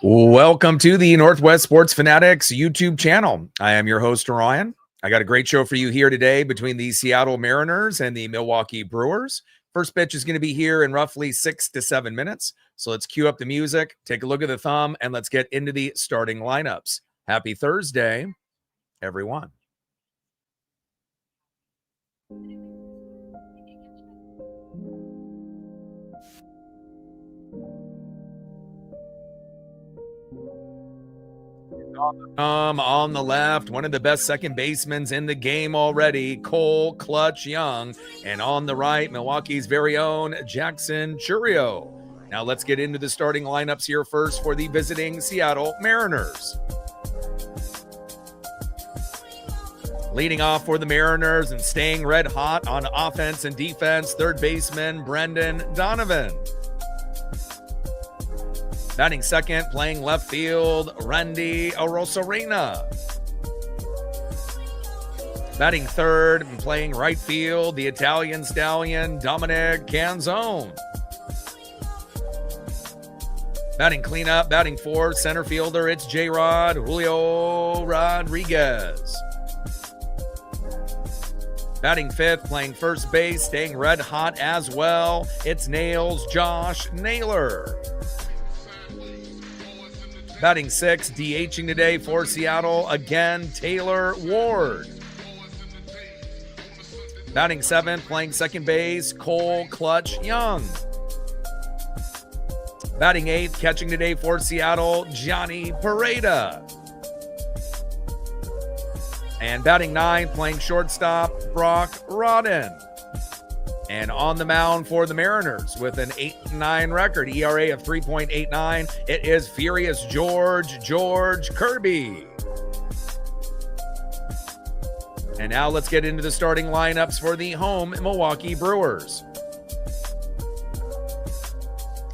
Welcome to the Northwest Sports Fanatics YouTube channel. I am your host, Ryan. I got a great show for you here today between the Seattle Mariners and the Milwaukee Brewers. First pitch is going to be here in roughly 6 to 7 minutes. So let's cue up the music, take a look at the thumb, and let's get into the starting lineups. Happy Thursday, everyone. On the left, one of the best second basemen in the game already, Cole Clutch Young. And on the right, Milwaukee's very own Jackson Chourio. Now let's get into the starting lineups here first for the visiting Seattle Mariners. Leading off for the Mariners and staying red hot on offense and defense, third baseman Brendan Donovan. Batting second, playing left field, Randy Arozarena. Batting third and playing right field, the Italian stallion, Dominic Canzone. Batting cleanup, batting fourth, center fielder, it's J-Rod, Julio Rodriguez. Batting fifth, playing first base, staying red hot as well, it's Nails, Josh Naylor. Batting sixth, DHing today for Seattle, again, Taylor Ward. Batting seventh, playing second base, Cole Clutch Young. Batting eighth, catching today for Seattle, Johnny Pareda. And batting ninth, playing shortstop, Brock Rodden. And on the mound for the Mariners with an 8-9 record, ERA of 3.89, it is Furious George Kirby. And now let's get into the starting lineups for the home Milwaukee Brewers.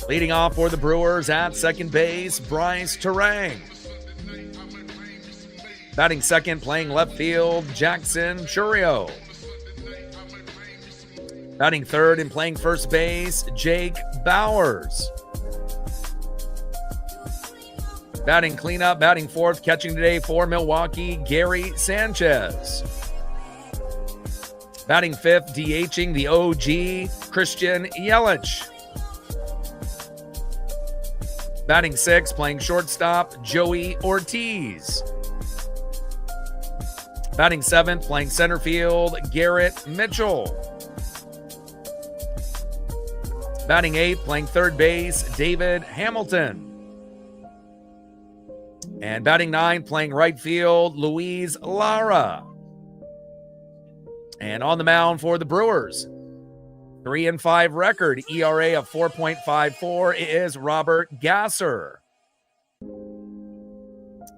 Leading off for the Brewers at second base, Bryce Terang. Batting second, playing left field, Jackson Chourio. Batting third and playing first base, Jake Bowers. Batting cleanup, batting fourth, catching today for Milwaukee, Gary Sanchez. Batting fifth, DHing the OG, Christian Yelich. Batting sixth, playing shortstop, Joey Ortiz. Batting seventh, playing center field, Garrett Mitchell. Batting eighth, playing third base, David Hamilton. And batting ninth, playing right field, Luis Lara. And on the mound for the Brewers, 3-5 record, ERA of 4.54, is Robert Gasser.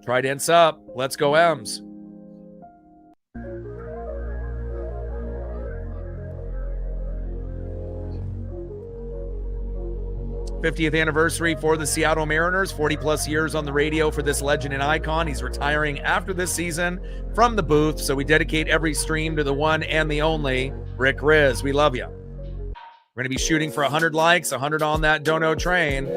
Tridents up. Let's go M's. 50th anniversary for the Seattle Mariners, 40-plus years on the radio for this legend and icon. He's retiring after this season from the booth, so we dedicate every stream to the one and the only Rick Riz. We love you. We're going to be shooting for 100 likes, 100 on that dono train,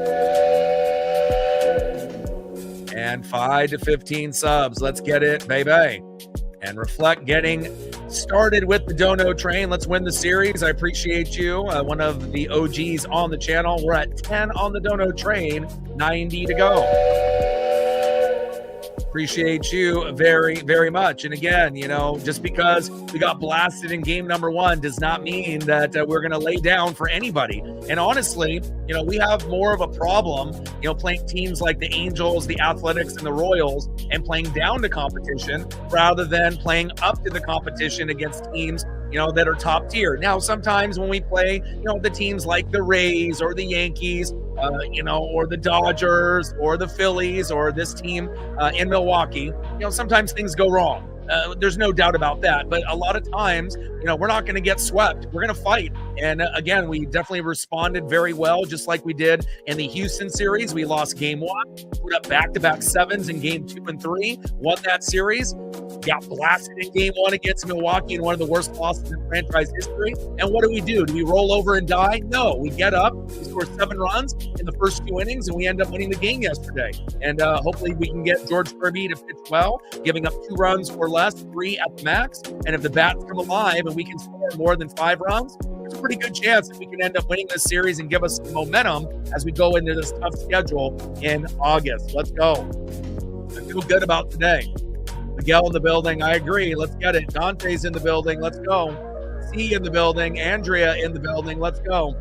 and 5 to 15 subs. Let's get it, baby. And Reflect getting started with the dono train. Let's win the series. I appreciate you. One of the OGs on the channel. We're at 10 on the dono train, 90 to go. Appreciate you very, very much. And again, you know, just because we got blasted in game number one does not mean that we're going to lay down for anybody. And honestly, you know, we have more of a problem, you know, playing teams like the Angels, the Athletics, and the Royals and playing down to competition rather than playing up to the competition against teams, you know, that are top tier. Now, sometimes when we play, you know, the teams like the Rays or the Yankees, you know, or the Dodgers or the Phillies or this team in Milwaukee, you know, sometimes things go wrong. There's no doubt about that. But a lot of times, you know, we're not going to get swept. We're going to fight. And again, we definitely responded very well, just like we did in the Houston series. We lost game one, put up back-to-back sevens in game 2 and 3, won that series. got blasted in game one against Milwaukee in one of the worst losses in franchise history. And what do? Do we roll over and die? No, we get up, we score 7 runs in the first 2 innings, and we end up winning the game yesterday. And hopefully we can get George Kirby to pitch well, giving up 2 runs or less, 3 at the max. And if the bats come alive and we can score more than 5 runs, there's a pretty good chance that we can end up winning this series and give us some momentum as we go into this tough schedule in August. Let's go. I feel good about today. Miguel in the building. I agree. Let's get it. Dante's in the building. Let's go. C in the building. Andrea in the building. Let's go.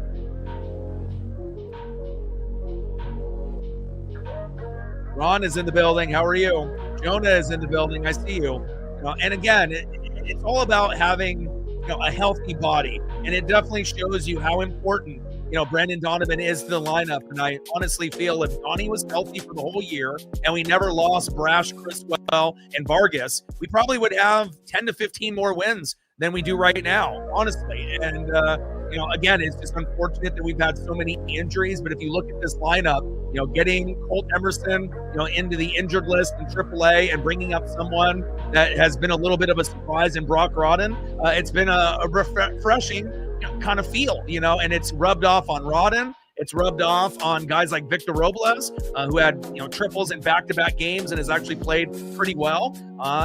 Ron is in the building. How are you? Jonah is in the building. I see you. And again, it's all about having a healthy body, and it definitely shows you how important Brendan Donovan is to the lineup. And I honestly feel if Donnie was healthy for the whole year and we never lost Brash, Criswell, and Vargas, we probably would have 10 to 15 more wins than we do right now, honestly. And again, it's just unfortunate that we've had so many injuries. But if you look at this lineup, getting Colt Emerson, into the injured list in AAA and bringing up someone that has been a little bit of a surprise in Brock Rodden, it's been a refreshing kind of feel, and it's rubbed off on Rodden. It's rubbed off on guys like Victor Robles, who had triples in back-to-back games and has actually played pretty well.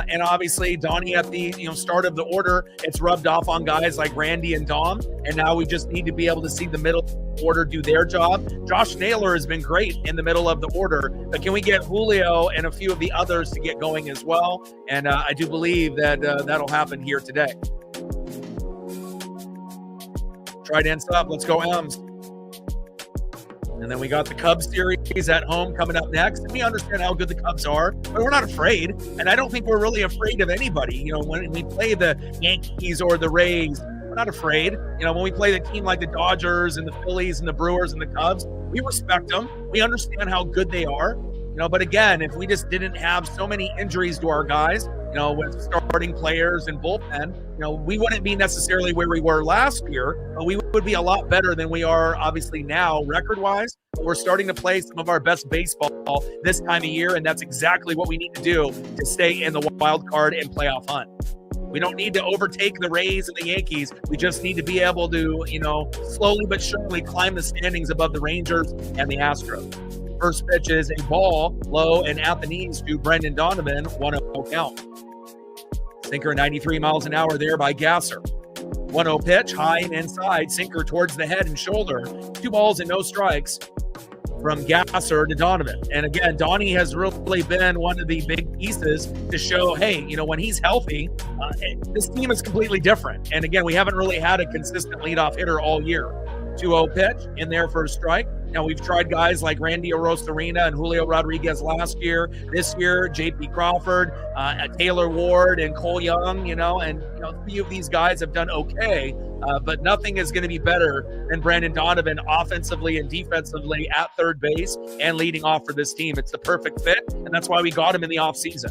And obviously, Donnie at the start of the order, it's rubbed off on guys like Randy and Dom. And now we just need to be able to see the middle order do their job. Josh Naylor has been great in the middle of the order, but can we get Julio and a few of the others to get going as well? And I do believe that that'll happen here today. Trident up. Let's go, M's. And then we got the Cubs series at home coming up next. And we understand how good the Cubs are, but we're not afraid. And I don't think we're really afraid of anybody. When we play the Yankees or the Rays, we're not afraid. When we play the team like the Dodgers and the Phillies and the Brewers and the Cubs, we respect them. We understand how good they are. But again, if we just didn't have so many injuries to our guys, with starting players and bullpen, we wouldn't be necessarily where we were last year, but we would be a lot better than we are obviously now record-wise. But we're starting to play some of our best baseball this time of year, and that's exactly what we need to do to stay in the wild card and playoff hunt. We don't need to overtake the Rays and the Yankees. We just need to be able to, slowly but surely climb the standings above the Rangers and the Astros. First pitch is a ball low and at the knees to Brendan Donovan, 1-0 count. Sinker 93 miles an hour there by Gasser. 1-0 pitch, high and inside, sinker towards the head and shoulder. 2 balls and no strikes from Gasser to Donovan. And again, Donnie has really been one of the big pieces to show, hey, when he's healthy, this team is completely different. And again, we haven't really had a consistent leadoff hitter all year. 2-0 pitch in there for a strike. Now, we've tried guys like Randy Arozarena and Julio Rodriguez last year. This year, J.P. Crawford, Taylor Ward, and Cole Young, and a few of these guys have done okay, but nothing is going to be better than Brandon Donovan offensively and defensively at third base and leading off for this team. It's the perfect fit, and that's why we got him in the offseason.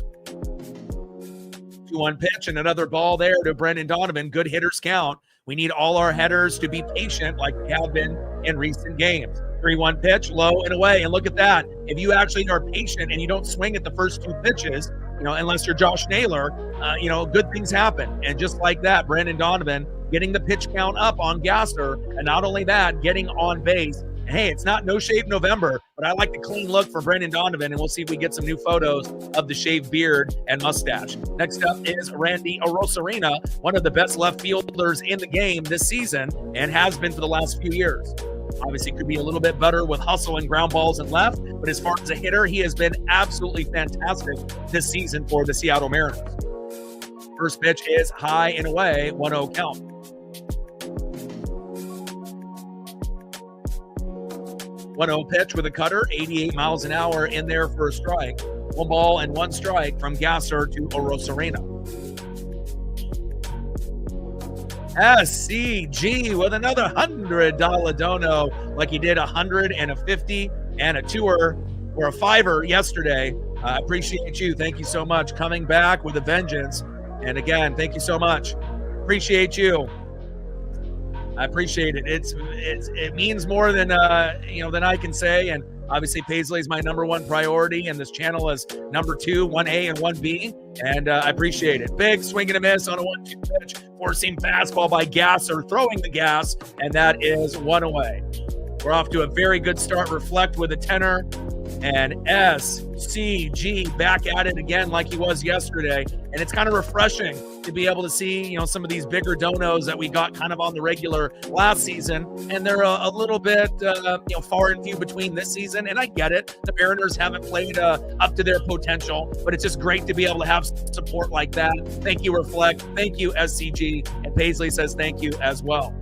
2-1 pitch and another ball there to Brandon Donovan. Good hitters count. We need all our headers to be patient like we have been in recent games. 3-1 pitch, low and away. And look at that. If you actually are patient and you don't swing at the first 2 pitches, unless you're Josh Naylor, good things happen. And just like that, Brandon Donovan getting the pitch count up on Gasser. And not only that, getting on base. And hey, it's not No Shave November, but I like the clean look for Brandon Donovan. And we'll see if we get some new photos of the shaved beard and mustache. Next up is Randy Arozarena, one of the best left fielders in the game this season and has been for the last few years. Obviously, could be a little bit better with hustle and ground balls and left, but as far as a hitter, he has been absolutely fantastic this season for the Seattle Mariners. First pitch is high and away, 1-0 count. 1-0 pitch with a cutter, 88 miles an hour in there for a strike. 1 ball and 1 strike from Gasser to Arozarena. SCG with another $100 dono, like he did 100 and a 50 and a 2er or a 5er yesterday. I appreciate you. Thank you so much. Coming back with a vengeance. And again, thank you so much. Appreciate you. I appreciate it. It means more than than I can say. And obviously, Paisley is my number one priority, and this channel is number two, 1A and 1B. And I appreciate it. Big swing and a miss on a 1-2 pitch, four-seam fastball by Gasser, throwing the gas, and that is one away. We're off to a very good start. Reflect with a tenor. And SCG back at it again like he was yesterday. And it's kind of refreshing to be able to see, some of these bigger donos that we got kind of on the regular last season. And they're a little bit, far and few between this season. And I get it. The Mariners haven't played up to their potential, but it's just great to be able to have support like that. Thank you, Reflect. Thank you, SCG. And Paisley says thank you as well.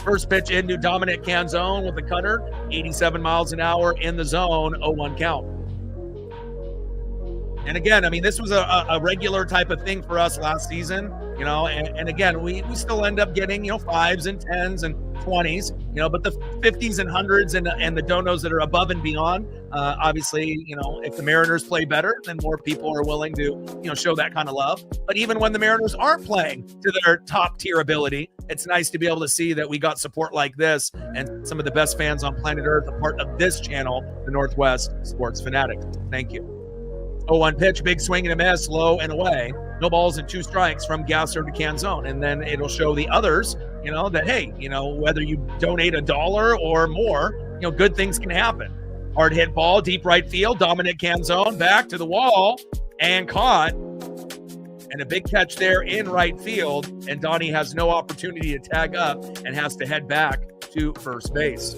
First pitch into Dominic Canzone with the cutter, 87 miles an hour in the zone, 0-1 count. And again, this was a regular type of thing for us last season, and again, we still end up getting, 5s and 10s and 20s, but the 50s and 100s and the donos that are above and beyond, obviously, if the Mariners play better, then more people are willing to, show that kind of love. But even when the Mariners aren't playing to their top tier ability, it's nice to be able to see that we got support like this and some of the best fans on planet Earth, a part of this channel, the Northwest Sports Fanatics. Thank you. 0-1 pitch, big swing and a miss, low and away. No balls and 2 strikes from Gasser to Canzone. And then it'll show the others, that, hey, whether you donate $1 or more, good things can happen. Hard hit ball, deep right field. Dominic Canzone back to the wall and caught. And a big catch there in right field. And Donnie has no opportunity to tag up and has to head back to first base.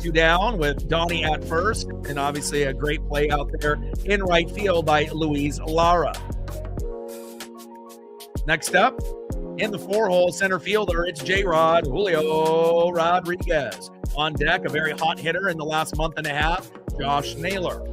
2 down with Donnie at first, and obviously a great play out there in right field by Luis Lara. Next up, in the 4-hole center fielder, it's J-Rod, Julio Rodriguez. On deck, a very hot hitter in the last month and a half, Josh Naylor.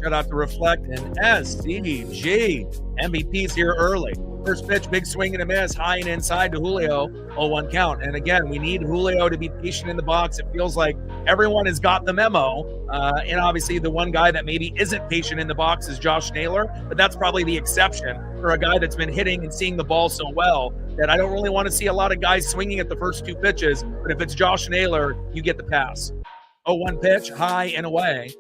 Shout out to Reflect and SCG. MVP's here early. First pitch, big swing and a miss, high and inside to Julio, 0-1 count. And again, we need Julio to be patient in the box. It feels like everyone has got the memo. And obviously the one guy that maybe isn't patient in the box is Josh Naylor, but that's probably the exception for a guy that's been hitting and seeing the ball so well that I don't really want to see a lot of guys swinging at the first 2 pitches. But if it's Josh Naylor, you get the pass. 0-1 pitch, high and away.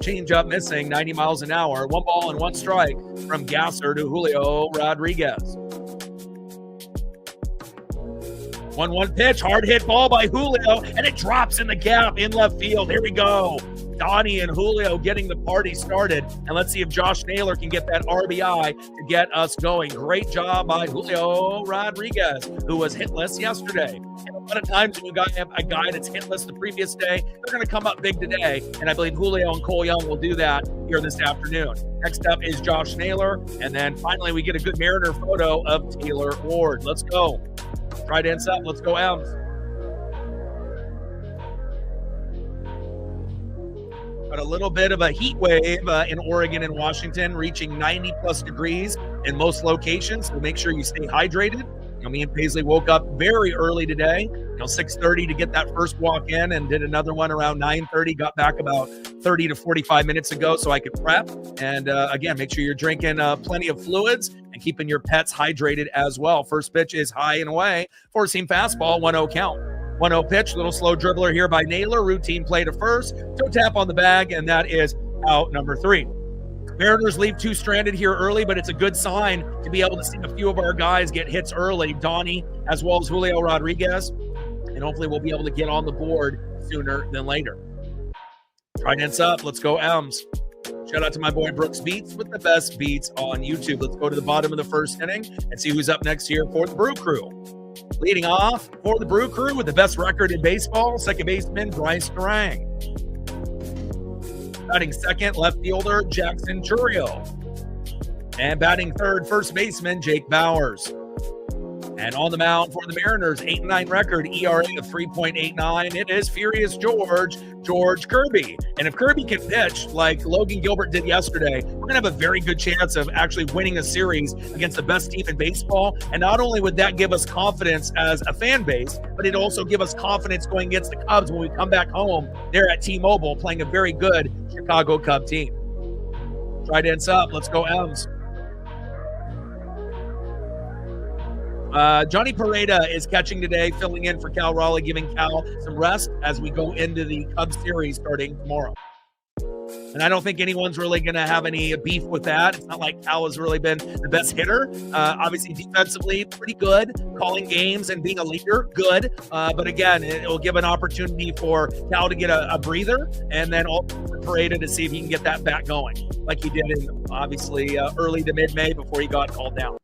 Change up missing, 90 miles an hour. 1 ball and 1 strike from Gasser to Julio Rodriguez. 1-1 pitch, hard hit ball by Julio, and it drops in the gap in left field. Here we go. Donnie and Julio getting the party started. And let's see if Josh Naylor can get that RBI to get us going. Great job by Julio Rodriguez, who was hitless yesterday. And a lot of times when you got a guy that's hitless the previous day, they're going to come up big today. And I believe Julio and Cole Young will do that here this afternoon. Next up is Josh Naylor. And then finally we get a good Mariner photo of Taylor Ward. Let's go. Right ends up. Let's go Elms. Got a little bit of a heat wave in Oregon and Washington, reaching 90 plus degrees in most locations. So make sure you stay hydrated. Me and Paisley woke up very early today, 6:30 to get that first walk in, and did another one around 9:30. Got back about 30 to 45 minutes ago so I could prep. And again, make sure you're drinking plenty of fluids and keeping your pets hydrated as well. First pitch is high and away. 4-seam fastball, 1-0 count. 1-0 pitch, little slow dribbler here by Naylor. Routine play to first. Toe tap on the bag, and that is out number 3. Mariners leave 2 stranded here early, but it's a good sign to be able to see a few of our guys get hits early, Donnie as well as Julio Rodriguez, and hopefully we'll be able to get on the board sooner than later. Trident's up. Let's go Elms. Shout out to my boy Brooks Beats with the best beats on YouTube. Let's go to the bottom of the first inning and see who's up next here for the Brew Crew. Leading off for the Brew Crew with the best record in baseball, second baseman Bryce Durang. Batting second, left fielder Jackson Churio. And batting third, first baseman Jake Bowers. And on the mound for the Mariners, 8-9 record, ERA of 3.89. It is Furious George Kirby. And if Kirby can pitch like Logan Gilbert did yesterday, we're going to have a very good chance of actually winning a series against the best team in baseball. And not only would that give us confidence as a fan base, but it also give us confidence going against the Cubs when we come back home there at T-Mobile, playing a very good Chicago Cub team. Trident's up. Let's go Elms. Johnny Pareda is catching today, filling in for Cal Raleigh, giving Cal some rest as we go into the Cubs series starting tomorrow. And I don't think anyone's really going to have any beef with that. It's not like Cal has really been the best hitter. Obviously, defensively, pretty good. Calling games and being a leader, good. But again, it will give an opportunity for Cal to get a breather, and then also for Pareda to see if he can get that back going, like he did in, obviously, early to mid-May before he got called down.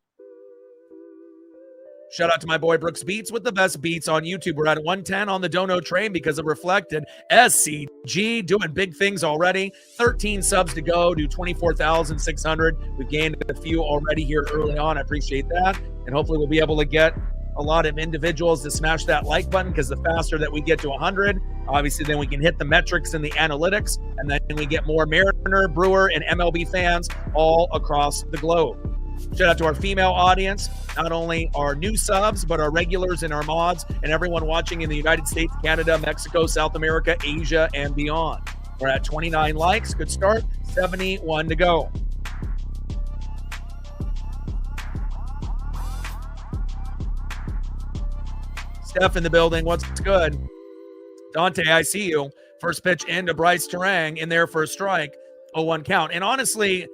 Shout out to my boy Brooks Beats with the best beats on YouTube. We're at 110 on the Dono train because of Reflected. SCG doing big things already. 13 subs to go, do 24,600. We've gained a few already here early on. I appreciate that. And hopefully we'll be able to get a lot of individuals to smash that like button, because the faster that we get to 100, obviously then we can hit the metrics and the analytics, and then we get more Mariner, Brewer, and MLB fans all across the globe. Shout out to our female audience, not only our new subs, but our regulars and our mods, and everyone watching in the United States, Canada, Mexico, South America, Asia, and beyond. We're at 29 likes. Good start. 71 to go. Steph in the building. What's good? Dante, I see you. First pitch into Bryce Terang in there for a strike. 0-1 count. And honestly,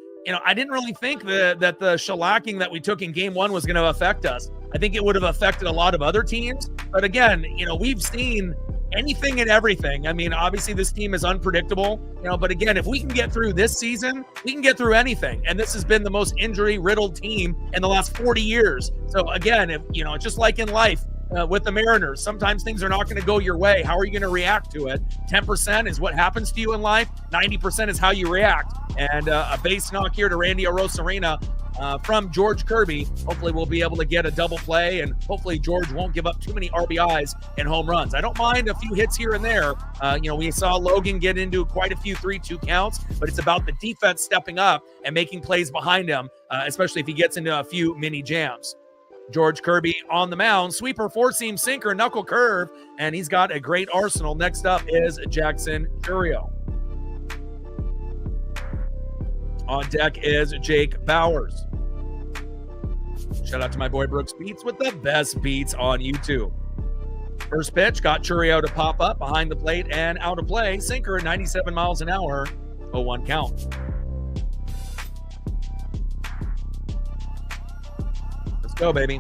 I didn't really think that the shellacking that we took in game one was going to affect us. I think it would have affected a lot of other teams. But again, we've seen anything and everything. I mean, obviously this team is unpredictable, but again, if we can get through this season, we can get through anything. And this has been the most injury-riddled team in the last 40 years. So again, if it's just like in life, with the Mariners, sometimes things are not going to go your way. How are you going to react to it? 10% is what happens to you in life. 90% is how you react. And a base knock here to Randy Arozarena from George Kirby. Hopefully we'll be able to get a double play, and hopefully George won't give up too many RBIs and home runs. I don't mind a few hits here and there. We saw Logan get into quite a few 3-2 counts, but it's about the defense stepping up and making plays behind him, especially if he gets into a few mini jams. George Kirby on the mound, sweeper, four-seam sinker, knuckle curve, and he's got a great arsenal. Next up is Jackson Churio. On deck is Jake Bowers. Shout out to my boy Brooks Beats with the best beats on YouTube. First pitch, got Churio to pop up behind the plate and out of play. Sinker at 97 miles an hour, 0-1 count. Go, baby.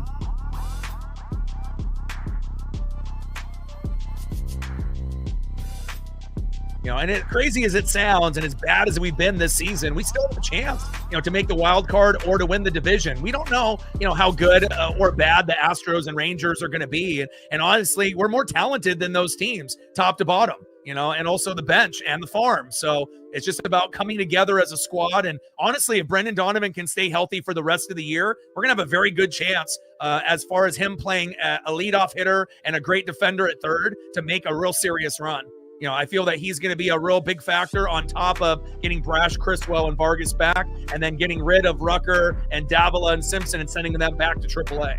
And it crazy as it sounds, and as bad as we've been this season, we still have a chance, to make the wild card or to win the division. We don't know, how good or bad the Astros and Rangers are going to be. And honestly, we're more talented than those teams, top to bottom, and also the bench and the farm. So it's just about coming together as a squad. And honestly, if Brendan Donovan can stay healthy for the rest of the year, we're going to have a very good chance as far as him playing a leadoff hitter and a great defender at third to make a real serious run. I feel that he's going to be a real big factor on top of getting Brash, Criswell, and Vargas back, and then getting rid of Rucker and Davila and Simpson and sending them back to AAA.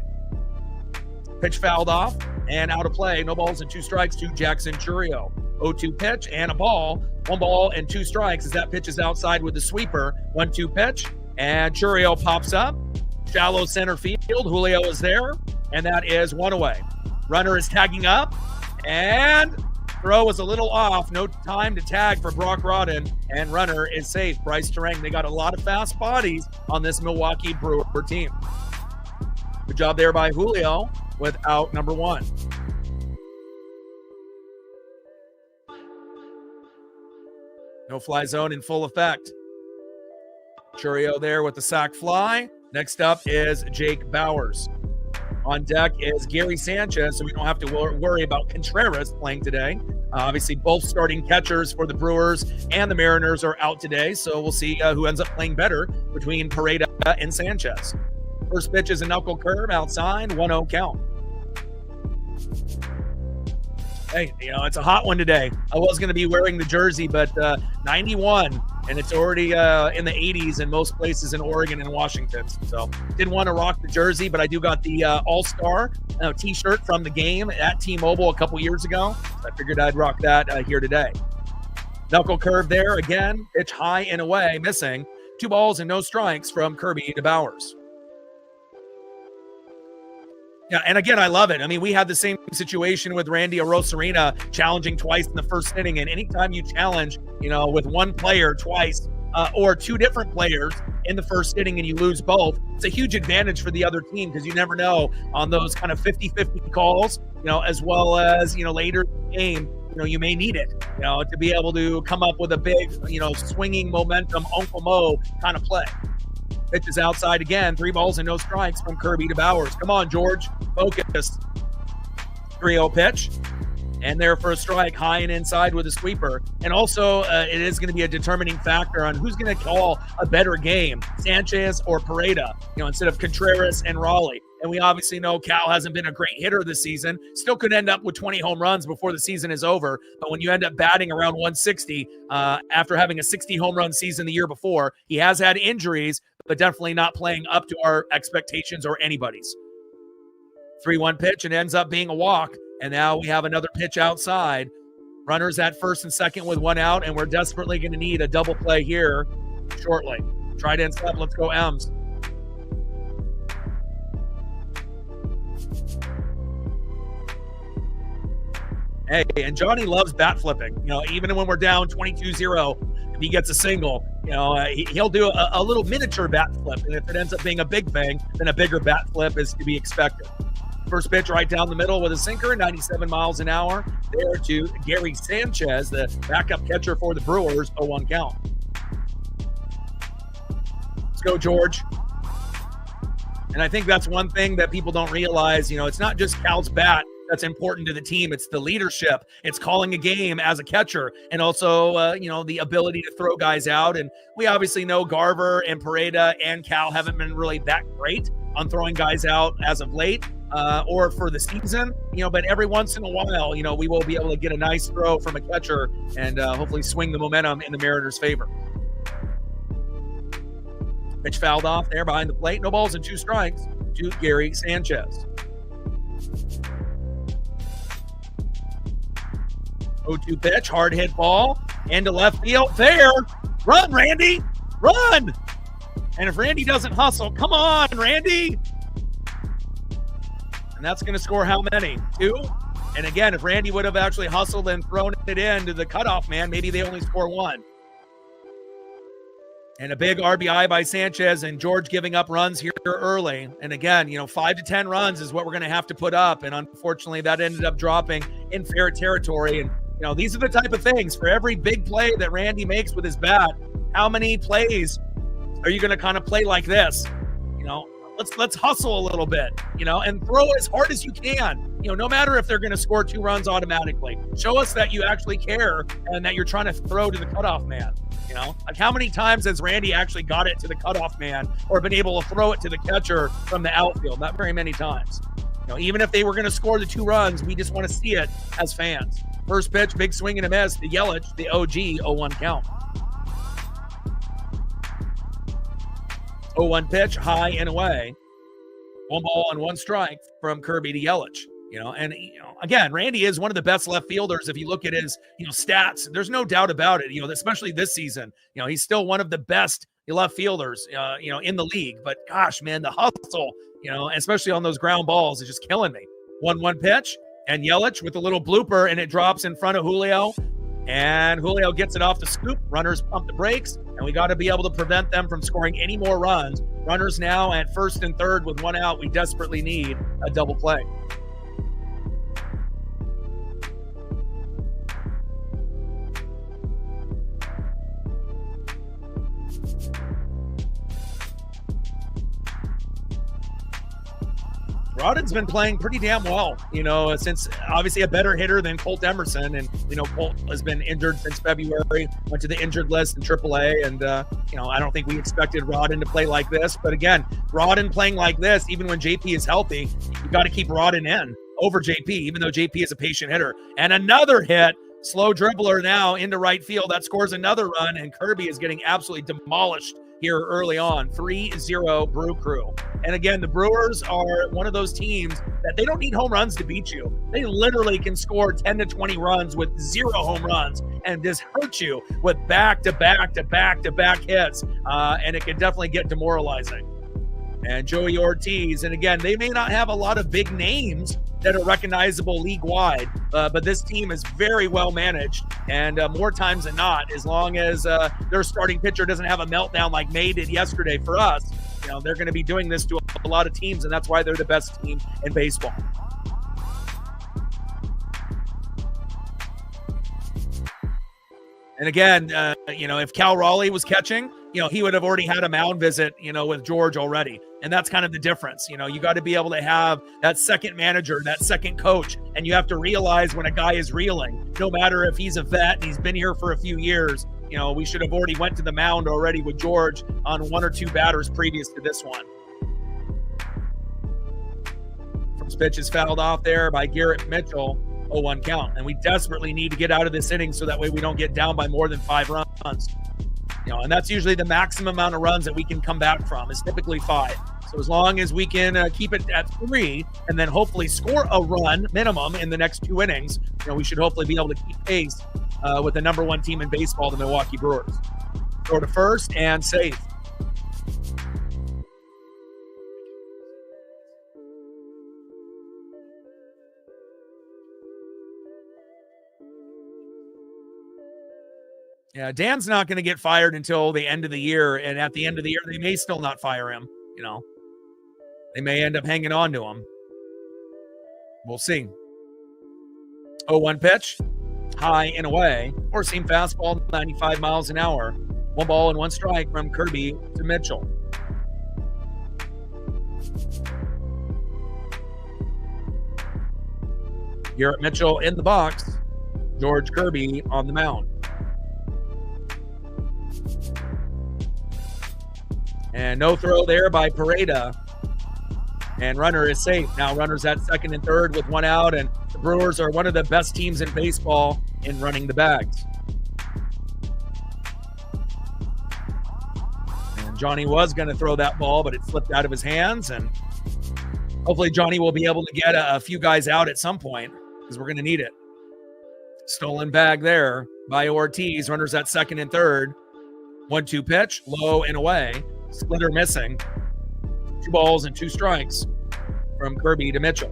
Pitch fouled off and out of play. No balls and 2 strikes to Jackson Churio. 0-2 pitch and a ball. 1 ball and 2 strikes as that pitch is outside with the sweeper. 1-2 pitch and Churio pops up. Shallow center field. Julio is there, and that is 1 away. Runner is tagging up, and throw was a little off. No time to tag for Brock Rodden, and runner is safe. Bryce Terang. They got a lot of fast bodies on this Milwaukee Brewer team. Good job there by Julio with out number 1. No fly zone in full effect. Churio there with the sac fly. Next up is Jake Bowers. On deck is Gary Sanchez, so we don't have to worry about Contreras playing today. Obviously, both starting catchers for the Brewers and the Mariners are out today, so we'll see who ends up playing better between Pareda and Sanchez. First pitch is a knuckle curve outside, 1-0 count. Hey, it's a hot one today. I was going to be wearing the jersey, but 91, and it's already in the 80s in most places in Oregon and Washington. So didn't want to rock the jersey, but I do got the All-Star T-shirt from the game at T-Mobile a couple years ago. So I figured I'd rock that here today. Knuckle curve there again. Pitch high and away, missing. 2 balls and no strikes from Kirby to Bowers. Yeah, and again, I love it. I mean, we had the same situation with Randy Arozarena challenging twice in the first inning. And anytime you challenge, with one player twice or two different players in the first inning and you lose both, it's a huge advantage for the other team because you never know on those kind of 50-50 calls, as well as, later in the game, you may need it, to be able to come up with a big, swinging momentum, Uncle Mo kind of play. Pitch is outside again. 3 balls and no strikes from Kirby to Bowers. Come on, George. Focus. 3-0 pitch. And there for a strike, high and inside with a sweeper. And also, it is going to be a determining factor on who's going to call a better game, Sanchez or Pareda, instead of Contreras and Raleigh. And we obviously know Cal hasn't been a great hitter this season. Still could end up with 20 home runs before the season is over. But when you end up batting around 160 after having a 60 home run season the year before, he has had injuries, but definitely not playing up to our expectations or anybody's. 3-1 pitch and ends up being a walk. And now we have another pitch outside. Runners at first and second with 1 out, and we're desperately going to need a double play here shortly. Try to step. Let's go, Ems. Hey, and Johnny loves bat flipping. Even when we're down 22-0, if he gets a single, he'll do a little miniature bat flip. And if it ends up being a big thing, then a bigger bat flip is to be expected. First pitch right down the middle with a sinker, 97 miles an hour. There to Gary Sanchez, the backup catcher for the Brewers, 0-1 count. Let's go, George. And I think that's one thing that people don't realize. It's not just Cal's bat that's important to the team. It's the leadership. It's calling a game as a catcher, and also, the ability to throw guys out. And we obviously know Garver and Pareda and Cal haven't been really that great on throwing guys out as of late or for the season, but every once in a while, we will be able to get a nice throw from a catcher and hopefully swing the momentum in the Mariners' favor. Pitch fouled off there behind the plate. No balls and 2 strikes to Gary Sanchez. 0-2 pitch, hard hit ball, into left field. There, run, Randy, run! And if Randy doesn't hustle, come on, Randy! And that's going to score how many? 2? And again, if Randy would have actually hustled and thrown it into the cutoff man, maybe they only score 1. And a big RBI by Sanchez, and George giving up runs here early. And again, 5 to 10 runs is what we're going to have to put up. And unfortunately, that ended up dropping in fair territory. And these are the type of things. For every big play that Randy makes with his bat, how many plays are you going to kind of play like this? Let's hustle a little bit, and throw as hard as you can. No matter if they're going to score 2 runs automatically. Show us that you actually care and that you're trying to throw to the cutoff man. Like how many times has Randy actually got it to the cutoff man or been able to throw it to the catcher from the outfield? Not very many times. Even if they were going to score the 2 runs, we just want to see it as fans. First pitch, big swing and a miss to Yelich, the OG, 0-1 count. 0-1 pitch, high and away. 1 ball and 1 strike from Kirby to Yelich. And again, Randy is one of the best left fielders. If you look at his, stats, there's no doubt about it. Especially this season, he's still one of the best left fielders, in the league. But gosh, man, the hustle, especially on those ground balls, is just killing me. 1-1 pitch, and Yelich with a little blooper, and it drops in front of Julio. And Julio gets it off the scoop. Runners pump the brakes, and we got to be able to prevent them from scoring any more runs. Runners now at first and third with 1 out. We desperately need a double play. Rodden's been playing pretty damn well, since obviously a better hitter than Colt Emerson. And, Colt has been injured since February, went to the injured list in AAA. And, I don't think we expected Rodden to play like this. But again, Rodden playing like this, even when JP is healthy, you got to keep Rodden in over JP, even though JP is a patient hitter. And another hit, slow dribbler now into right field. That scores another run, and Kirby is getting absolutely demolished here early on. 3-0 Brew Crew. And again, the Brewers are one of those teams that they don't need home runs to beat you. They literally can score 10 to 20 runs with 0 home runs and just hurt you with back-to-back hits. And it can definitely get demoralizing. and Joey Ortiz. And again, they may not have a lot of big names that are recognizable league-wide, but this team is very well managed, and more times than not, as long as their starting pitcher doesn't have a meltdown like May did yesterday for us, they're going to be doing this to a lot of teams, and that's why they're the best team in baseball. And again, if Cal Raleigh was catching, he would have already had a mound visit, with George already. And that's kind of the difference. You got to be able to have that second manager, that second coach. And you have to realize when a guy is reeling, no matter if he's a vet and he's been here for a few years, we should have already went to the mound already with George on one or two batters previous to this one. First pitch is fouled off there by Garrett Mitchell. 0-1 count, and we desperately need to get out of this inning so that way we don't get down by more than 5 runs. And that's usually the maximum amount of runs that we can come back from, is typically 5. So as long as we can keep it at 3 and then hopefully score a run minimum in the next 2 innings, we should hopefully be able to keep pace with the number 1 team in baseball, the Milwaukee Brewers. Throw to first and safe. Yeah, Dan's not going to get fired until the end of the year, and at the end of the year, they may still not fire him. They may end up hanging on to him. We'll see. 0-1 pitch, high and away, or seam fastball, 95 miles an hour. 1 ball and 1 strike from Kirby to Mitchell. Garrett Mitchell in the box. George Kirby on the mound. And no throw there by Pareda. And runner is safe. Now runners at second and third with 1 out, and the Brewers are one of the best teams in baseball in running the bags. And Johnny was going to throw that ball, but it slipped out of his hands, and hopefully Johnny will be able to get a few guys out at some point, because we're going to need it. Stolen bag there by Ortiz. Runners at second and third. 1-2 pitch, low and away. Splitter missing. 2 balls and 2 strikes from Kirby to Mitchell.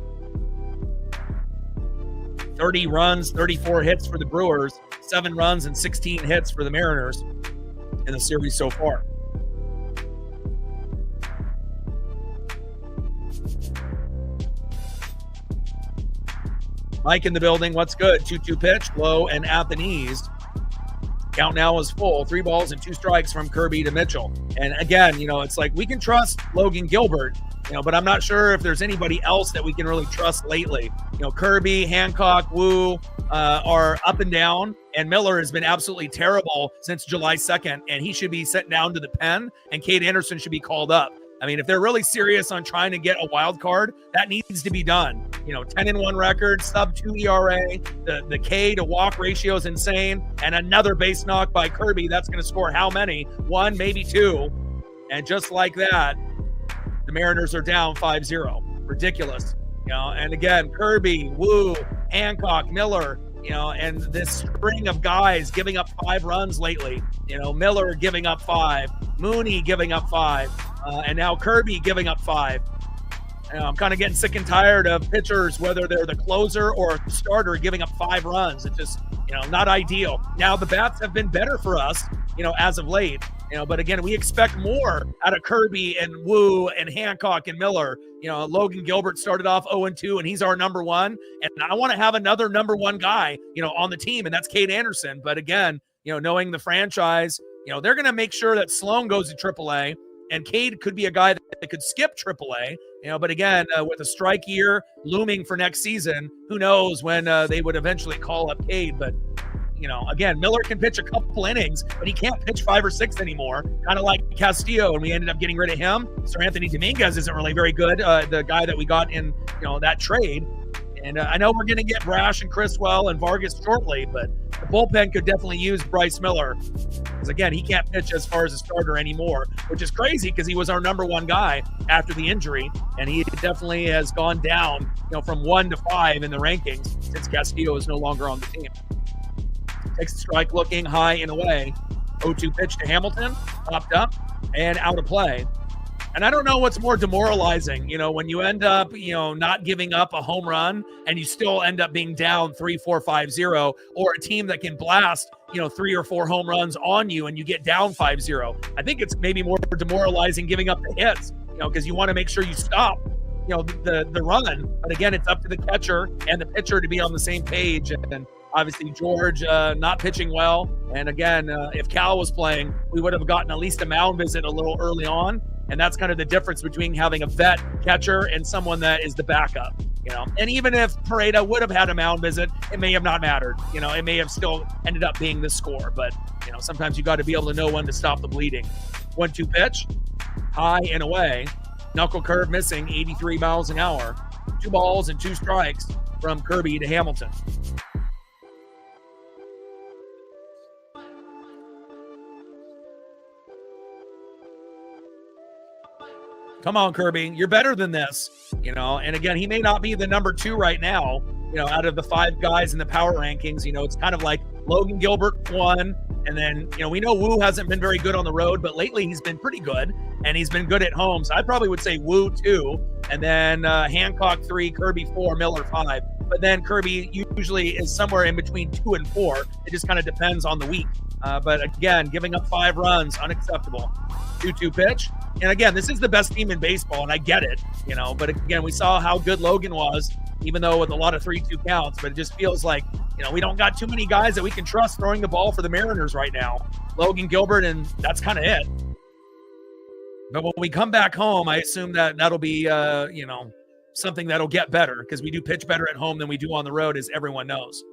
30 runs, 34 hits for the Brewers, 7 runs and 16 hits for the Mariners in the series so far. Mike in the building. What's good? 2-2 pitch, low and at the knees. Count now is full. 3 balls and 2 strikes from Kirby to Mitchell. And again, it's like we can trust Logan Gilbert, but I'm not sure if there's anybody else that we can really trust lately. Kirby, Hancock, Wu are up and down, and Miller has been absolutely terrible since July 2nd, and he should be sent down to the pen, and Cade Anderson should be called up. I mean, if they're really serious on trying to get a wild card, that needs to be done. 10-1 record, sub-2 ERA, the K to walk ratio is insane, and another base knock by Kirby. That's going to score how many? 1, maybe 2. And just like that, the Mariners are down 5-0. Ridiculous. And again, Kirby, Wu, Hancock, Miller, and this string of guys giving up 5 runs lately. Miller giving up 5, Mooney giving up 5, and now Kirby giving up 5. I'm kind of getting sick and tired of pitchers, whether they're the closer or a starter, giving up 5 runs. It's just, not ideal. Now, the bats have been better for us, as of late. But again, we expect more out of Kirby and Wu and Hancock and Miller. Logan Gilbert started off 0-2, and he's our number 1. And I want to have another number 1 guy, on the team, and that's Cade Anderson. But again, knowing the franchise, they're going to make sure that Sloan goes to AAA, and Cade could be a guy that could skip AAA. But again, with a strike year looming for next season, who knows when they would eventually call up Cade. But again, Miller can pitch a couple innings, but he can't pitch 5 or 6 anymore, kind of like Castillo, and we ended up getting rid of him. Sir Anthony Dominguez isn't really very good, the guy that we got in that trade. And I know we're going to get Brash and Criswell and Vargas shortly, but the bullpen could definitely use Bryce Miller. Because, again, he can't pitch as far as a starter anymore, which is crazy because he was our number 1 guy after the injury, and he definitely has gone down from 1 to 5 in the rankings since Castillo is no longer on the team. Takes the strike looking high and away. 0-2 pitch to Hamilton, popped up and out of play. And I don't know what's more demoralizing, when you end up, not giving up a home run and you still end up being down 3-4-5-0, or a team that can blast, 3 or 4 home runs on you and you get down 5-0. I think it's maybe more demoralizing giving up the hits, because you want to make sure you stop, the run. But again, it's up to the catcher and the pitcher to be on the same page. And obviously George not pitching well. And again, if Cal was playing, we would have gotten at least a mound visit a little early on. And that's kind of the difference between having a vet catcher and someone that is the backup, And even if Pareda would have had a mound visit, it may have not mattered. It may have still ended up being the score. But, sometimes you got to be able to know when to stop the bleeding. 1-2 pitch, high and away. Knuckle curve missing, 83 miles an hour. 2 balls and 2 strikes from Kirby to Hamilton. Come on, Kirby. You're better than this, And again, he may not be the number 2 right now, out of the 5 guys in the power rankings. It's kind of like Logan Gilbert 1. And then, we know Wu hasn't been very good on the road, but lately he's been pretty good. And he's been good at home. So I probably would say Wu 2. And then Hancock 3, Kirby 4, Miller 5. But then Kirby usually is somewhere in between 2 and 4. It just kind of depends on the week. But again, giving up 5 runs, unacceptable. 2-2 pitch. And again, this is the best team in baseball, and I get it, But again, we saw how good Logan was, even though with a lot of 3-2 counts. But it just feels like, we don't got too many guys that we can trust throwing the ball for the Mariners right now. Logan Gilbert, and that's kind of it. But when we come back home, I assume that'll be, something that'll get better, because we do pitch better at home than we do on the road, as everyone knows.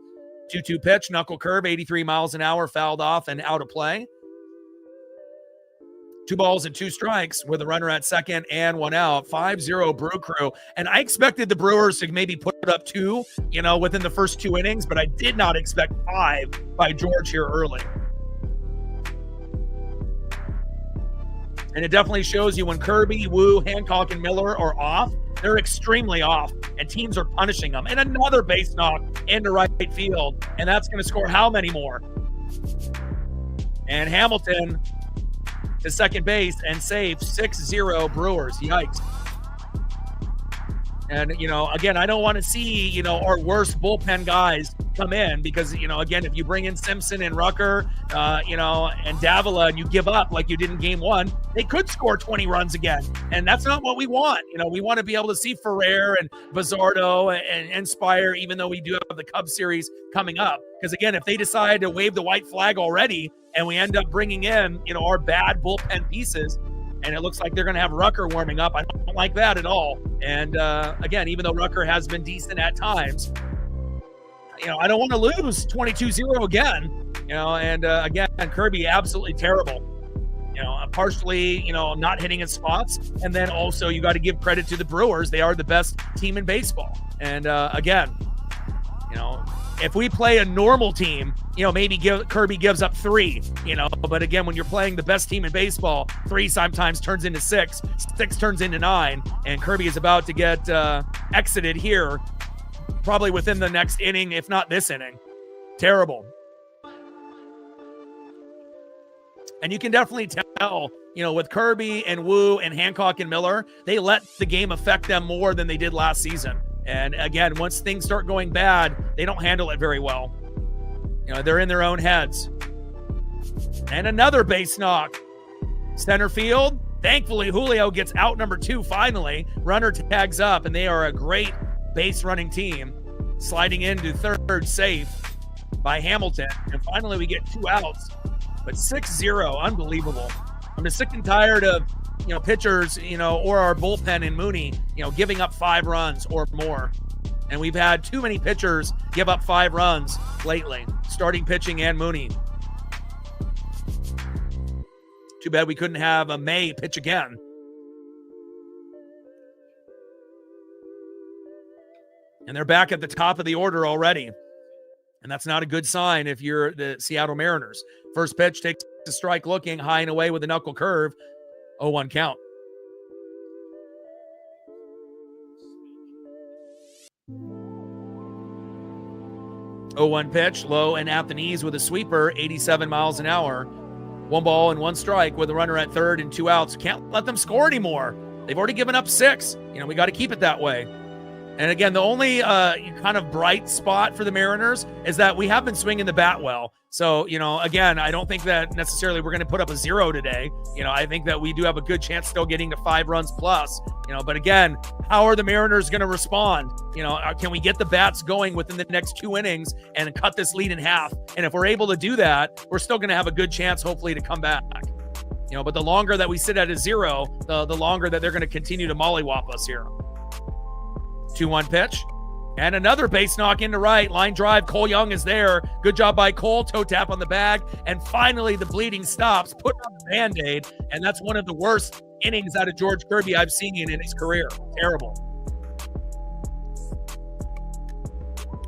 2-2 pitch, knuckle curve, 83 miles an hour, fouled off and out of play. 2 balls and 2 strikes with a runner at second and 1 out. 5-0 Brew Crew. And I expected the Brewers to maybe put up 2, within the first 2 innings, but I did not expect 5 by George here early. And it definitely shows you when Kirby, Wu, Hancock, and Miller are off, they're extremely off, and teams are punishing them. And another base knock into right field, and that's going to score how many more? And Hamilton to second base and save. 6-0 Brewers. Yikes. And, again, I don't want to see, our worst bullpen guys come in because, again, if you bring in Simpson and Rucker, and Davila and you give up like you did in game 1, they could score 20 runs again. And that's not what we want. We want to be able to see Ferrer and Bizzardo and Spire, even though we do have the Cubs series coming up. Because, again, if they decide to wave the white flag already and we end up bringing in, our bad bullpen pieces, and it looks like they're going to have Rucker warming up, I don't like that at all. And, again, even though Rucker has been decent at times, I don't want to lose 22-0 again, and again, Kirby absolutely terrible, partially, not hitting his spots. And then also you got to give credit to the Brewers. They are the best team in baseball. And again, if we play a normal team, maybe Kirby gives up 3, but again, when you're playing the best team in baseball, 3 sometimes turns into 6 turns into 9, and Kirby is about to get exited here probably within the next inning, if not this inning. Terrible. And you can definitely tell, with Kirby and Wu and Hancock and Miller, they let the game affect them more than they did last season. And again, once things start going bad, they don't handle it very well. They're in their own heads. And another base knock. Center field. Thankfully, Julio gets out number 2 finally. Runner tags up, and they are a great base running team. Sliding into third, safe by Hamilton. And finally, we get 2 outs. But 6-0, unbelievable. I'm just sick and tired of, pitchers, or our bullpen in Mooney, giving up 5 runs or more. And we've had too many pitchers give up 5 runs lately, starting pitching and Mooney. Too bad we couldn't have a May pitch again. And they're back at the top of the order already. And that's not a good sign if you're the Seattle Mariners. First pitch takes a strike looking, high and away with a knuckle curve. 0-1 count. Oh, 1 pitch, low and at the knees with a sweeper, 87 miles an hour. 1 ball and 1 strike with a runner at third and 2 outs. Can't let them score anymore. They've already given up 6. We got to keep it that way. And again, the only kind of bright spot for the Mariners is that we have been swinging the bat well. So, again, I don't think that necessarily we're going to put up a 0 today. I think that we do have a good chance still getting to 5 runs plus, but again, how are the Mariners going to respond? Can we get the bats going within the next 2 innings and cut this lead in half? And if we're able to do that, we're still going to have a good chance, hopefully, to come back. But the longer that we sit at a 0, the longer that they're going to continue to mollywop us here. 2-1 pitch. And another base knock into right. Line drive. Cole Young is there. Good job by Cole. Toe tap on the bag. And finally, the bleeding stops. Put on the Band-Aid. And that's one of the worst innings out of George Kirby I've seen in his career. Terrible.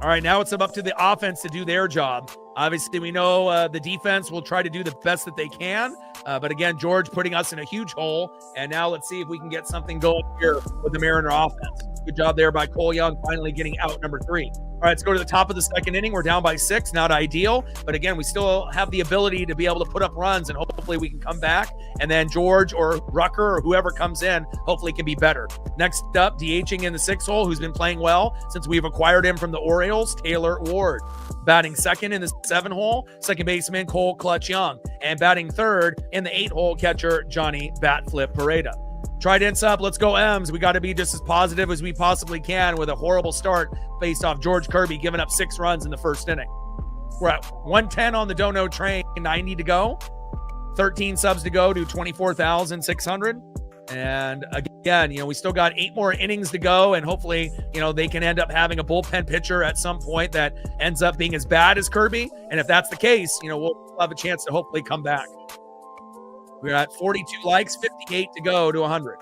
All right, now it's up to the offense to do their job. Obviously, we know the defense will try to do the best that they can. But again, George putting us in a huge hole. And now let's see if we can get something going here with the Mariner offense. Good job there by Cole Young, finally getting out number 3. All right, let's go to the top of the second inning. We're down by 6, not ideal. But again, we still have the ability to be able to put up runs, and hopefully we can come back. And then George or Rucker or whoever comes in hopefully can be better. Next up, DHing in the 6th hole, who's been playing well since we've acquired him from the Orioles, Taylor Ward. Batting second in the 7 hole, second baseman Cole Clutch Young. And batting third in the 8 hole, catcher Johnny Batflip Pareda. Trident's up. Let's go, M's. We got to be just as positive as we possibly can with a horrible start based off George Kirby giving up 6 runs in the first inning. We're at 110 on the Dono train, 90 to go. 13 subs to go to 24,600. And again, we still got 8 more innings to go, and hopefully, they can end up having a bullpen pitcher at some point that ends up being as bad as Kirby. And if that's the case, we'll have a chance to hopefully come back. We're at 42 likes, 58 to go to 100.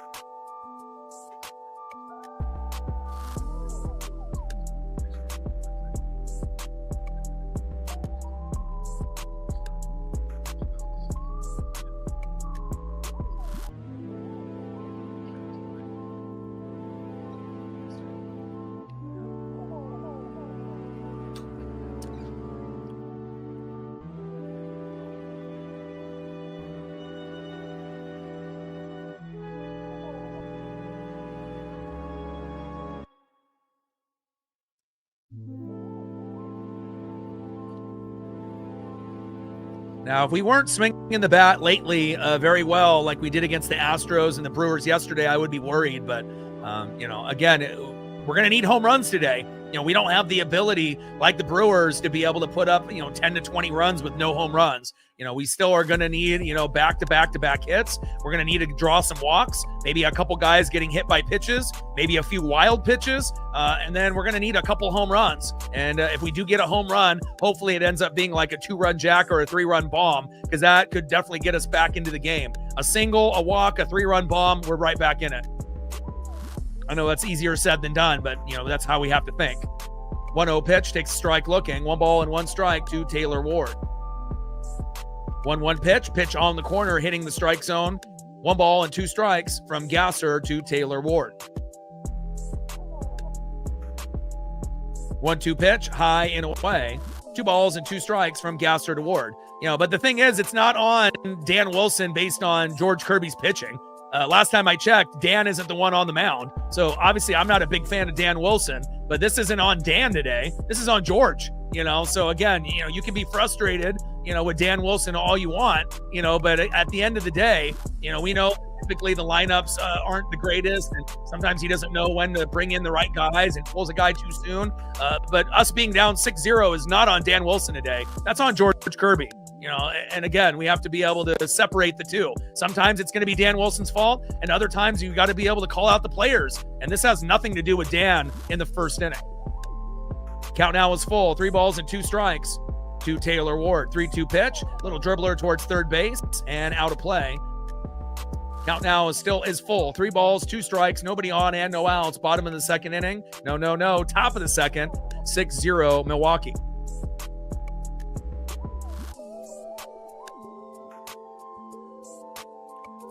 Now, if we weren't swinging the bat lately very well, like we did against the Astros and the Brewers yesterday, I would be worried. But, again, we're going to need home runs today. We don't have the ability like the Brewers to be able to put up, 10 to 20 runs with no home runs. We still are going to need, back-to-back hits. We're going to need to draw some walks, maybe a couple guys getting hit by pitches, maybe a few wild pitches, and then we're going to need a couple home runs. And if we do get a home run, hopefully it ends up being like a 2-run jack or a 3-run bomb, because that could definitely get us back into the game. A single, a walk, a 3-run bomb, we're right back in it. I know that's easier said than done, but, that's how we have to think. 1-0 pitch, takes a strike looking. 1 ball and 1 strike to Taylor Ward. 1-1 pitch on the corner, hitting the strike zone. 1 ball and 2 strikes from Gasser to Taylor Ward. 1-2 pitch, high and away. 2 balls and 2 strikes from Gasser to Ward. But the thing is, it's not on Dan Wilson based on George Kirby's pitching. Last time I checked, Dan isn't the one on the mound. So obviously I'm not a big fan of Dan Wilson, but this isn't on Dan today. This is on George, So again, you can be frustrated, with Dan Wilson all you want, but at the end of the day, we know typically the lineups aren't the greatest. And sometimes he doesn't know when to bring in the right guys and pulls a guy too soon. But us being down 6-0 is not on Dan Wilson today. That's on George Kirby. And again, we have to be able to separate the two. Sometimes it's going to be Dan Wilson's fault, and other times you've got to be able to call out the players. And this has nothing to do with Dan in the first inning. Count now is full. 3 balls and 2 strikes to Taylor Ward. 3-2 pitch, little dribbler towards third base and out of play. Count now is full. 3 balls, 2 strikes, nobody on and no outs. Bottom of the second inning. No. Top of the second. 6-0 Milwaukee.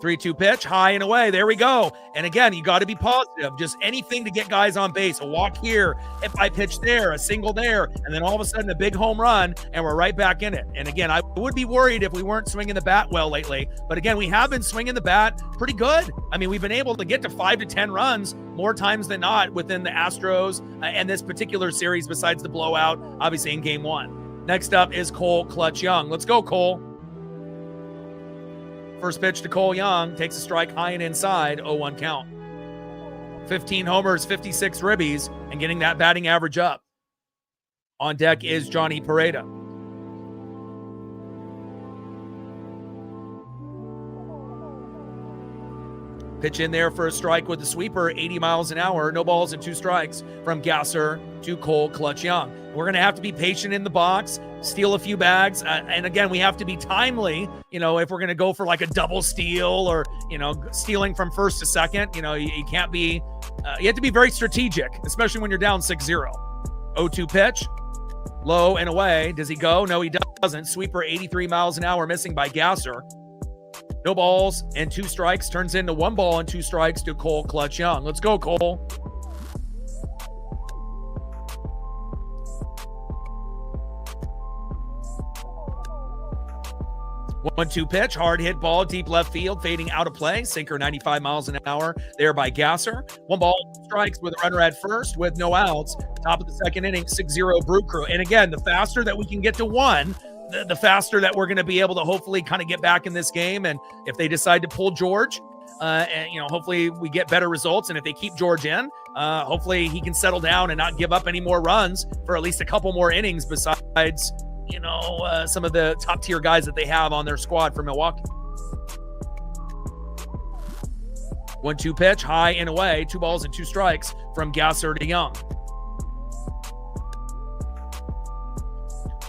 3-2 pitch, high and away. There we go. And again, you got to be positive. Just anything to get guys on base. A walk here, hit by pitch there, a single there, and then all of a sudden a big home run, and we're right back in it. And again, I would be worried if we weren't swinging the bat well lately. But again, we have been swinging the bat pretty good. I mean, we've been able to get to 5 to 10 runs more times than not within the Astros and this particular series, besides the blowout, obviously in game 1. Next up is Cole Clutch Young. Let's go, Cole. First pitch to Cole Young, takes a strike high and inside, 0-1 count. 15 homers, 56 ribbies, and getting that batting average up. On deck is Johnny Pareda. Pitch in there for a strike with the sweeper, 80 miles an hour, no balls and 2 strikes from Gasser to Cole Clutch Young. We're going to have to be patient in the box, steal a few bags. And again, we have to be timely, if we're going to go for like a double steal or, stealing from first to second. You can't be, you have to be very strategic, especially when you're down 6-0. 0-2 pitch, low and away. Does he go? No, he doesn't. Sweeper, 83 miles an hour, missing by Gasser. No balls and 2 strikes turns into 1 ball and 2 strikes to Cole Clutch Young. Let's go, Cole. One-two pitch, hard hit ball, deep left field, fading out of play. Sinker 95 miles an hour there by Gasser. 1 ball, 2 strikes with a runner at first with no outs. Top of the second inning, 6-0 Brew Crew. And again, the faster that we can get to 1, the faster that we're going to be able to hopefully kind of get back in this game. And if they decide to pull George, hopefully we get better results. And if they keep George in, hopefully he can settle down and not give up any more runs for at least a couple more innings besides, some of the top tier guys that they have on their squad for Milwaukee. 1-2 pitch, high and away, 2 balls and 2 strikes from Gasser to Young.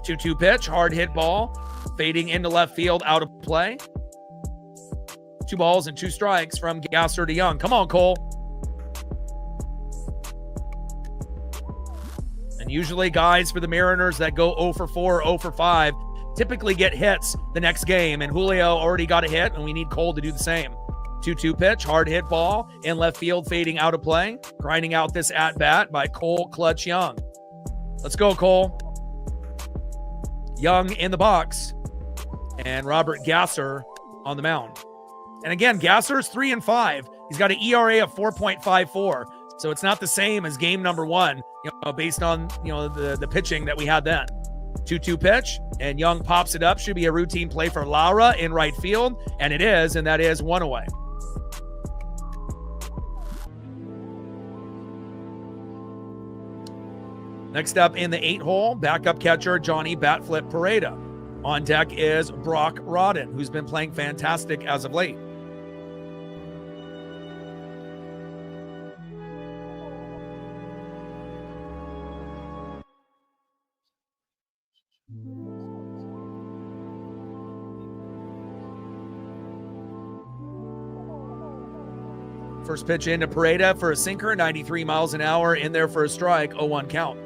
2-2 pitch, hard hit ball, fading into left field, out of play. 2 balls and 2 strikes from Gasser to Young. Come on, Cole. And usually guys for the Mariners that go 0 for 4, 0 for 5 typically get hits the next game. And Julio already got a hit, and we need Cole to do the same. 2-2 pitch, hard hit ball, in left field, fading out of play. Grinding out this at-bat by Cole Clutch Young. Let's go, Cole. Young in the box, and Robert Gasser on the mound. And again, Gasser's 3-5. He's got an ERA of 4.54. So it's not the same as game number 1, based on, the pitching that we had then. 2-2 pitch, and Young pops it up. Should be a routine play for Laura in right field, and it is, and that is 1 away. Next up in the 8-hole, backup catcher Johnny Batflip Pareda. On deck is Brock Rodden, who's been playing fantastic as of late. First pitch into Pareda for a sinker, 93 miles an hour, in there for a strike, 0-1 count.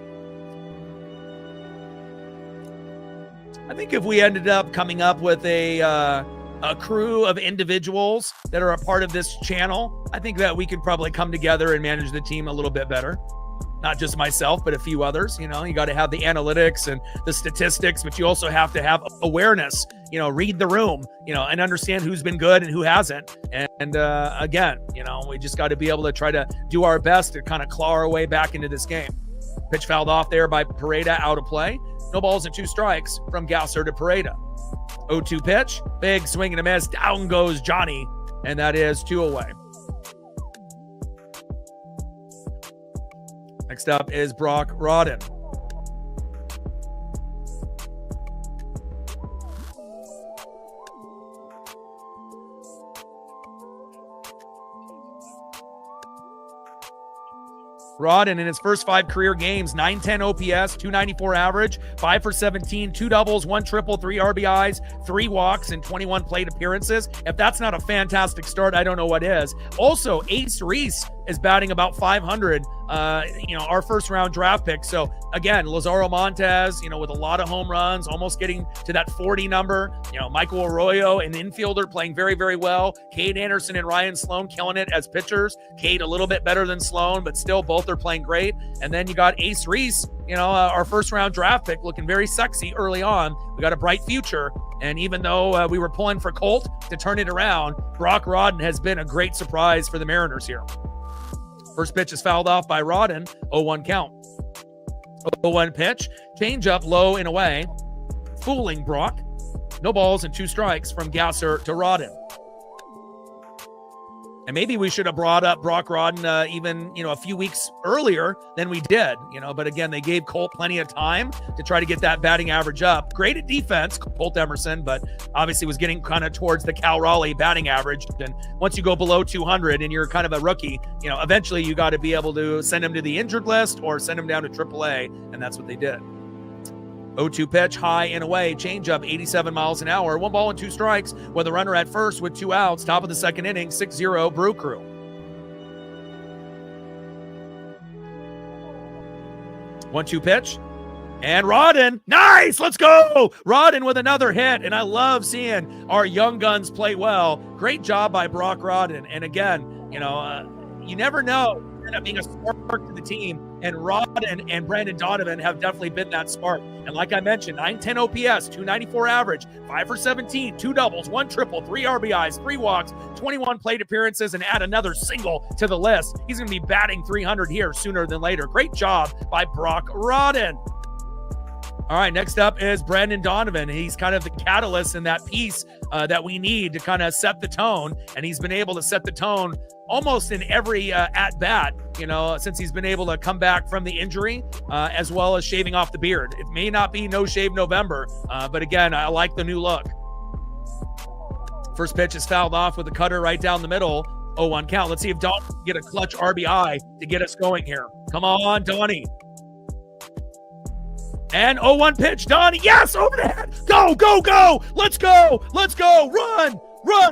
I think if we ended up coming up with a crew of individuals that are a part of this channel, I think that we could probably come together and manage the team a little bit better. Not just myself, but a few others. You got to have the analytics and the statistics, but you also have to have awareness, read the room, and understand who's been good and who hasn't. And again, we just got to be able to try to do our best to kind of claw our way back into this game. Pitch fouled off there by Pareda, out of play. No balls and 2 strikes from Gasser to Pareda. 0-2 pitch, big swing and a miss. Down goes Johnny, and that is 2 away. Next up is Brock Rodden. Rodden in his first 5 career games, 910 OPS, 294 average, 5 for 17, 2 doubles, 1 triple, 3 RBIs, 3 walks, and 21 plate appearances. If that's not a fantastic start, I don't know what is. Also, Ace Reese is batting about 500, our first round draft pick. So again, Lazaro Montes, with a lot of home runs, almost getting to that 40 number. Michael Arroyo, an infielder, playing very, very well. Cade Anderson and Ryan Sloan killing it as pitchers. Cade a little bit better than Sloan, but still both are playing great. And then you got Ace Reese, our first round draft pick, looking very sexy early on. We got a bright future. And even though we were pulling for Colt to turn it around, Brock Rodden has been a great surprise for the Mariners here. First pitch is fouled off by Rodden, 0-1 count. 0-1 pitch, change up low and away, fooling Brock. No balls and 2 strikes from Gasser to Rodden. And maybe we should have brought up Brock Rodden even, a few weeks earlier than we did, but again, they gave Colt plenty of time to try to get that batting average up. Great at defense, Colt Emerson, but obviously was getting kind of towards the Cal Raleigh batting average. And once you go below 200 and you're kind of a rookie, eventually you got to be able to send him to the injured list or send him down to AAA. And that's what they did. 0-2 pitch, high and away, changeup, 87 miles an hour, 1 ball and 2 strikes with a runner at first with 2 outs, top of the second inning, 6-0 Brew Crew. One-two pitch, and Rodden, nice, let's go! Rodden with another hit, and I love seeing our young guns play well. Great job by Brock Rodden, and again, you never know. End up being a spark to the team, and Rodden and Brandon Donovan have definitely been that spark. And like I mentioned, 910 OPS, 294 average, 5 for 17, 2 doubles, 1 triple, 3 RBIs, 3 walks, 21 plate appearances, and add another single to the list. He's going to be batting 300 here sooner than later. Great job by Brock Rodden. All right, next up is Brandon Donovan. He's kind of the catalyst in that piece that we need to kind of set the tone, and he's been able to set the tone almost in every at-bat, since he's been able to come back from the injury, as well as shaving off the beard. It may not be No Shave November, but again, I like the new look. First pitch is fouled off with a cutter right down the middle, 0-1 count. Let's see if Donnie can get a clutch RBI to get us going here. Come on, Donnie. And 0-1 pitch, Donnie, yes, over the head. Go, go, go. Let's go. Let's go. Run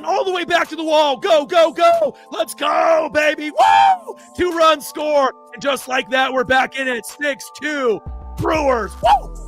all the way back to the wall. Go, go, go. Let's go, baby. Woo! 2-run score. And just like that, we're back in it. 6-2 Brewers. Woo!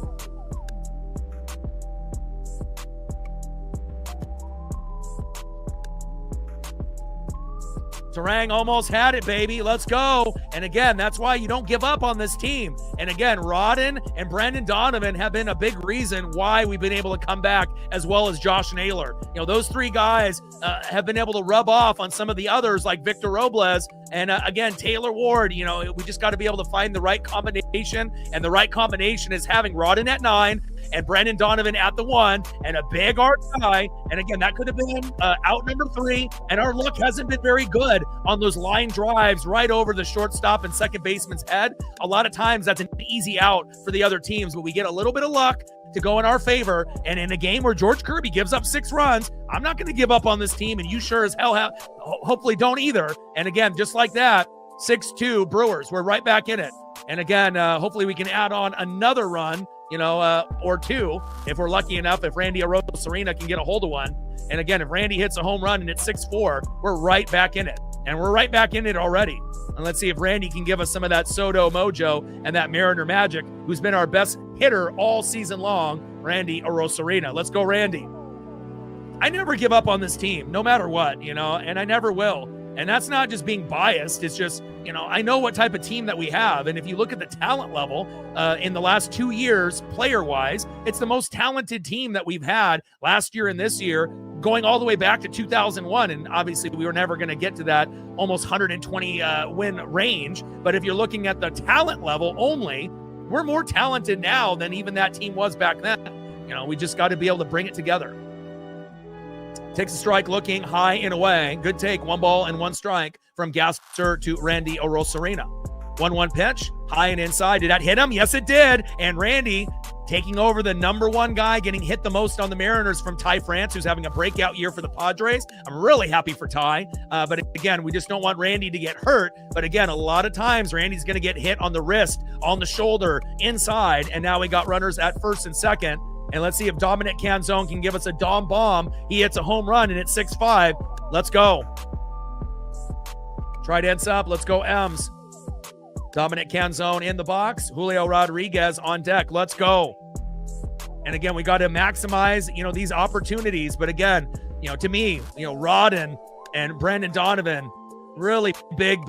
Tarang almost had it, baby. Let's go. And again, that's why you don't give up on this team. And again, Rodden and Brandon Donovan have been a big reason why we've been able to come back, as well as Josh Naylor. Those 3 guys have been able to rub off on some of the others like Victor Robles and again, Taylor Ward. We just got to be able to find the right combination, and the right combination is having Rodden at 9 and Brandon Donovan at the 1 and a big art guy. And again, that could have been out number 3, and our luck hasn't been very good on those line drives right over the shortstop and second baseman's head. A lot of times that's an easy out for the other teams, but we get a little bit of luck to go in our favor. And in a game where George Kirby gives up 6 runs, I'm not going to give up on this team, and you sure as hell hopefully don't either. And again, just like that, 6-2 Brewers, we're right back in it. And again, hopefully we can add on another run, or 2 if we're lucky enough, if Randy Arozarena can get a hold of one. And again, if Randy hits a home run and it's 6-4, we're right back in it. And we're right back in it already. And let's see if Randy can give us some of that Soto mojo and that Mariner magic, who's been our best hitter all season long, Randy Arozarena. Let's go, Randy. I never give up on this team, no matter what, and I never will. And that's not just being biased. It's just, I know what type of team that we have. And if you look at the talent level in the last 2 years, player-wise, it's the most talented team that we've had last year and this year, going all the way back to 2001. And obviously, we were never going to get to that almost 120 win range. But if you're looking at the talent level only, we're more talented now than even that team was back then. We just got to be able to bring it together. Takes a strike, looking high and away. Good take, 1 ball and 1 strike from Gasser to Randy Arozarena. 1-1 pitch, high and inside. Did that hit him? Yes, it did. And Randy taking over the number 1 guy, getting hit the most on the Mariners from Ty France, who's having a breakout year for the Padres. I'm really happy for Ty. But again, we just don't want Randy to get hurt. But again, a lot of times Randy's going to get hit on the wrist, on the shoulder, inside. And now we got runners at first and second. And let's see if Dominic Canzone can give us a Dom bomb. He hits a home run and it's 6-5. Let's go. Try dance up. Let's go, M's. Dominic Canzone in the box. Julio Rodriguez on deck. Let's go. And again, we got to maximize, these opportunities. But again, to me, Rod and Brandon Donovan, really big,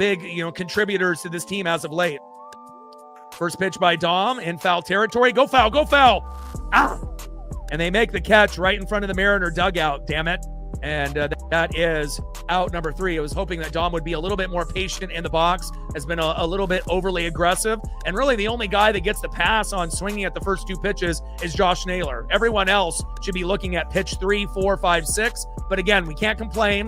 contributors to this team as of late. First pitch by Dom in foul territory. Go foul, go foul. Ah! And they make the catch right in front of the Mariner dugout, damn it. And that is out number 3. I was hoping that Dom would be a little bit more patient in the box, has been a little bit overly aggressive. And really the only guy that gets the pass on swinging at the first 2 pitches is Josh Naylor. Everyone else should be looking at pitch 3, 4, 5, 6. But again, we can't complain.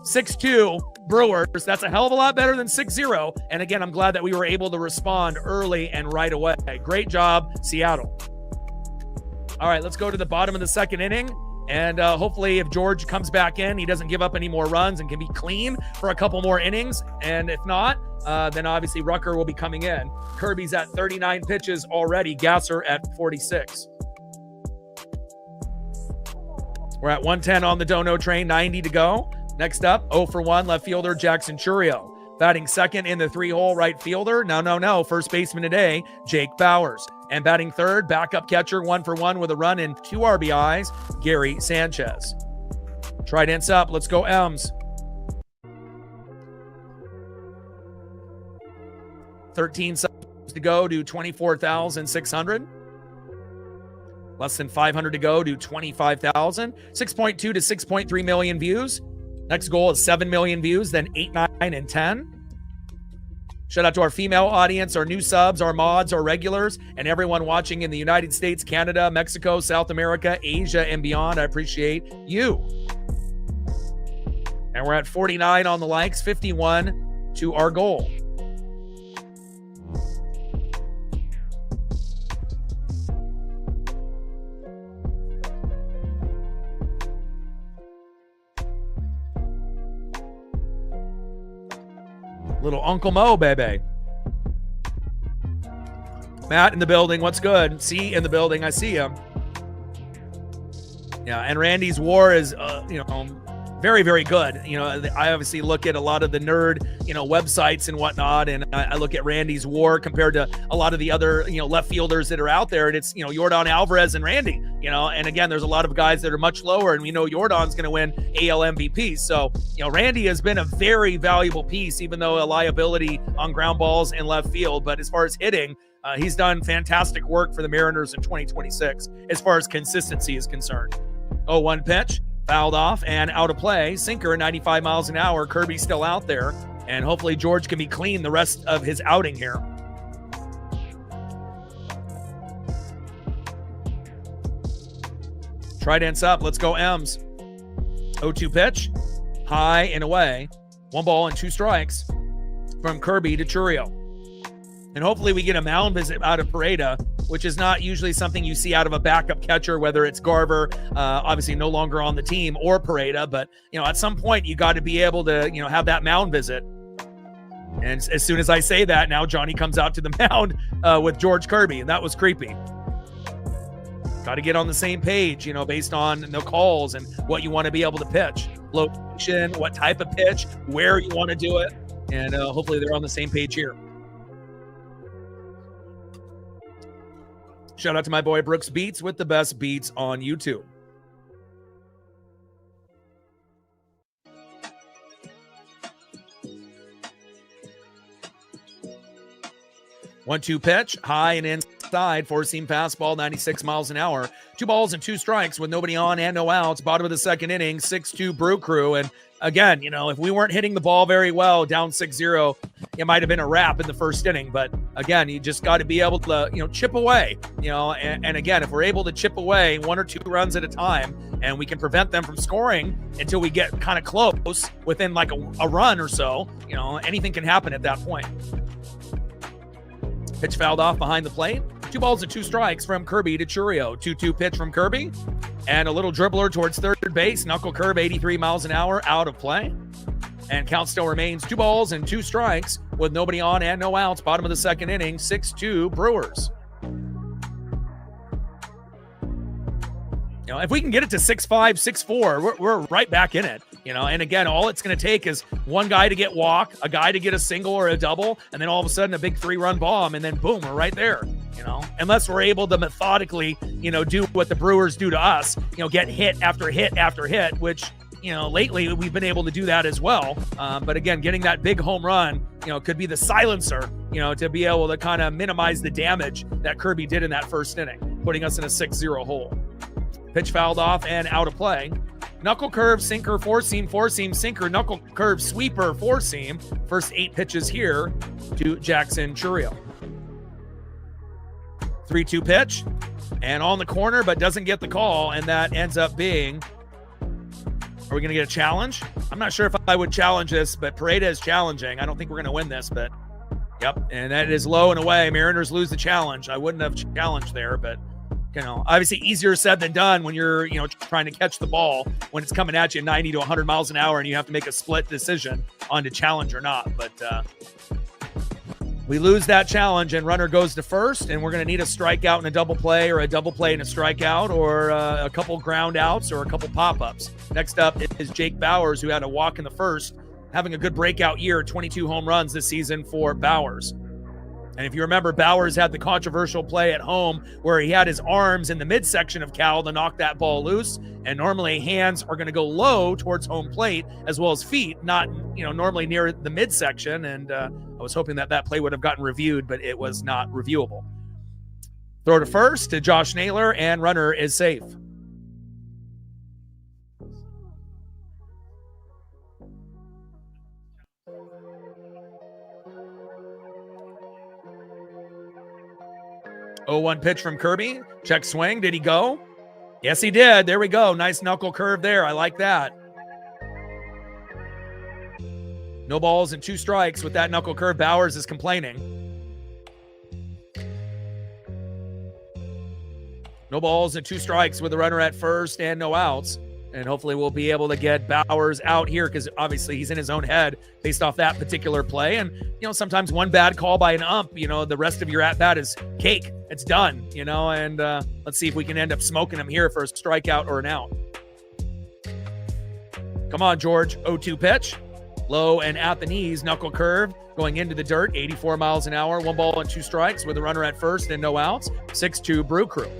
6-2 Brewers, that's a hell of a lot better than 6-0. And again, I'm glad that we were able to respond early and right away. Great job, Seattle. All right, let's go to the bottom of the second inning. And hopefully if George comes back in, he doesn't give up any more runs and can be clean for a couple more innings. And if not, then obviously Rucker will be coming in. Kirby's at 39 pitches already. Gasser at 46. We're at 110 on the Dono train, 90 to go. Next up, 0 for 1 left fielder Jackson Churio. Batting second in the 3-hole right fielder. No. First baseman today, Jake Bowers. And batting third, backup catcher, 1 for 1 with a run and 2 RBIs, Gary Sanchez. Tridents up. Let's go, M's. 13 subs to go to 24,600. Less than 500 to go to 25,000. 6.2 to 6.3 million views. Next goal is 7 million views, then 8, 9, and 10. Shout out to our female audience, our new subs, our mods, our regulars, and everyone watching in the United States, Canada, Mexico, South America, Asia, and beyond. I appreciate you. And we're at 49 on the likes, 51 to our goal. Little Uncle Mo, baby. Matt in the building. What's good? C in the building. I see him. Yeah, and Randy's war is, very, very good. I obviously look at a lot of the nerd, websites and whatnot, and I look at Randy's war compared to a lot of the other, left fielders that are out there, and it's, Yordan Alvarez and Randy, and again, there's a lot of guys that are much lower, and we know Yordan's going to win AL MVP. So, Randy has been a very valuable piece, even though a liability on ground balls in left field. But as far as hitting, he's done fantastic work for the Mariners in 2026 as far as consistency is concerned. 0-1 pitch. Fouled off and out of play. Sinker, 95 miles an hour. Kirby's still out there. And hopefully George can be clean the rest of his outing here. Tridents up. Let's go, M's. 0-2 pitch. High and away. 1 ball and 2 strikes from Kirby to Churio. And hopefully we get a mound visit out of Pareda, which is not usually something you see out of a backup catcher, whether it's Garver, obviously no longer on the team, or Pareda. But, at some point you got to be able to, have that mound visit. And as soon as I say that, now Johnny comes out to the mound with George Kirby, and that was creepy. Got to get on the same page, based on the calls and what you want to be able to pitch. Location, what type of pitch, where you want to do it. And hopefully they're on the same page here. Shout out to my boy Brooks Beats with the best beats on YouTube. One-two pitch, high and inside, 4-seam fastball, 96 miles an hour. 2 balls and 2 strikes with nobody on and no outs. Bottom of the second inning, 6-2 Brew Crew. And again, if we weren't hitting the ball very well, down 6-0, it might have been a wrap in the first inning. But again, you just got to be able to, chip away, and again, if we're able to chip away 1 or 2 runs at a time, and we can prevent them from scoring until we get kind of close within like a run or so, anything can happen at that point. Pitch fouled off behind the plate. 2 balls and 2 strikes from Kirby to Churio. 2-2 pitch from Kirby. And a little dribbler towards third base. Knuckle curve, 83 miles an hour, out of play. And count still remains 2 balls and 2 strikes with nobody on and no outs. Bottom of the second inning, 6-2 Brewers. You know, if we can get it to 6-5, 6-4, we're right back in it, you know. And again, all it's going to take is one guy to get walk, a guy to get a single or a double, and then all of a sudden a big 3-run bomb, and then boom, we're right there, you know. Unless we're able to methodically, you know, do what the Brewers do to us, you know, get hit after hit after hit, which, you know, lately we've been able to do that as well. But again, getting that big home run, you know, could be the silencer, you know, to be able to kind of minimize the damage that Kirby did in that first inning, putting us in a 6-0 hole. Pitch fouled off and out of play. Knuckle curve, sinker, four-seam, sinker, knuckle curve, sweeper, four-seam. First 8 pitches here to Jackson Chourio. 3-2 pitch, and on the corner, but doesn't get the call, and that ends up being, are we going to get a challenge? I'm not sure if I would challenge this, but Paredes is challenging. I don't think we're going to win this, but yep, and that is low and away. Mariners lose the challenge. I wouldn't have challenged there, but you know, obviously easier said than done when you're, you know, trying to catch the ball when it's coming at you 90 to 100 miles an hour and you have to make a split decision on to challenge or not. But we lose that challenge and runner goes to first, and we're going to need a strikeout and a double play, or a double play and a strikeout, or a couple ground outs, or a couple pop-ups. Next up is Jake Bauers, who had a walk in the first, having a good breakout year, 22 home runs this season for Bauers. And if you remember, Bauers had the controversial play at home where he had his arms in the midsection of Cal to knock that ball loose. And normally hands are going to go low towards home plate as well as feet, not, you know, normally near the midsection. And I was hoping that that play would have gotten reviewed, but it was not reviewable. Throw to first to Josh Naylor, and runner is safe. Oh, 1 pitch from Kirby. Check swing. Did he go? Yes, he did. There we go. Nice knuckle curve there. I like that. No balls and 2 strikes with that knuckle curve. Bauers is complaining. No balls and 2 strikes with a runner at first and no outs. And hopefully we'll be able to get Bauers out here, because obviously he's in his own head based off that particular play. And, you know, sometimes one bad call by an ump, you know, the rest of your at-bat is cake. It's done, you know, and let's see if we can end up smoking him here for a strikeout or an out. Come on, George. 0-2 pitch. Low and at the knees, knuckle curve, going into the dirt, 84 miles an hour, 1 ball and 2 strikes with a runner at first and no outs. 6-2 Brew Crew.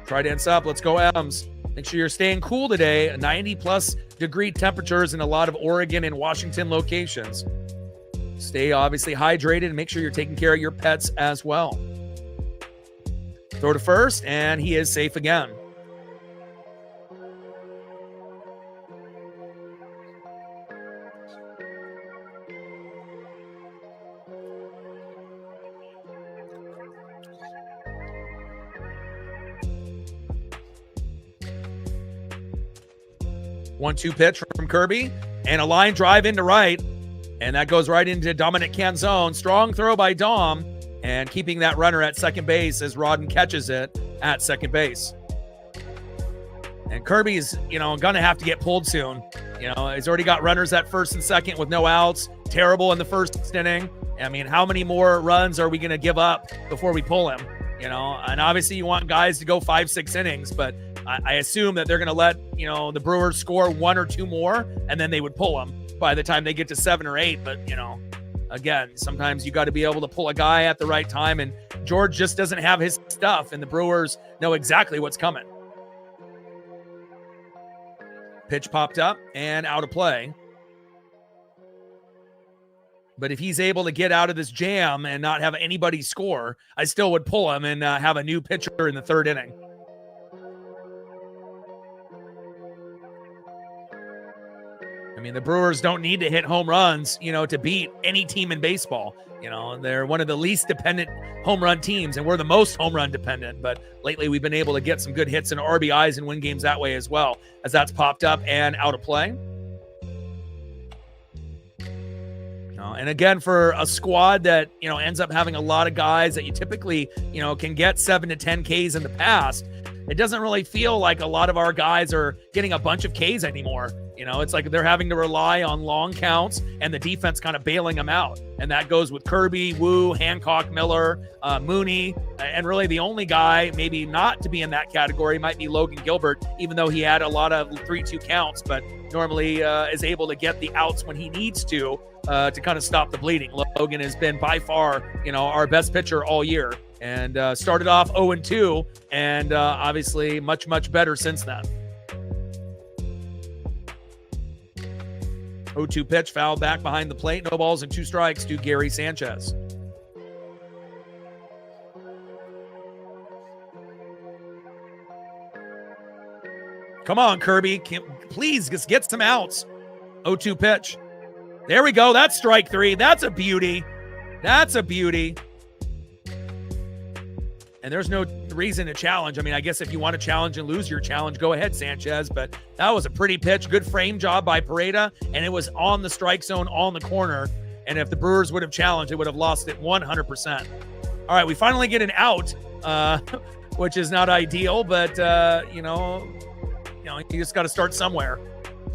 Try to ends up. Let's go, M's. Make sure you're staying cool today. 90-plus degree temperatures in a lot of Oregon and Washington locations. Stay obviously hydrated and make sure you're taking care of your pets as well. Throw to first, and he is safe again. One-two pitch from Kirby, and a line drive into right, and that goes right into Dominic Canzone. Strong throw by Dom, and keeping that runner at second base as Rodden catches it at second base. And Kirby's, you know, gonna have to get pulled soon. You know, he's already got runners at first and second with no outs. Terrible in the first inning. I mean, how many more runs are we gonna give up before we pull him? You know, and obviously you want guys to go 5-6 innings, but I assume that they're going to let, you know, the Brewers score 1 or 2 more, and then they would pull them by the time they get to 7 or 8. But, you know, again, sometimes you got to be able to pull a guy at the right time, and George just doesn't have his stuff, and the Brewers know exactly what's coming. Pitch popped up and out of play. But if he's able to get out of this jam and not have anybody score, I still would pull him and have a new pitcher in the 3rd inning. I mean, the Brewers don't need to hit home runs, you know, to beat any team in baseball. You know, they're one of the least dependent home run teams, and we're the most home run dependent. But lately we've been able to get some good hits and RBIs and win games that way as well, as that's popped up and out of play. And again, for a squad that, you know, ends up having a lot of guys that you typically, you know, can get 7 to 10 Ks in the past, it doesn't really feel like a lot of our guys are getting a bunch of Ks anymore. It's like they're having to rely on long counts and the defense kind of bailing them out. And that goes with Kirby, Wu, Hancock, Miller, Mooney. And really the only guy maybe not to be in that category might be Logan Gilbert, even though he had a lot of 3-2 counts, but normally is able to get the outs when he needs to kind of stop the bleeding. Logan has been by far, our best pitcher all year, and started off 0-2, and obviously much, much better since then. 0-2 pitch, foul back behind the plate. No balls and 2 strikes to Gary Sanchez. Come on, Kirby. Please just get some outs. 0-2 pitch. There we go. That's strike 3. That's a beauty. That's a beauty. And there's no reason to challenge. I mean, I guess if you want to challenge and lose your challenge, go ahead, Sanchez. But that was a pretty pitch. Good frame job by Pareda. And it was on the strike zone, on the corner. And if the Brewers would have challenged, it would have lost it 100%. All right, we finally get an out, which is not ideal. But, you just got to start somewhere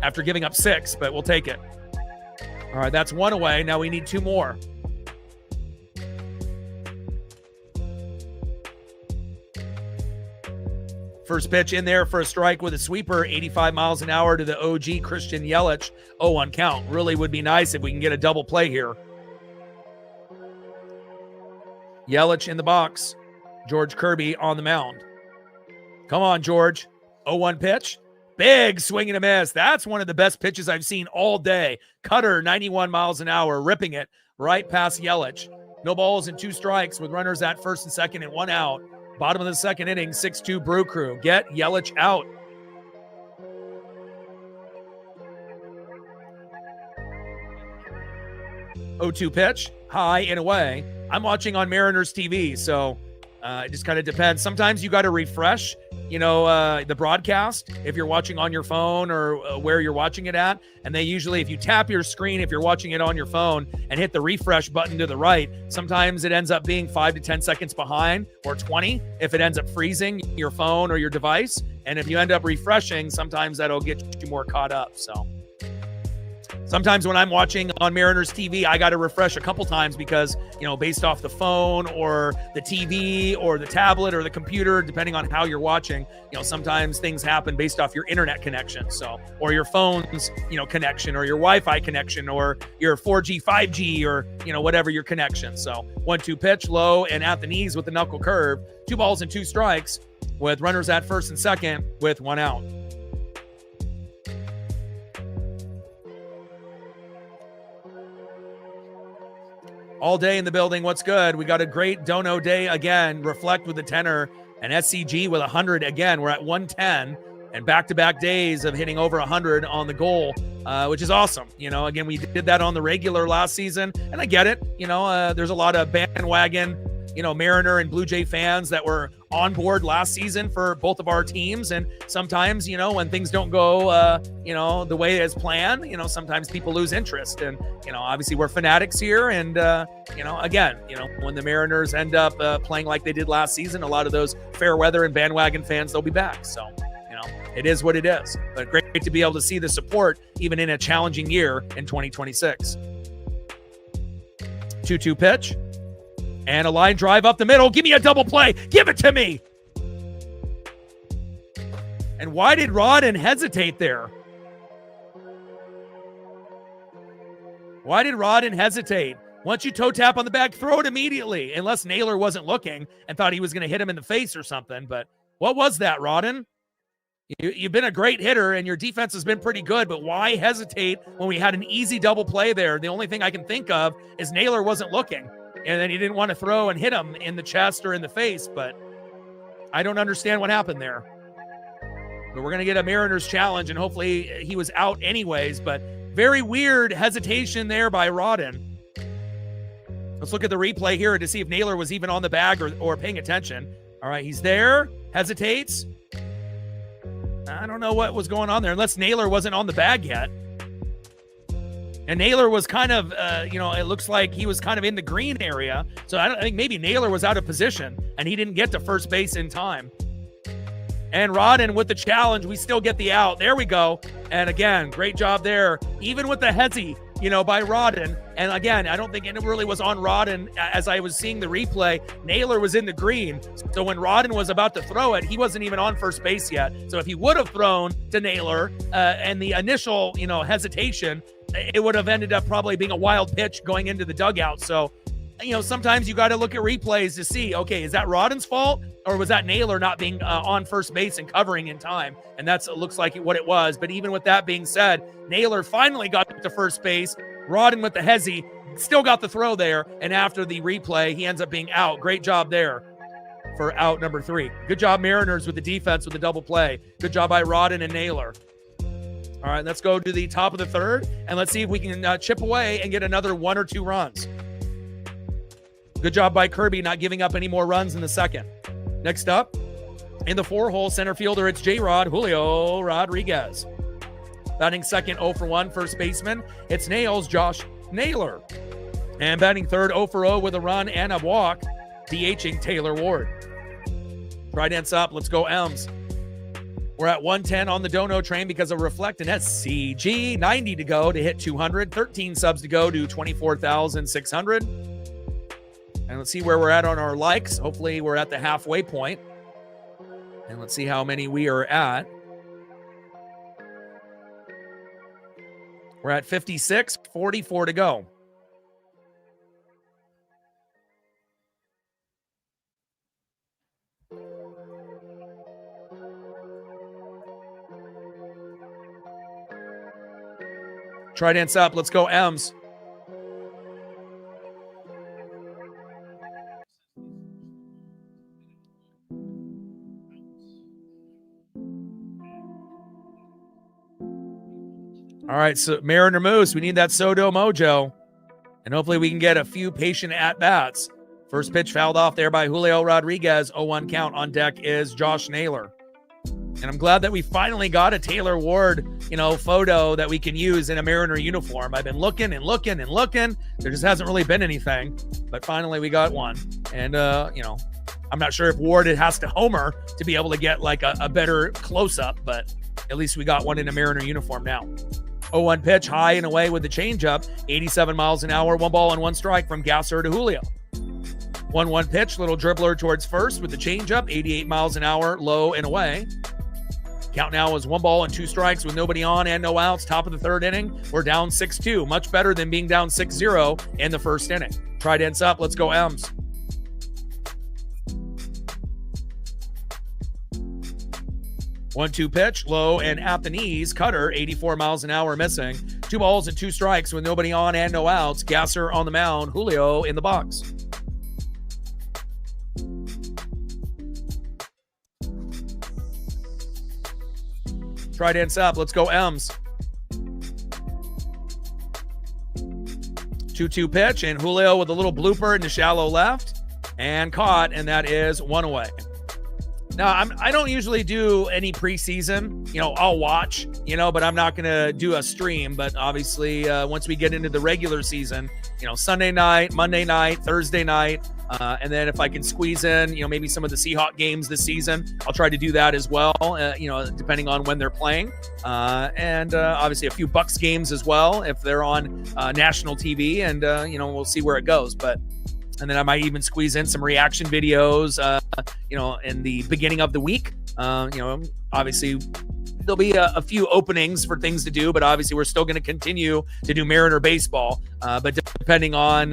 after giving up 6. But we'll take it. All right, that's 1 away. Now we need 2 more. First pitch in there for a strike with a sweeper, 85 miles an hour to the OG Christian Yelich. 0-1 count. Really would be nice if we can get a double play here. Yelich in the box. George Kirby on the mound. Come on, George. 0-1 pitch. Big swing and a miss. That's one of the best pitches I've seen all day. Cutter, 91 miles an hour, ripping it right past Yelich. No balls and 2 strikes with runners at first and second and 1 out. Bottom of the second inning, 6-2 Brew Crew. Get Yelich out. Oh-2 pitch, high and away. I'm watching on Mariners TV, so it just kind of depends. Sometimes you got to refresh, the broadcast if you're watching on your phone or where you're watching it at. And they usually, if you tap your screen, if you're watching it on your phone and hit the refresh button to the right, sometimes it ends up being 5 to 10 seconds behind, or 20 if it ends up freezing your phone or your device. And if you end up refreshing, sometimes that'll get you more caught up. So sometimes when I'm watching on Mariners TV, I got to refresh a couple times because, based off the phone or the TV or the tablet or the computer, depending on how you're watching, sometimes things happen based off your internet connection. So, or your phone's, connection, or your Wi-Fi connection, or your 4G, 5G, or, whatever your connection. So 1-2 pitch, low and at the knees with the knuckle curve. 2 balls and 2 strikes with runners at first and second with 1 out. All day in the building. What's good? We got a great dono day again. Reflect with the tenor and SCG with 100 again. We're at 110 and back-to-back days of hitting over 100 on the goal, which is awesome. Again, we did that on the regular last season, and I get it. There's a lot of bandwagon, Mariner and Blue Jay fans that were on board last season for both of our teams. And sometimes, when things don't go, the way as planned, sometimes people lose interest. And, obviously we're Fanatics here. And, again, when the Mariners end up playing like they did last season, a lot of those fair weather and bandwagon fans, they'll be back. So, it is what it is. But great to be able to see the support even in a challenging year in 2026. 2-2 pitch. And a line drive up the middle. Give me a double play. Give it to me. And why did Rodden hesitate there? Why did Rodden hesitate? Once you toe tap on the bag, throw it immediately. Unless Naylor wasn't looking and thought he was going to hit him in the face or something. But what was that, Rodden? You've been a great hitter and your defense has been pretty good, but why hesitate when we had an easy double play there? The only thing I can think of is Naylor wasn't looking. And then he didn't want to throw and hit him in the chest or in the face, but I don't understand what happened there. But we're going to get a Mariners challenge, and hopefully he was out anyways, but very weird hesitation there by Rodden. Let's look at the replay here to see if Naylor was even on the bag or paying attention. All right, he's there, hesitates. I don't know what was going on there, unless Naylor wasn't on the bag yet. And Naylor was kind of, it looks like he was kind of in the green area. So I think maybe Naylor was out of position and he didn't get to first base in time. And Rodden with the challenge, we still get the out. There we go. And again, great job there. Even with the hezzy, by Rodden. And again, I don't think it really was on Rodden. As I was seeing the replay, Naylor was in the green. So when Rodden was about to throw it, he wasn't even on first base yet. So if he would have thrown to Naylor and the initial, hesitation, it would have ended up probably being a wild pitch going into the dugout. So, sometimes you got to look at replays to see, okay, is that Rodden's fault or was that Naylor not being on first base and covering in time? And looks like what it was. But even with that being said, Naylor finally got to first base. Rodden with the hezzy still got the throw there. And after the replay, he ends up being out. Great job there for out number 3. Good job, Mariners, with the defense with the double play. Good job by Rodden and Naylor. All right, let's go to the top of the third, and let's see if we can chip away and get another 1 or 2 runs. Good job by Kirby not giving up any more runs in the second. Next up, in the 4-hole center fielder, it's J-Rod Julio Rodriguez. Batting second, 0 for 1, first baseman, it's Nails Josh Naylor. And batting third, 0 for 0 with a run and a walk, DHing Taylor Ward. Tridents up, let's go Elms. We're at 110 on the Dono train because of Reflect and SCG. 90 to go to hit 200. 13 subs to go to 24,600. And let's see where we're at on our likes. Hopefully we're at the halfway point. And let's see how many we are at. We're at 56, 44 to go. Tridents up. Let's go M's. All right, so Mariner Moose, we need that Soto mojo. And hopefully we can get a few patient at-bats. First pitch fouled off there by Julio Rodriguez. 0-1 count. On deck is Josh Naylor. And I'm glad that we finally got a Taylor Ward, photo that we can use in a Mariner uniform. I've been looking and looking and looking. There just hasn't really been anything. But finally we got one. And, I'm not sure if Ward has to homer to be able to get like a better close-up. But at least we got one in a Mariner uniform now. 0-1 pitch, high and away with the changeup. 87 miles an hour, 1 ball and 1 strike from Gasser to Julio. 1-1 pitch, little dribbler towards first with the changeup. 88 miles an hour, low and away. Count now is 1 ball and 2 strikes with nobody on and no outs. Top of the third inning, we're down 6-2. Much better than being down 6-0 in the first inning. Tridents up, let's go M's. One-two pitch, low and at the knees. Cutter, 84 miles an hour, missing. 2 balls and 2 strikes with nobody on and no outs. Gasser on the mound. Julio in the box. Tridents up. Let's go M's. 2-2 pitch, and Julio with a little blooper in the shallow left. And caught, and that is 1 away. Now, I don't usually do any preseason. I'll watch, but I'm not going to do a stream. But obviously, once we get into the regular season, Sunday night, Monday night, Thursday night, and then if I can squeeze in, maybe some of the Seahawks games this season, I'll try to do that as well, depending on when they're playing. And obviously a few Bucks games as well if they're on national TV, and, we'll see where it goes. And then I might even squeeze in some reaction videos, in the beginning of the week. Obviously there'll be a few openings for things to do, but obviously we're still going to continue to do Mariner baseball. But depending on,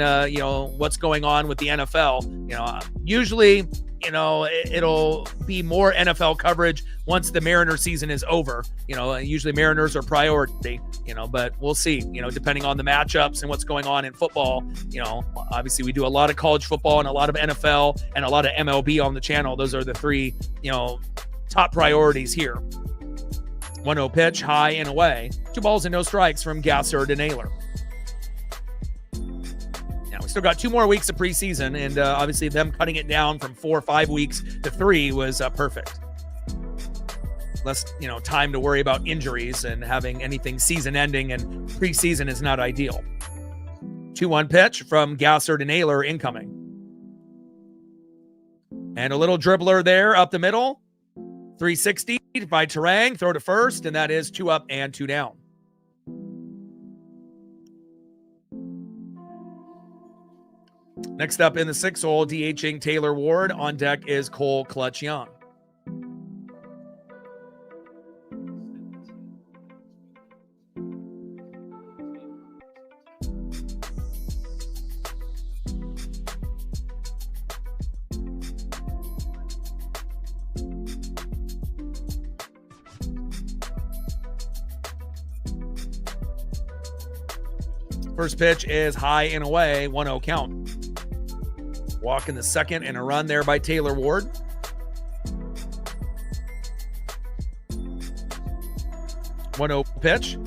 what's going on with the NFL, usually, it'll be more NFL coverage once the Mariner season is over. Usually Mariners are priority, but we'll see, depending on the matchups and what's going on in football. Obviously we do a lot of college football and a lot of NFL and a lot of MLB on the channel. Those are the 3, top priorities here. 1-0 pitch, high and away. 2 balls and no strikes from Gasser to Naylor. Now, we still got 2 more weeks of preseason, and obviously them cutting it down from 4 or 5 weeks to 3 was perfect. Less, time to worry about injuries and having anything season-ending, and preseason is not ideal. 2-1 pitch from Gasser to Naylor incoming. And a little dribbler there up the middle. 360 by Terang, throw to first, and that is 2 up and 2 down. Next up in the 6 hole, DHing Taylor Ward. On deck is Cole Clutch Young. First pitch is high and away, 1-0 count. Walk in the second and a run there by Taylor Ward. 1-0 pitch,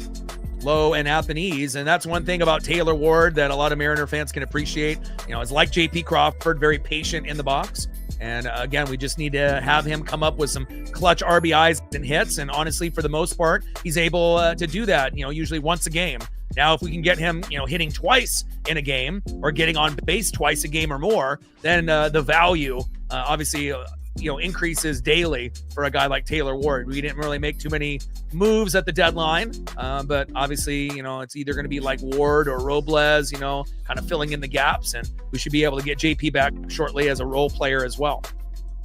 low and at the knees. And that's one thing about Taylor Ward that a lot of Mariner fans can appreciate. You know, it's like J.P. Crawford, very patient in the box. And again, we just need to have him come up with some clutch RBIs and hits. And honestly, for the most part, he's able to do that, you know, usually once a game. Now, if we can get him, you know, hitting twice in a game or getting on base twice a game or more, then the value obviously, you know, increases daily for a guy like Taylor Ward. We didn't really make too many moves at the deadline, but obviously, you know, it's either going to be like Ward or Robles, you know, kind of filling in the gaps, and we should be able to get JP back shortly as a role player as well.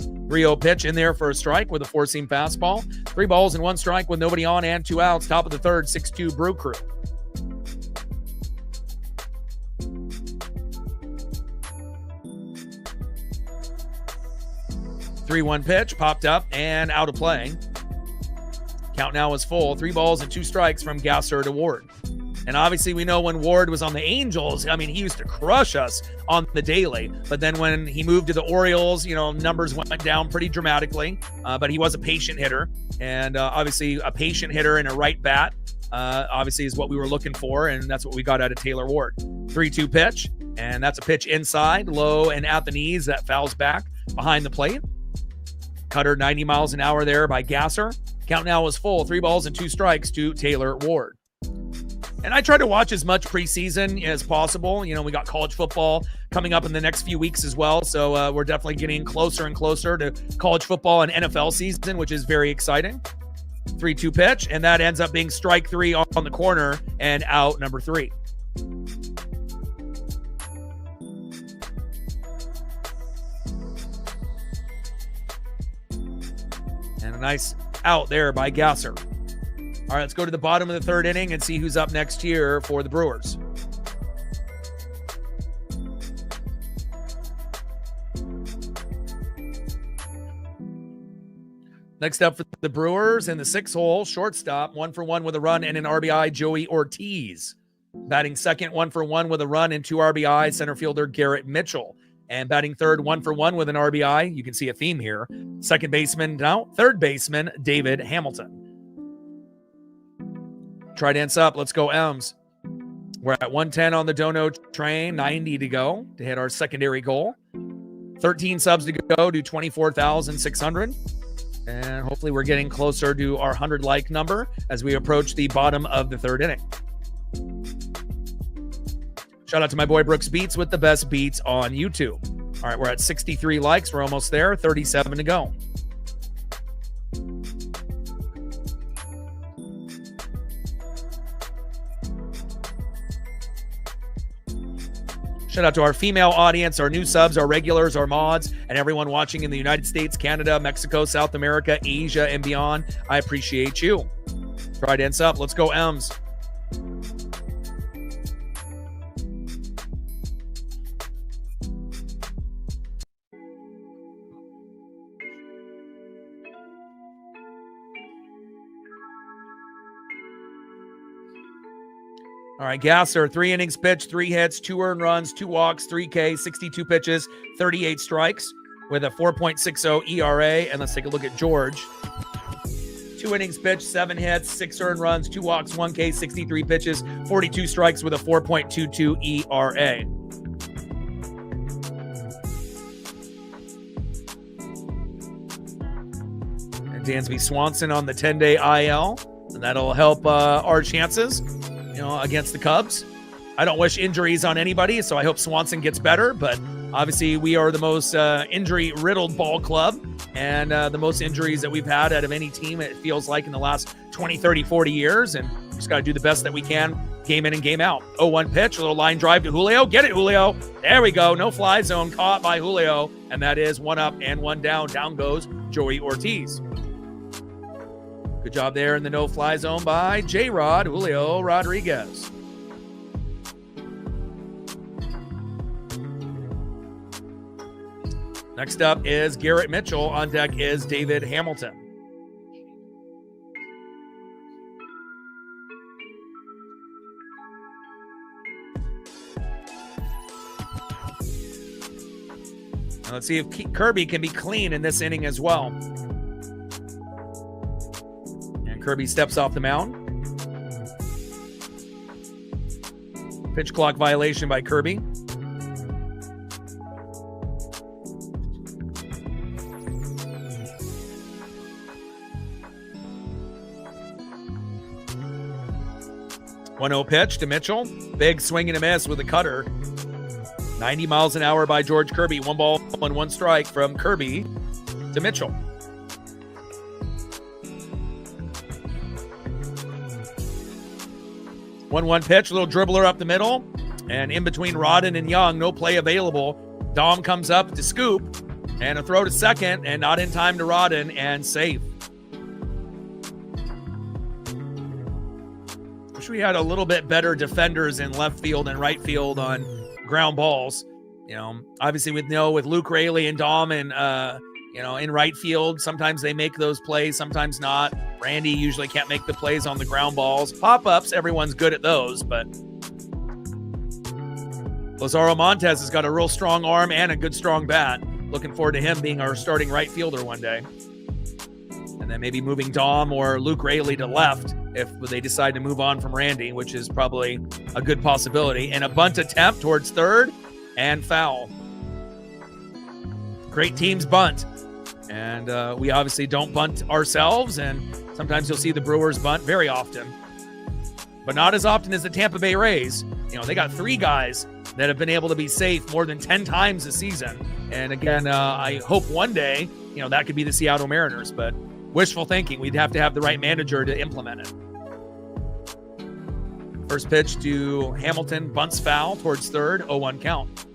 3-0 pitch in there for a strike with a 4-seam fastball. 3 balls and 1 strike with nobody on and 2 outs. Top of the third, 6-2 Brew Crew. Three-1 pitch, popped up and out of play. Count now is full. 3 balls and 2 strikes from Gasser to Ward. And obviously we know when Ward was on the Angels, I mean, he used to crush us on the daily. But then when he moved to the Orioles, you know, numbers went down pretty dramatically. But he was a patient hitter. And obviously a patient hitter and a right bat, obviously is what we were looking for. And that's what we got out of Taylor Ward. 3-2 pitch. And that's a pitch inside, low and at the knees. That fouls back behind the plate. Cutter 90 miles an hour there by Gasser. Count now is full. 3 balls and 2 strikes to Taylor Ward. And I try to watch as much preseason as possible. You know, we got college football coming up in the next few weeks as well. So we're definitely getting closer and closer to college football and NFL season, which is very exciting. 3-2 pitch, and that ends up being strike 3 on the corner and out number 3. And a nice out there by Gasser. All right, let's go to the bottom of the 3rd inning and see who's up next here for the Brewers. Next up for the Brewers in the 6th hole, shortstop, 1 for 1 with a run and an RBI, Joey Ortiz. Batting second, 1 for 1 with a run and 2 RBI, center fielder Garrett Mitchell. And batting third, 1 for 1 with an RBI. You can see a theme here. Second baseman, now third baseman, David Hamilton. Trident's up. Let's go M's. We're at 110 on the Dono train, 90 to go to hit our secondary goal. 13 subs to go to 24,600. And hopefully we're getting closer to our 100-like number as we approach the bottom of the 3rd inning. Shout out to my boy Brooks Beats with the best beats on YouTube. All right, we're at 63 likes. We're almost there. 37 to go. Shout out to our female audience, our new subs, our regulars, our mods, and everyone watching in the United States, Canada, Mexico, South America, Asia, and beyond. I appreciate you. Trident's up. Let's go M's. All right, Gasser, 3 innings pitched, 3 hits, 2 earned runs, 2 walks, 3 Ks, 62 pitches, 38 strikes with a 4.60 ERA. And let's take a look at George. 2 innings pitched, 7 hits, 6 earned runs, 2 walks, 1 K, 63 pitches, 42 strikes with a 4.22 ERA. And Dansby Swanson on the 10-day IL, and that'll help our chances, you know, against the Cubs. I don't wish injuries on anybody, so I hope Swanson gets better, but obviously we are the most injury-riddled ball club and the most injuries that we've had out of any team, it feels like, in the last 20, 30, 40 years. And just got to do the best that we can game in and game out. 0-1 pitch, a little line drive to Julio. Get it, Julio. There we go. No fly zone caught by Julio. And that is 1 up and 1 down. Down goes Joey Ortiz. Good job there in the no fly zone by J-Rod, Julio Rodriguez. Next up is Garrett Mitchell. On deck is David Hamilton. Now let's see if Kirby can be clean in this inning as well. And Kirby steps off the mound. Pitch clock violation by Kirby. One-0 pitch to Mitchell. Big swing and a miss with a cutter. 90 miles an hour by George Kirby. 1 ball and 1 strike from Kirby to Mitchell. One pitch, a little dribbler up the middle. And in between Rodden and Young, no play available. Dom comes up to scoop. And a throw to second, and not in time to Rodden, and safe. Wish we had a little bit better defenders in left field and right field on ground balls. You know, obviously with Luke Raley and Dom and in right field, sometimes they make those plays, sometimes not. Randy usually can't make the plays on the ground balls. Pop-ups, everyone's good at those, but Lazaro Montes has got a real strong arm and a good strong bat. Looking forward to him being our starting right fielder one day. And then maybe moving Dom or Luke Raley to left if they decide to move on from Randy, which is probably a good possibility. And a bunt attempt towards third and foul. Great teams bunt. And we obviously don't bunt ourselves. And sometimes you'll see the Brewers bunt very often. But not as often as the Tampa Bay Rays. You know, they got 3 guys that have been able to be safe more than 10 times this season. And again, I hope one day, that could be the Seattle Mariners. But wishful thinking. We'd have to have the right manager to implement it. First pitch to Hamilton, bunts foul towards third, 0-1 count.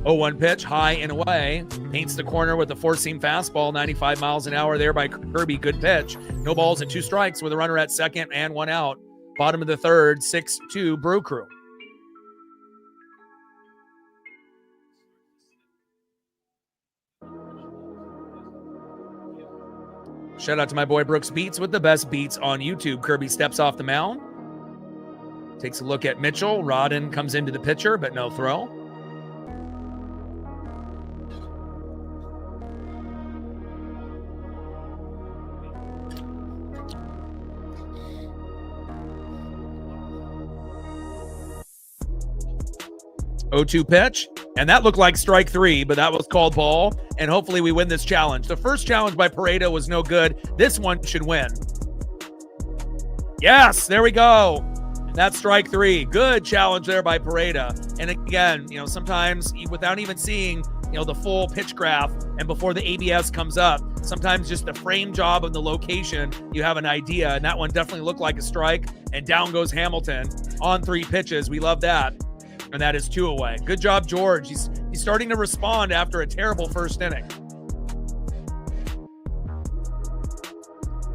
0-1 pitch, high and away. Paints the corner with a 4-seam fastball, 95 miles an hour there by Kirby. Good pitch. No balls and 2 strikes with a runner at second and 1 out. Bottom of the third, 6-2 Brew Crew. Shout out to my boy Brooks Beats with the best beats on YouTube. Kirby steps off the mound. Takes a look at Mitchell. Rodden comes into the pitcher, but no throw. Oh-2 pitch. And that looked like strike 3, but that was called ball. And hopefully we win this challenge. The first challenge by Pareto was no good. This one should win. Yes, there we go. And that's strike 3. Good challenge there by Pareto. And again, sometimes without even seeing, the full pitch graph and before the ABS comes up, sometimes just the frame job of the location, you have an idea. And that one definitely looked like a strike. And down goes Hamilton on 3 pitches. We love that. And that is 2 away. Good job, George. He's starting to respond after a terrible first inning.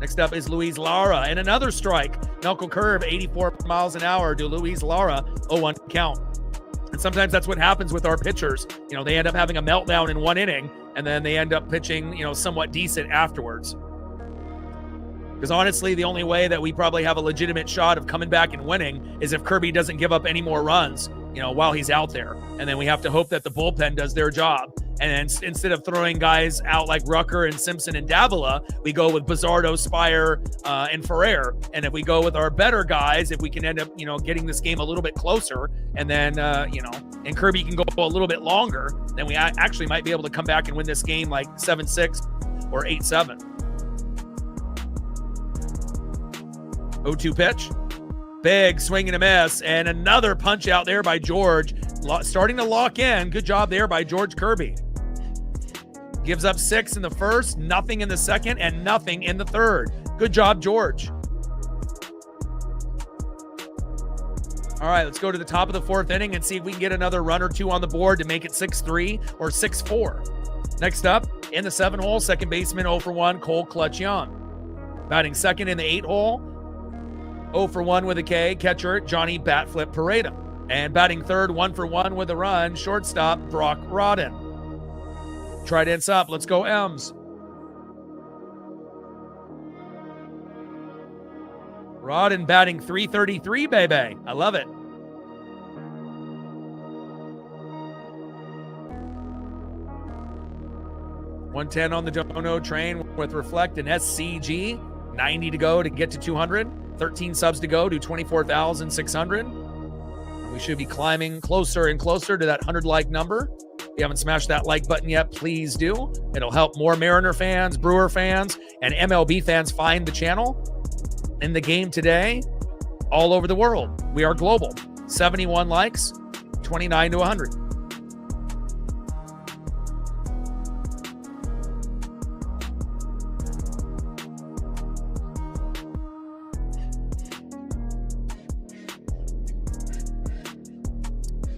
Next up is Luis Lara, and another strike. Knuckle curve, 84 miles an hour to Luis Lara, 0-1 count. And sometimes that's what happens with our pitchers. They end up having a meltdown in 1 inning, and then they end up pitching, somewhat decent afterwards. Because honestly, the only way that we probably have a legitimate shot of coming back and winning is if Kirby doesn't give up any more runs, while he's out there. And then we have to hope that the bullpen does their job. And then instead of throwing guys out like Rucker and Simpson and Davila, we go with Bizzardo, Spire, and Ferrer. And if we go with our better guys, if we can end up, getting this game a little bit closer, and then, and Kirby can go a little bit longer, then we actually might be able to come back and win this game like 7-6 or 8-7. 0-2 pitch. Big swing and a miss, and another punch out there by George. Starting to lock in. Good job there by George Kirby. Gives up 6 in the first, nothing in the second, and nothing in the third. Good job, George. All right, let's go to the top of the 4th inning and see if we can get another run or two on the board to make it 6-3 or 6-4. Next up, in the 7 hole, second baseman 0 for 1, Cole Clutch Young. Batting second in the 8 hole, 0 for 1 with a K, catcher Johnny Batflip Pareda. And batting third, 1 for 1 with a run, shortstop Brock Rodden. Trident's up, let's go M's. Rodden batting .333, baby. I love it. .110 on the Dono train with Reflect and SCG. 90 to go to get to 200. 13 subs to go to 24,600. We should be climbing closer and closer to that 100-like number. If you haven't smashed that like button yet, please do. It'll help more Mariner fans, Brewer fans, and MLB fans find the channel. In the game today, all over the world. We are global. 71 likes, 29 to 100.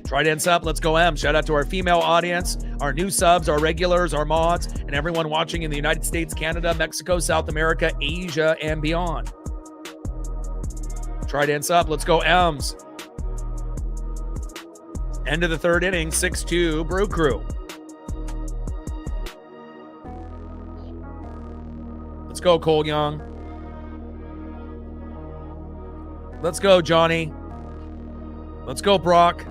Trident's up, let's go M. Shout out to our female audience, our new subs, our regulars, our mods, and everyone watching in the United States, Canada, Mexico, South America, Asia, and beyond. Trident's up. Let's go M's. End of the 3rd inning, 6-2 Brew Crew. Let's go Cole Young. Let's go Johnny. Let's go Brock.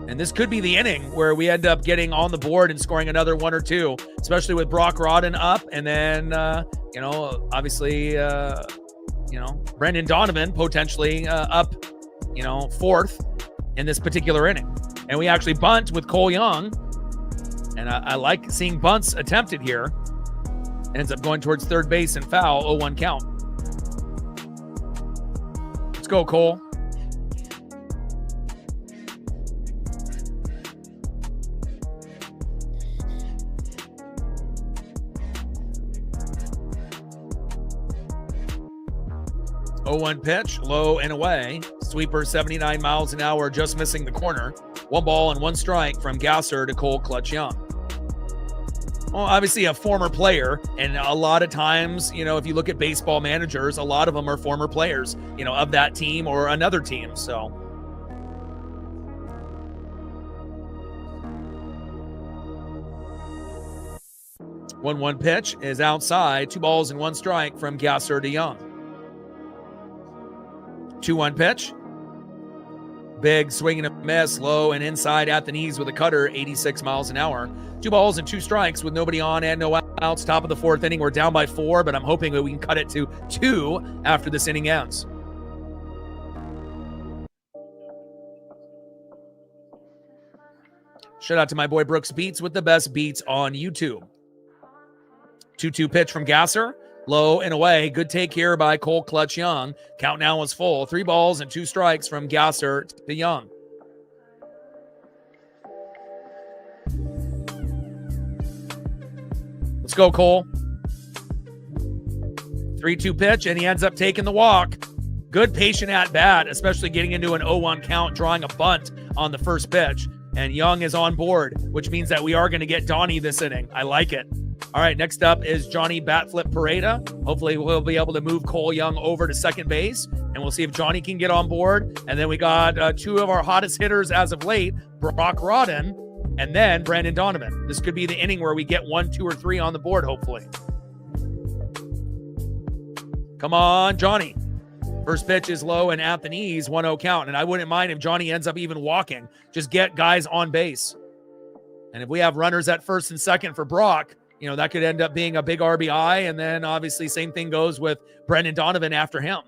And this could be the inning where we end up getting on the board and scoring another 1 or 2, especially with Brock Rodden up. And then, obviously, Brendan Donovan potentially up, 4th in this particular inning. And we actually bunt with Cole Young. And I like seeing bunts attempted here. Ends up going towards third base and foul, 0-1 count. Let's go, Cole. Oh-1 pitch, low and away. Sweeper 79 miles an hour, just missing the corner. 1 ball and 1 strike from Gasser to Cole Clutch Young. Well, obviously a former player, and a lot of times, if you look at baseball managers, a lot of them are former players, of that team or another team. So 1-1 pitch is outside. 2 balls and 1 strike from Gasser to Young. 2-1 pitch. Big swing and a miss, low and inside at the knees with a cutter, 86 miles an hour. 2 balls and 2 strikes with nobody on and no outs. Top of the 4th inning. We're down by 4, but I'm hoping that we can cut it to 2 after this inning ends. Shout out to my boy Brooks Beats with the best beats on YouTube. 2-2 pitch from Gasser. Low and away. Good take here by Cole Clutch Young. Count now is full. 3 balls and 2 strikes from Gasser to Young. Let's go, Cole. 3-2 pitch, and he ends up taking the walk. Good patient at bat, especially getting into an 0-1 count, drawing a bunt on the first pitch. And Young is on board, which means that we are going to get Donnie this inning. I like it. All right, next up is Johnny Batflip Pareda. Hopefully we'll be able to move Cole Young over to second base, and we'll see if Johnny can get on board. And then we got 2 of our hottest hitters as of late, Brock Rodden, and then Brandon Donovan. This could be the inning where we get 1, 2, or 3 on the board, hopefully. Come on, Johnny. First pitch is low and at the knees, 1-0 count. And I wouldn't mind if Johnny ends up even walking. Just get guys on base. And if we have runners at first and second for Brock, that could end up being a big RBI. And then obviously same thing goes with Brendan Donovan after him.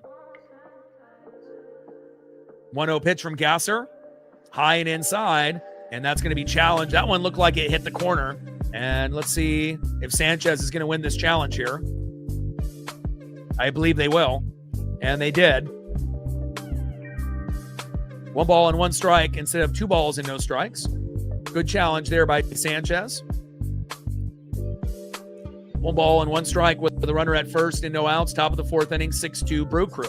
1-0 pitch from Gasser. High and inside. And that's going to be challenged. That one looked like it hit the corner. And let's see if Sanchez is going to win this challenge here. I believe they will. And they did. 1 ball and 1 strike instead of 2 balls and no strikes. Good challenge there by Sanchez. 1 ball and 1 strike with the runner at first and no outs. Top of the 4th inning, 6-2 Brew Crew.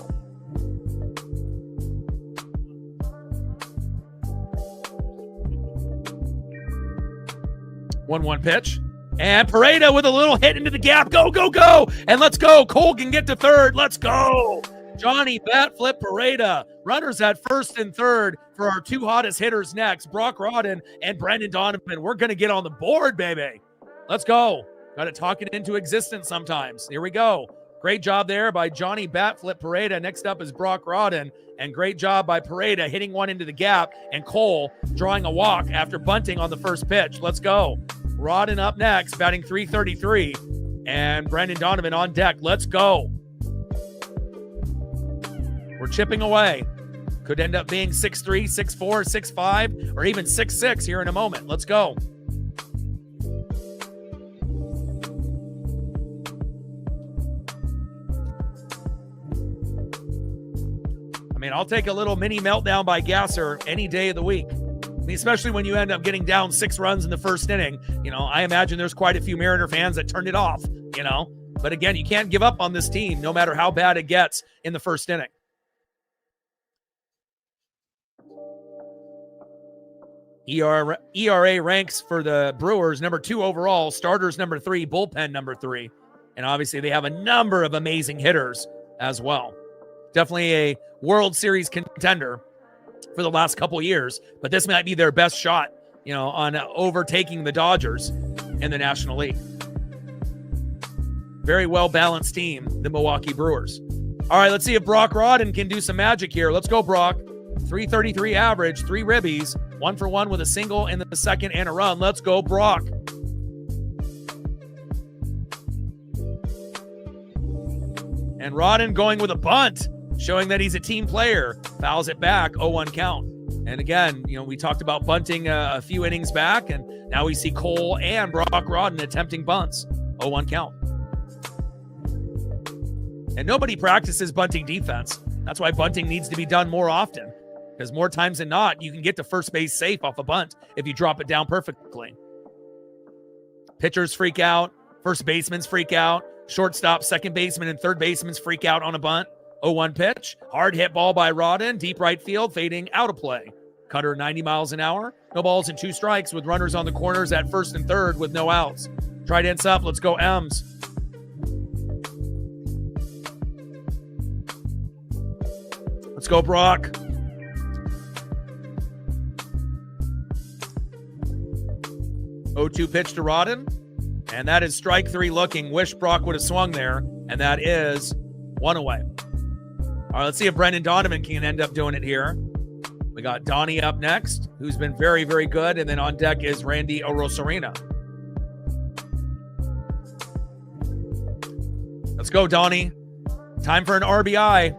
1-1 pitch. And Pareda with a little hit into the gap. Go, go, go. And let's go. Cole can get to third. Let's go. Johnny bat flip Pareda. Runners at first and third for our 2 hottest hitters next. Brock Rodden and Brendan Donovan. We're going to get on the board, baby. Let's go. Got to talk it into existence sometimes. Here we go. Great job there by Johnny bat flip Pareda. Next up is Brock Rodden. And great job by Pareda hitting one into the gap. And Cole drawing a walk after bunting on the first pitch. Let's go. Rodden up next, batting .333. And Brendan Donovan on deck. Let's go. We're chipping away. Could end up being 6'3", 6'4", 6'5", or even 6'6" here in a moment. Let's go. I mean, I'll take a little mini meltdown by Gasser any day of the week. I mean, especially when you end up getting down 6 runs in the first inning. You know, I imagine there's quite a few Mariner fans that turned it off, you know. But again, you can't give up on this team no matter how bad it gets in the first inning. ERA ranks for the Brewers number 2 overall, starters number 3, bullpen number 3. And obviously they have a number of amazing hitters as well. Definitely a World Series contender for the last couple years, but this might be their best shot, you know, on overtaking the Dodgers in the National League. Very well-balanced team, the Milwaukee Brewers. All right, let's see if Brock Rodden can do some magic here. Let's go, Brock. .333 average, 3 ribbies, 1 for 1 with a single in the second and a run. Let's go, Brock. And Rodden going with a bunt, showing that he's a team player. Fouls it back, 0-1 count. And again, you know, we talked about bunting a few innings back, and now we see Cole and Brock Rodden attempting bunts. 0-1 count. And nobody practices bunting defense. That's why bunting needs to be done more often, because more times than not, you can get to first base safe off a bunt if you drop it down perfectly. Pitchers freak out. First basemen's freak out. Shortstop, second baseman, and third baseman's freak out on a bunt. 0-1 pitch. Hard hit ball by Rodden. Deep right field, fading out of play. Cutter 90 miles an hour. No balls and 2 strikes with runners on the corners at first and third with no outs. Trident's up. Let's go, M's. Let's go, Brock. .02 pitch to Rodden. And that is strike 3 looking. Wish Brock would have swung there. And that is 1 away. All right, let's see if Brendan Donovan can end up doing it here. We got Donnie up next, who's been very, very good. And then on deck is Randy Arozarena. Let's go, Donnie. Time for an RBI.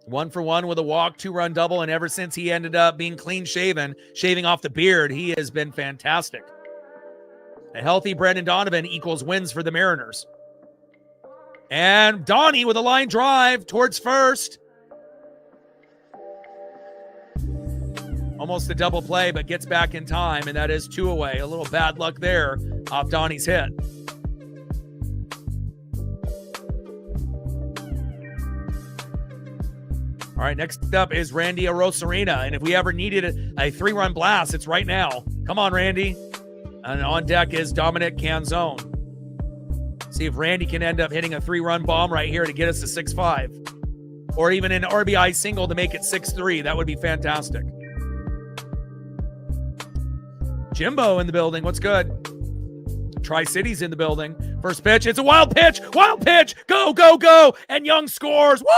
1 for 1 with a walk, 2-run double, and ever since he ended up being clean-shaven, shaving off the beard, he has been fantastic. A healthy Brendan Donovan equals wins for the Mariners. And Donnie with a line drive towards first. Almost a double play, but gets back in time, and that is 2 away. A little bad luck there off Donnie's hit. All right, next up is Randy Arozarena. And if we ever needed a 3-run blast, it's right now. Come on, Randy. And on deck is Dominic Canzone. See if Randy can end up hitting a 3-run bomb right here to get us to 6-5. Or even an RBI single to make it 6-3. That would be fantastic. Jimbo in the building. What's good? Tri-City's in the building. First pitch. It's a wild pitch. Wild pitch. Go, go, go. And Young scores. Woo!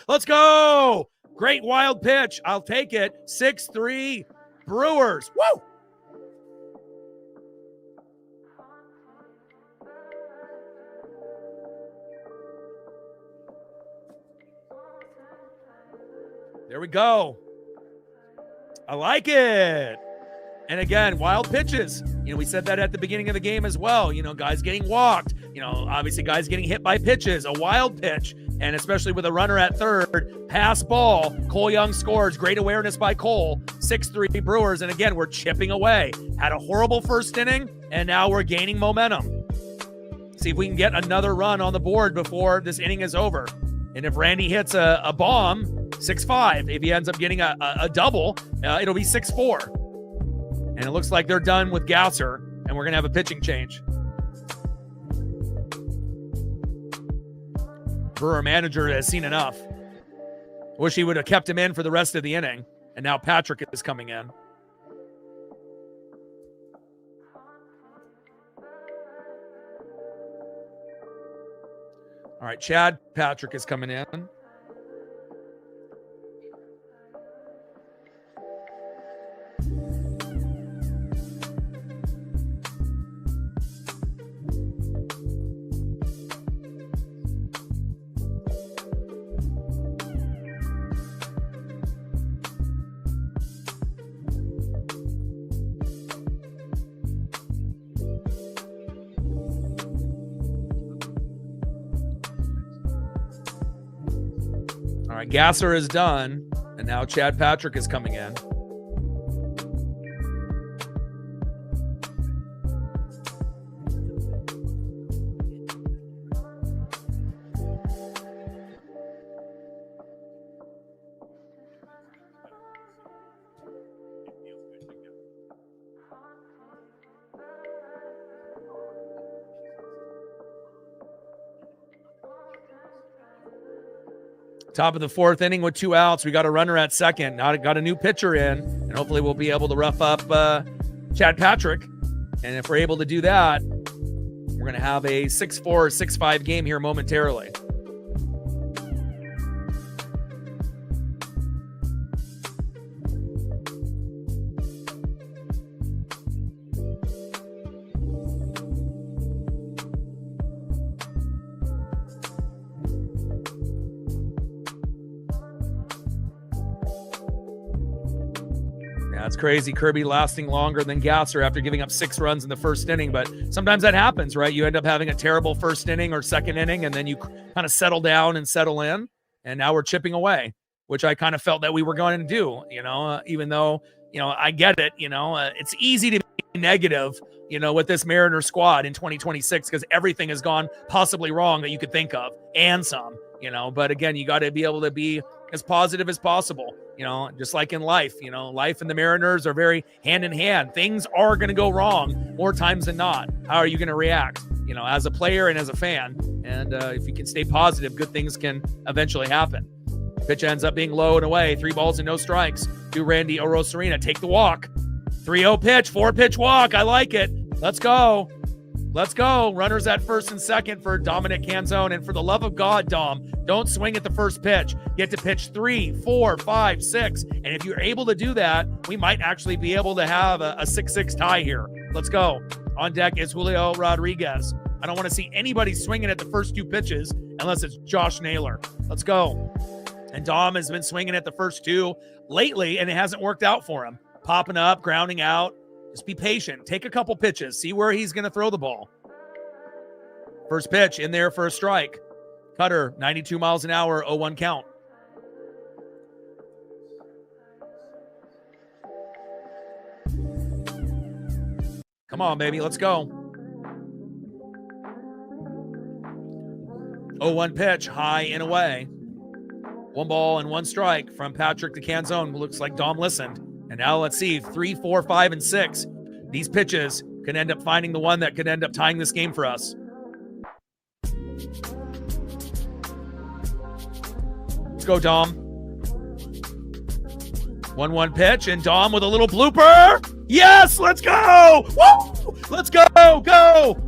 Let's go. Great wild pitch. I'll take it. 6-3 Brewers. Woo! There we go. I like it. And again, wild pitches. You know, we said that at the beginning of the game as well. You know, guys getting walked. You know, obviously guys getting hit by pitches. A wild pitch. And especially with a runner at third, pass ball. Cole Young scores. Great awareness by Cole. 6-3 Brewers. And again, we're chipping away. Had a horrible first inning, and now we're gaining momentum. See if we can get another run on the board before this inning is over. And if Randy hits a bomb, 6-5. If he ends up getting a double, it'll be 6-4. And it looks like they're done with Gasser, and we're going to have a pitching change. Brewer manager has seen enough. Wish he would have kept him in for the rest of the inning. And now Patrick is coming in. All right, Chad Patrick is coming in. All right, Gasser is done, and now Chad Patrick is coming in. Top of the fourth inning with 2 outs. We got a runner at second. Now got a new pitcher in, and hopefully we'll be able to rough up Chad Patrick. And if we're able to do that, we're going to have a 6-4, 6-5 game here momentarily. It's crazy. Kirby lasting longer than Gasser after giving up 6 runs in the first inning. But sometimes that happens, right? You end up having a terrible first inning or second inning, and then you kind of settle down and settle in. And now we're chipping away, which I kind of felt that we were going to do, even though, I get it. It's easy to be negative, with this Mariner squad in 2026 because everything has gone possibly wrong that you could think of and some, But again, you got to be able to be as positive as possible. Just like in life, life and the Mariners are very hand in hand. Things are going to go wrong more times than not. How are you going to react, as a player and as a fan? And if you can stay positive, good things can eventually happen. Pitch ends up being low and away. 3 balls and no strikes to Randy Orosarina. Take the walk. 3-0 pitch, 4-pitch walk. I like it. Let's go. Let's go. Runners at first and second for Dominic Canzone. And for the love of God, Dom, don't swing at the first pitch. You have to pitch 3, 4, 5, 6. And if you're able to do that, we might actually be able to have a 6-6 tie here. Let's go. On deck is Julio Rodriguez. I don't want to see anybody swinging at the first 2 pitches unless it's Josh Naylor. Let's go. And Dom has been swinging at the first 2 lately, and it hasn't worked out for him. Popping up, grounding out. Just be patient. Take a couple pitches. See where he's going to throw the ball. First pitch in there for a strike. Cutter, 92 miles an hour, 0-1 count. Come on, baby. Let's go. 0-1 pitch, high and away. 1 ball and 1 strike from Patrick to Canzone. Looks like Dom listened. And now let's see, 3, 4, 5, and 6. These pitches can end up finding the one that could end up tying this game for us. Let's go, Dom. 1-1 pitch, and Dom with a little blooper. Yes, let's go. Woo! Let's go, go.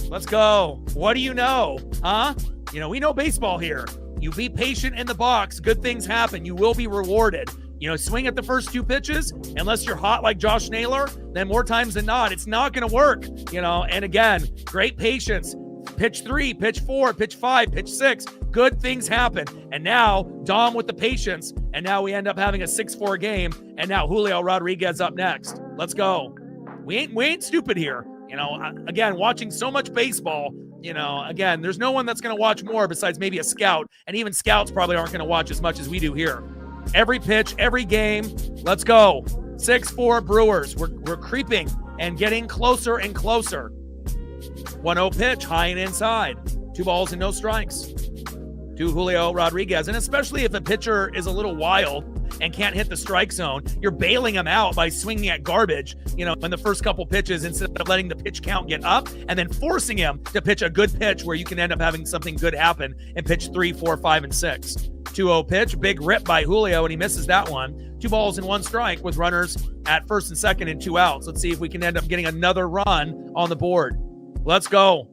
Let's go. What do you know? Huh? We know baseball here. You be patient in the box. Good things happen. You will be rewarded. Swing at the first 2 pitches. Unless you're hot like Josh Naylor, then more times than not, it's not going to work. And again, great patience. Pitch 3, pitch 4, pitch 5, pitch 6. Good things happen. And now Dom with the patience. And now we end up having a 6-4 game. And now Julio Rodriguez up next. Let's go. We ain't stupid here. Again, watching so much baseball, again, there's no one that's going to watch more besides maybe a scout. And even scouts probably aren't going to watch as much as we do here. Every pitch, every game. Let's go. 6-4 Brewers. We're creeping and getting closer and closer. 1-0 pitch, high and inside. 2 balls and no strikes to Julio Rodriguez. And especially if a pitcher is a little wild and can't hit the strike zone, you're bailing him out by swinging at garbage, in the first couple pitches instead of letting the pitch count get up and then forcing him to pitch a good pitch where you can end up having something good happen and pitch 3, 4, 5, and 6. 2-0 pitch, big rip by Julio, and he misses that one. 2 balls and 1 strike with runners at first and second and 2 outs. Let's see if we can end up getting another run on the board. Let's go.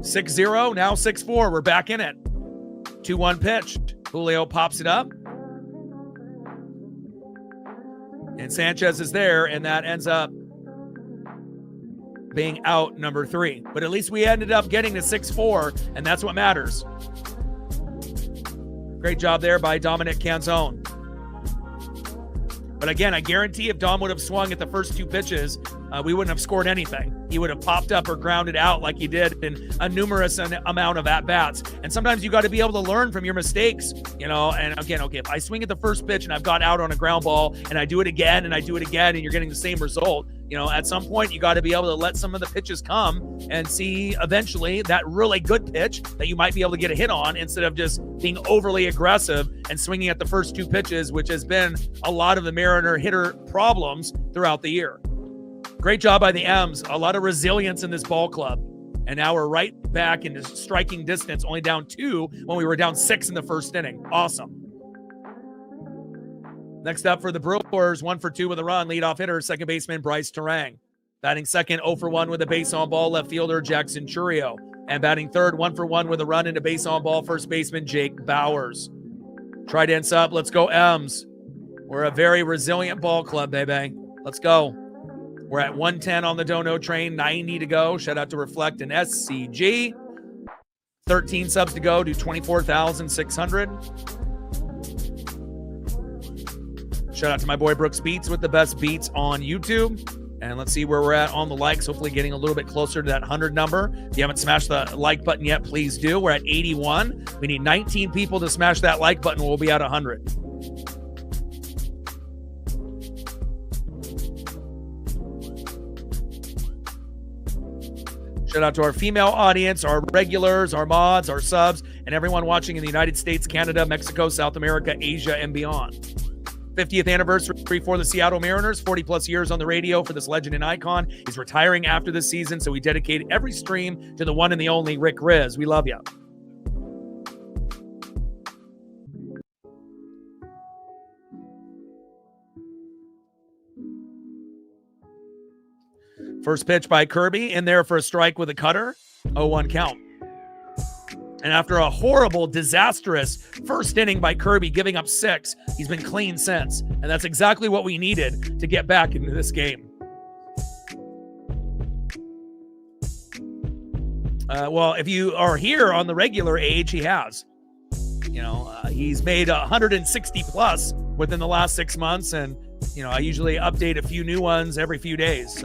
6-0, now 6-4. We're back in it. 2-1 pitch. Julio pops it up. And Sanchez is there, and that ends up being out number 3. But at least we ended up getting to 6-4, and that's what matters. Great job there by Dominic Canzone. But again, I guarantee if Dom would have swung at the first 2 pitches, we wouldn't have scored anything. He would have popped up or grounded out like he did in a numerous amount of at-bats. And sometimes you got to be able to learn from your mistakes, and again, okay, if I swing at the first pitch and I've got out on a ground ball and I do it again and you're getting the same result, at some point you got to be able to let some of the pitches come and see eventually that really good pitch that you might be able to get a hit on instead of just being overly aggressive and swinging at the first 2 pitches, which has been a lot of the Mariner hitter problems throughout the year. Great job by the M's. A lot of resilience in this ball club. And now we're right back into striking distance, only down 2 when we were down 6 in the first inning. Awesome. Next up for the Brewers, 1 for 2 with a run. Leadoff hitter, second baseman Bryce Terang. Batting second, 0 for 1 with a base on ball, left fielder Jackson Churio. And batting third, 1 for 1 with a run into base on ball, first baseman Jake Bowers. Tried ends up. Let's go, M's. We're a very resilient ball club, baby. Let's go. We're at 110 on the Dono train, 90 to go. Shout out to Reflect and SCG. 13 subs to go to 24,600. Shout out to my boy Brooks Beats with the best beats on YouTube. And let's see where we're at on the likes. Hopefully getting a little bit closer to that 100 number. If you haven't smashed the like button yet, please do. We're at 81. We need 19 people to smash that like button. We'll be at 100. Shout out to our female audience, our regulars, our mods, our subs, and everyone watching in the United States, Canada, Mexico, South America, Asia, and beyond. 50th anniversary for the Seattle Mariners, 40 plus years on the radio for this legend and icon. He's retiring after this season, so we dedicate every stream to the one and the only Rick Riz. We love you. First pitch by Kirby, in there for a strike with a cutter. 0-1 count. And after a horrible, disastrous first inning by Kirby, giving up 6, he's been clean since. And that's exactly what we needed to get back into this game. Well, if you are here on the regular age, he has. He's made 160 plus within the last 6 months. And, I usually update a few new ones every few days.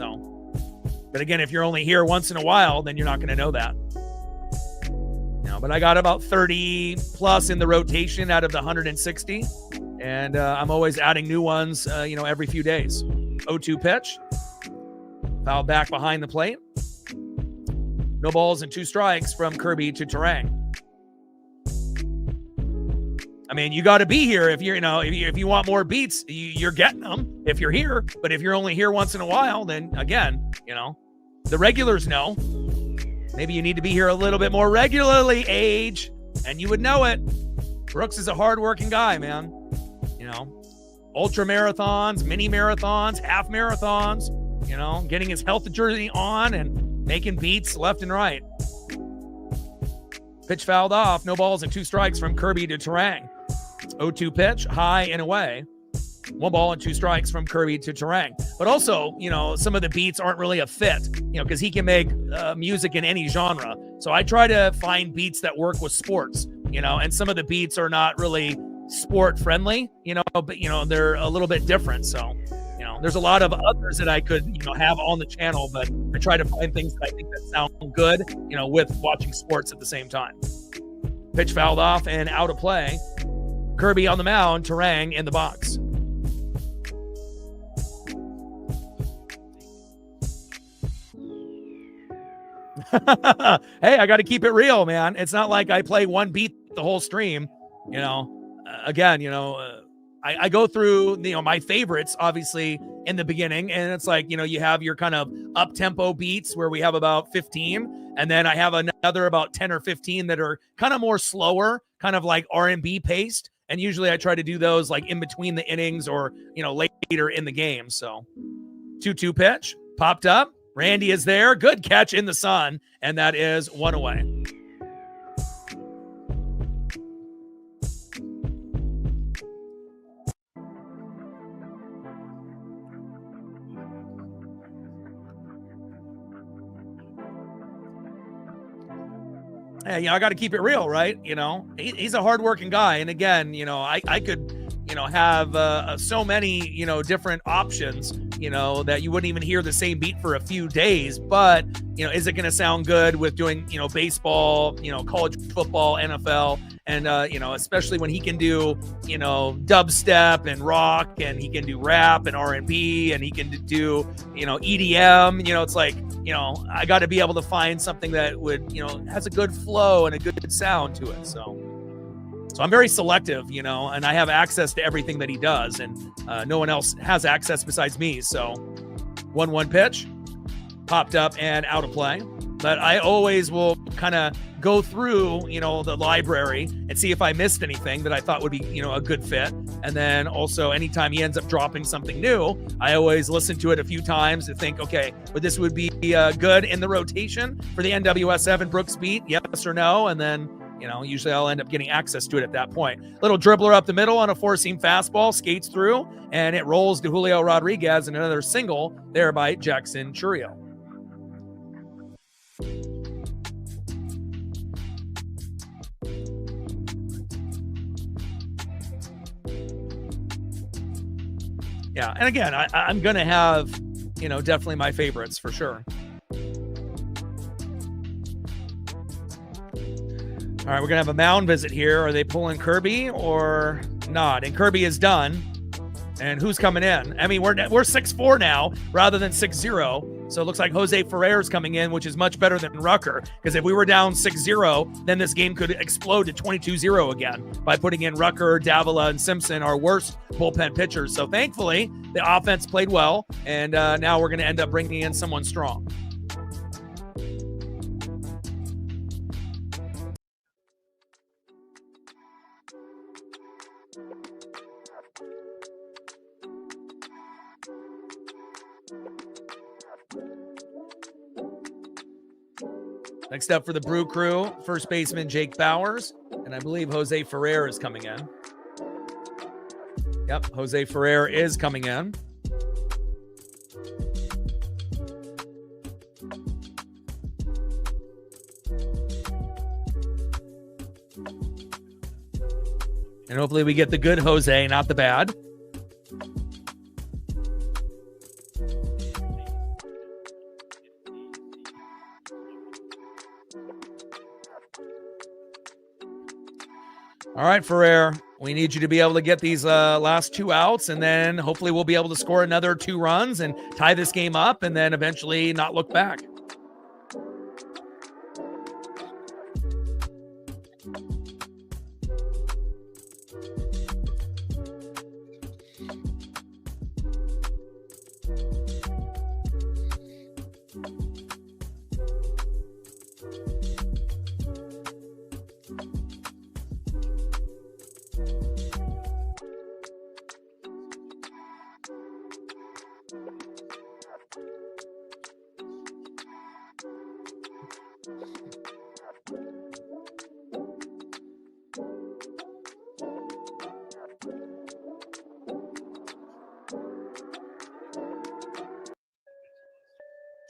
But again, if you're only here once in a while, then you're not going to know that. But I got about 30 plus in the rotation out of the 160. And I'm always adding new ones, every few days. 0-2 pitch. Foul back behind the plate. No balls and 2 strikes from Kirby to Terang. I mean, you got to be here if you're, if you want more beats, you're getting them if you're here. But if you're only here once in a while, then again, the regulars know. Maybe you need to be here a little bit more regularly, Age, and you would know it. Brooks is a hardworking guy, man. Ultra marathons, mini marathons, half marathons, getting his health jersey on and making beats left and right. Pitch fouled off, no balls and 2 strikes from Kirby to Terang. 0-2 pitch, high and away. 1 ball and 2 strikes from Kirby to Terang. But also, some of the beats aren't really a fit, because he can make music in any genre. So I try to find beats that work with sports, and some of the beats are not really sport friendly, but, they're a little bit different. So, there's a lot of others that I could, have on the channel, but I try to find things that I think that sound good, with watching sports at the same time. Pitch fouled off and out of play. Kirby on the mound, Terang in the box. Hey, I got to keep it real, man. It's not like I play one beat the whole stream. Again, I go through, my favorites, obviously, in the beginning. And it's like, you have your kind of up-tempo beats where we have about 15. And then I have another about 10 or 15 that are kind of more slower, kind of like R&B paced. And usually I try to do those like in between the innings or, later in the game. So 2-2 pitch popped up. Randy is there. Good catch in the sun. And that is one away. Hey, I got to keep it real, right? He's a hardworking guy. And again, I could, have so many, different options, that you wouldn't even hear the same beat for a few days. But, is it going to sound good with doing, baseball, college football, NFL? And, especially when he can do, dubstep and rock, and he can do rap and R&B, and he can do, EDM, it's like, I got to be able to find something that would, has a good flow and a good sound to it. So I'm very selective, and I have access to everything that he does, and no one else has access besides me. So 1-1 pitch popped up and out of play. But I always will kind of go through, the library and see if I missed anything that I thought would be, a good fit. And then also anytime he ends up dropping something new, I always listen to it a few times and think, okay, but this would be good in the rotation for the NWS7 Brooks beat, yes or no? And then, usually I'll end up getting access to it at that point. Little dribbler up the middle on a four-seam fastball, skates through, and it rolls to Julio Rodriguez and another single there by Jackson Churriel. Yeah, and again, I'm going to have, definitely my favorites for sure. All right, we're going to have a mound visit here. Are they pulling Kirby or not? And Kirby is done. And who's coming in? I mean, we're 6-4 now rather than 6-0. So it looks like Jose Ferrer's coming in, which is much better than Rucker. Because if we were down 6-0, then this game could explode to 22-0 again by putting in Rucker, Davila, and Simpson, our worst bullpen pitchers. So thankfully, the offense played well. And now we're going to end up bringing in someone strong. Next up for the Brew Crew, first baseman Jake Bowers, and I believe Jose Ferrer is coming in. Yep, Jose Ferrer is coming in. And hopefully we get the good Jose, not the bad. All right, Ferrer, we need you to be able to get these last two outs, and then hopefully we'll be able to score another 2 runs and tie this game up, and then eventually not look back.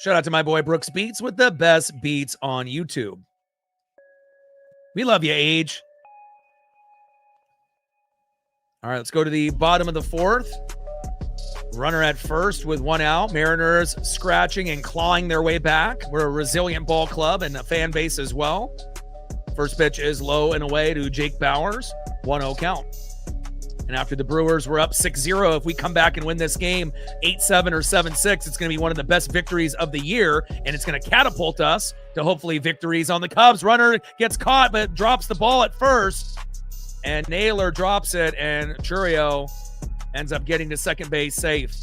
Shout out to my boy Brooks Beats with the best beats on YouTube. We love you, Age. All right, let's go to the bottom of the 4th. Runner at first with one out. Mariners scratching and clawing their way back. We're a resilient ball club and a fan base as well. First pitch is low and away to Jake Bauers. 1-0 count. And after the Brewers were up 6-0, if we come back and win this game 8-7 or 7-6, it's going to be one of the best victories of the year, and it's going to catapult us to hopefully victories on the Cubs. Runner gets caught but drops the ball at first, and Naylor drops it, and Chourio ends up getting to second base safe.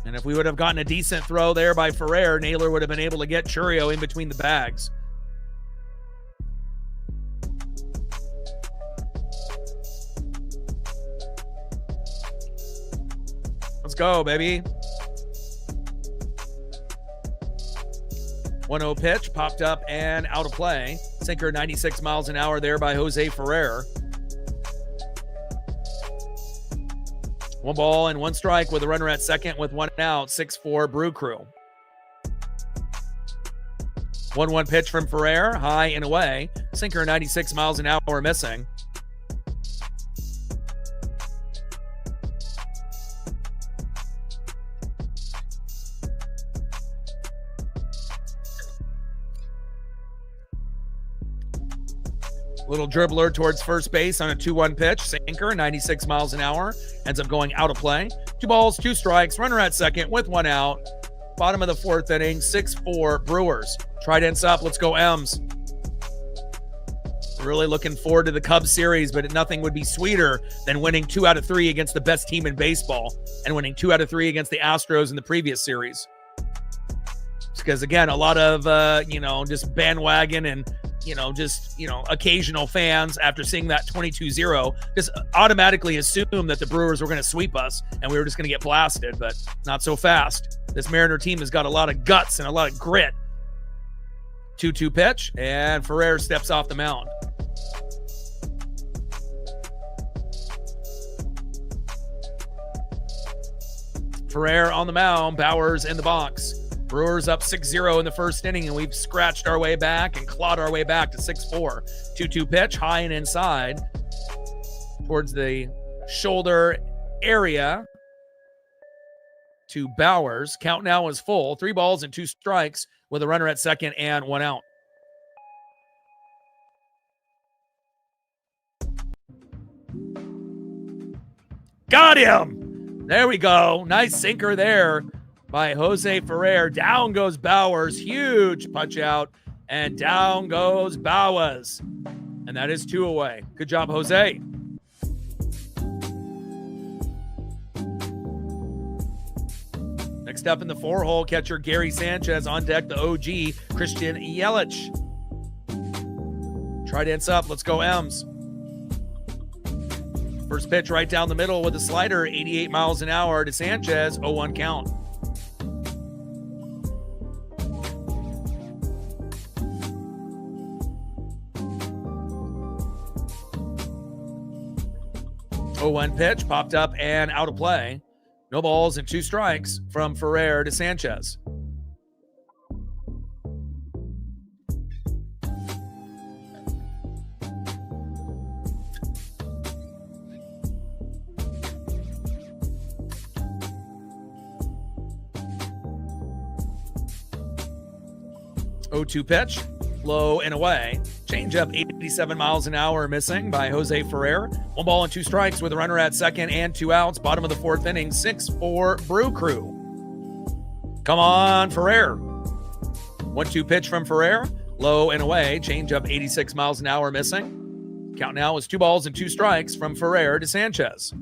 And if we would have gotten a decent throw there by Ferrer, Naylor would have been able to get Chourio in between the bags. Let's go, baby. 1-0 pitch, popped up and out of play. Sinker 96 miles an hour there by Jose Ferrer. 1 ball and 1 strike with a runner at second with 1 out. 6-4 Brew Crew. 1-1 pitch from Ferrer, high and away. Sinker 96 miles an hour missing. Little dribbler towards first base on a 2-1 pitch. Sinker, 96 miles an hour. Ends up going out of play. 2 balls, 2 strikes. Runner at second with 1 out. Bottom of the 4th inning, 6-4 Brewers. Trident's up. Let's go M's. Really looking forward to the Cubs series, but nothing would be sweeter than winning 2 out of 3 against the best team in baseball and winning 2 out of 3 against the Astros in the previous series. Because, again, a lot of, just bandwagon and occasional fans after seeing that 22-0 just automatically assume that the Brewers were going to sweep us and we were just going to get blasted, but not so fast. This Mariner team has got a lot of guts and a lot of grit. 2-2 pitch, and Ferrer steps off the mound. Ferrer on the mound, Bauers in the box. Brewers up 6-0 in the first inning, and we've scratched our way back and clawed our way back to 6-4. 2-2 pitch, high and inside towards the shoulder area to Bauers. Count now is full. 3 balls and 2 strikes with a runner at second and 1 out. Got him! There we go. Nice sinker there by Jose Ferrer. Down goes Bauers. Huge punch out. And down goes Bauers. And that is 2 away. Good job, Jose. Next up in the 4-hole, catcher Gary Sanchez. On deck, the OG, Christian Yelich. Trident's up. Let's go M's. First pitch right down the middle with a slider, 88 miles an hour to Sanchez. 0-1 count. One pitch, popped up and out of play. No balls and 2 strikes from Ferrer to Sanchez. Oh-2 pitch, low and away. Changeup, 87 miles an hour missing by Jose Ferrer. 1 ball and 2 strikes with a runner at second and 2 outs. Bottom of the 4th inning, 6-4 Brew Crew. Come on, Ferrer. 1-2 pitch from Ferrer, low and away. Changeup, 86 miles an hour missing. Count now is 2 balls and 2 strikes from Ferrer to Sanchez.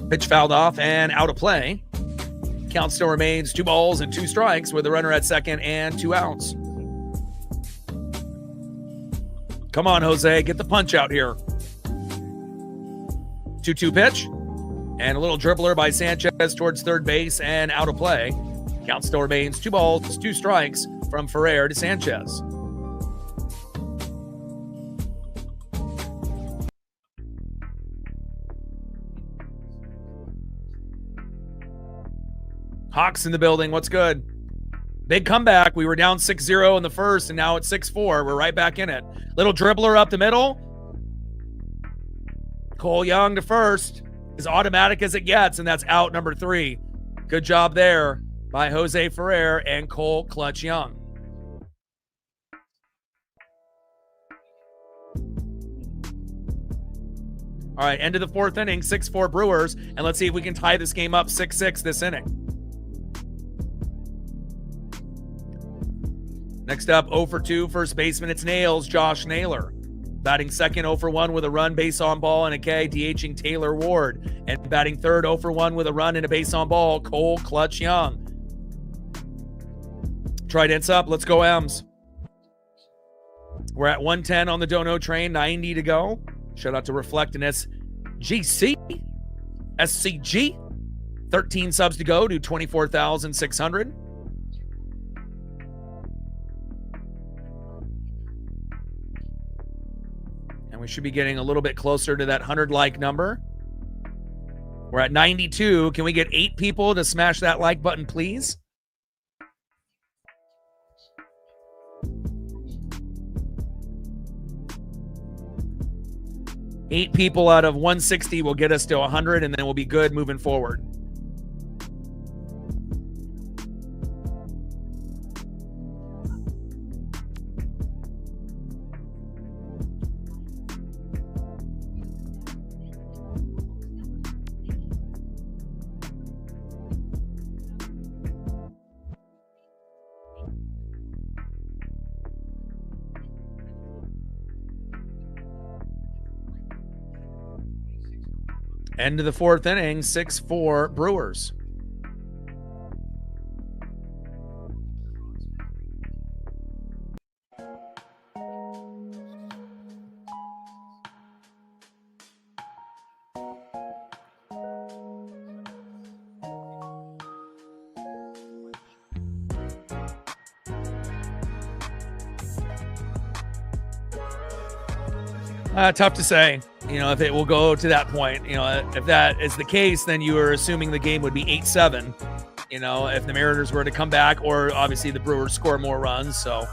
Pitch fouled off and out of play. Count still remains 2 balls and 2 strikes with a runner at second and 2 outs. Come on, Jose, get the punch out here. 2-2 pitch and a little dribbler by Sanchez towards third base and out of play. Count still remains 2 balls, 2 strikes from Ferrer to Sanchez. Hawks in the building. What's good? Big comeback. We were down 6-0 in the first, and now it's 6-4. We're right back in it. Little dribbler up the middle. Cole Young to first. As automatic as it gets, and that's out number 3. Good job there by Jose Ferrer and Cole Clutch Young. All right, end of the 4th inning, 6-4 Brewers, and let's see if we can tie this game up 6-6 this inning. Next up, 0 for 2, first baseman, it's Nails, Josh Naylor. Batting second, 0 for 1 with a run, base on ball, and a K, DHing Taylor Ward. And batting third, 0 for 1 with a run and a base on ball, Cole Clutch Young. Trident's up. Let's go, M's. We're at 110 on the Dono train, 90 to go. Shout out to Reflect and SGC. 13 subs to go to 24,600. And we should be getting a little bit closer to that 100-like number. We're at 92. Can we get 8 people to smash that like button, please? Eight people out of 160 will get us to 100, and then we'll be good moving forward. End of the 4th inning, 6-4 Brewers. Tough to say, if it will go to that point. If that is the case, then you are assuming the game would be 8-7, if the Mariners were to come back, or obviously the Brewers score more runs. So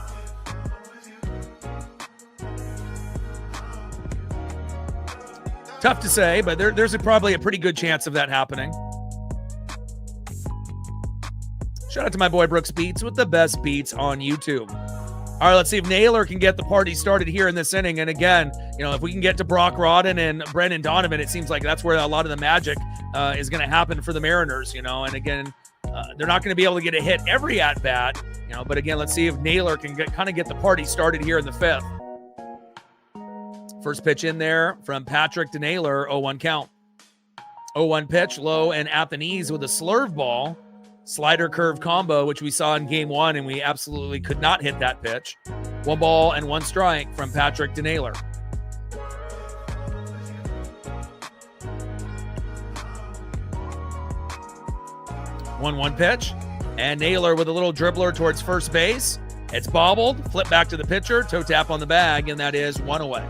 tough to say, but there's probably a pretty good chance of that happening. Shout out to my boy Brooks Beats with the best beats on YouTube. All right, let's see if Naylor can get the party started here in this inning. And again, if we can get to Brock Rodden and Brendan Donovan, it seems like that's where a lot of the magic is going to happen for the Mariners, And again, they're not going to be able to get a hit every at-bat, But again, let's see if Naylor can get the party started here in the 5th. First pitch in there from Patrick to Naylor, 0-1 count. 0-1 pitch, low and at the knees with a slurve ball. Slider curve combo, which we saw in game 1, and we absolutely could not hit that pitch. 1 ball and 1 strike from Patrick to Naylor. 1-1 pitch, and Naylor with a little dribbler towards first base. It's bobbled, flip back to the pitcher, toe tap on the bag, and that is 1 away.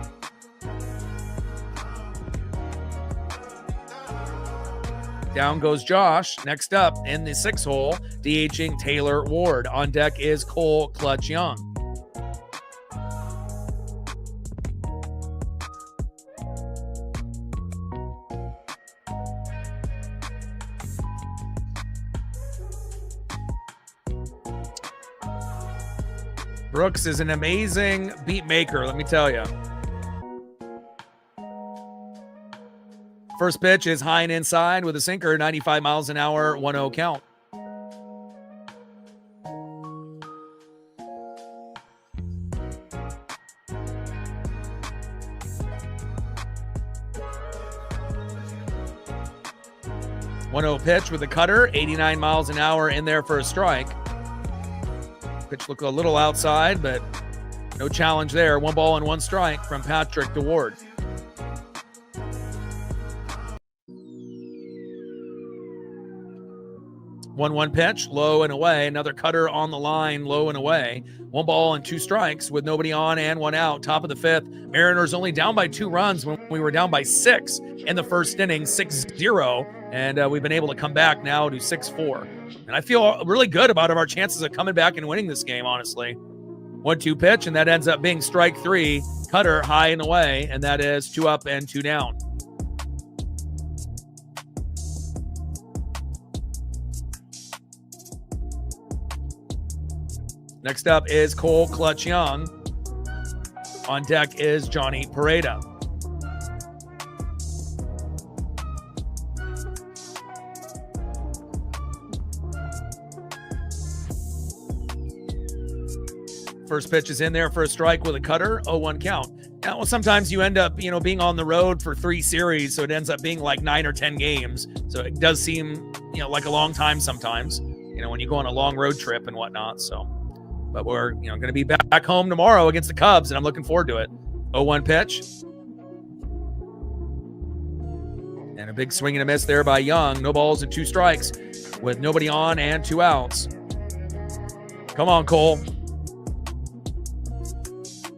Down goes Josh. Next up in the 6th hole, DHing Taylor Ward. On deck is Cole Clutch Young. Brooks is an amazing beat maker, let me tell you. First pitch is high and inside with a sinker, 95 miles an hour, 1-0 count. Pitch with a cutter, 89 miles an hour in there for a strike. Pitch looked a little outside, but no challenge there. 1 ball and 1 strike from Patrick to Ward. 1-1 pitch, low and away. Another cutter on the line, low and away. 1 ball and 2 strikes with nobody on and 1 out. Top of the 5th. Mariners only down by 2 runs when we were down by 6 in the first inning, 6-0. And we've been able to come back now to 6-4. And I feel really good about our chances of coming back and winning this game, honestly. 1-2 pitch, and that ends up being strike 3. Cutter high and away, and that is 2 up and 2 down. Next up is Cole Clutch Young. On deck is Johnny Pareda. First pitch is in there for a strike with a cutter, 0-1 count. Now, sometimes you end up, being on the road for 3 series, so it ends up being like 9 or 10 games. So it does seem, like a long time sometimes, when you go on a long road trip and whatnot. So, but we're, going to be back home tomorrow against the Cubs, and I'm looking forward to it. 0-1 pitch. And a big swing and a miss there by Young. No balls and 2 strikes with nobody on and 2 outs. Come on, Cole.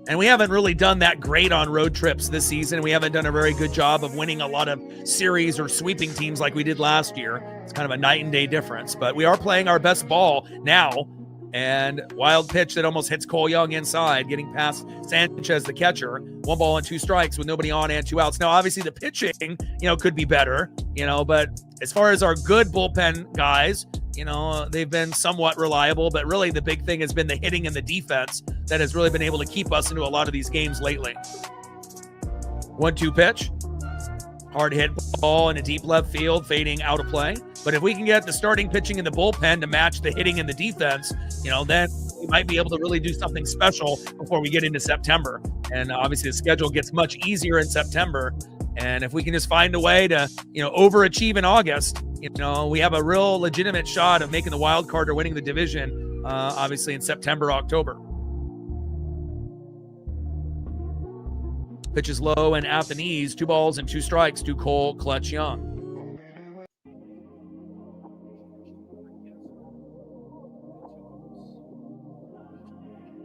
And we haven't really done that great on road trips this season. We haven't done a very good job of winning a lot of series or sweeping teams like we did last year. It's kind of a night and day difference, but we are playing our best ball now. And wild pitch that almost hits Cole Young inside, getting past Sanchez, the catcher. 1 ball and 2 strikes with nobody on and 2 outs. Now, obviously the pitching, could be better, but as far as our good bullpen guys, they've been somewhat reliable, but really the big thing has been the hitting and the defense that has really been able to keep us into a lot of these games lately. 1-2 pitch. Hard hit ball in a deep left field, fading out of play. But if we can get the starting pitching in the bullpen to match the hitting and the defense, then we might be able to really do something special before we get into September. And obviously the schedule gets much easier in September. And if we can just find a way to, overachieve in August, we have a real legitimate shot of making the wild card or winning the division, obviously in September, October. Pitch is low and at the knees. 2 balls and 2 strikes to Cole Clutch Young.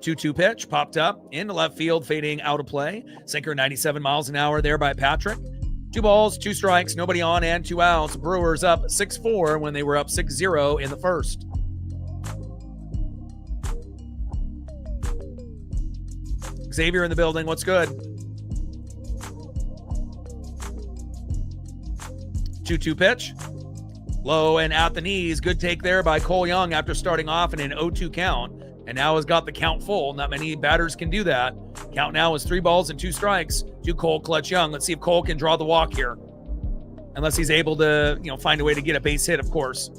Two-two pitch popped up into left field, fading out of play. Sinker 97 miles an hour there by Patrick. 2 balls, 2 strikes, nobody on and 2 outs. Brewers up 6-4 when they were up 6-0 in the first. Xavier in the building. What's good? 2-2 pitch. Low and at the knees. Good take there by Cole Young after starting off in an 0-2 count. And now has got the count full. Not many batters can do that. Count now is 3 balls and 2 strikes to Cole Clutch Young. Let's see if Cole can draw the walk here. Unless he's able to, find a way to get a base hit, of course.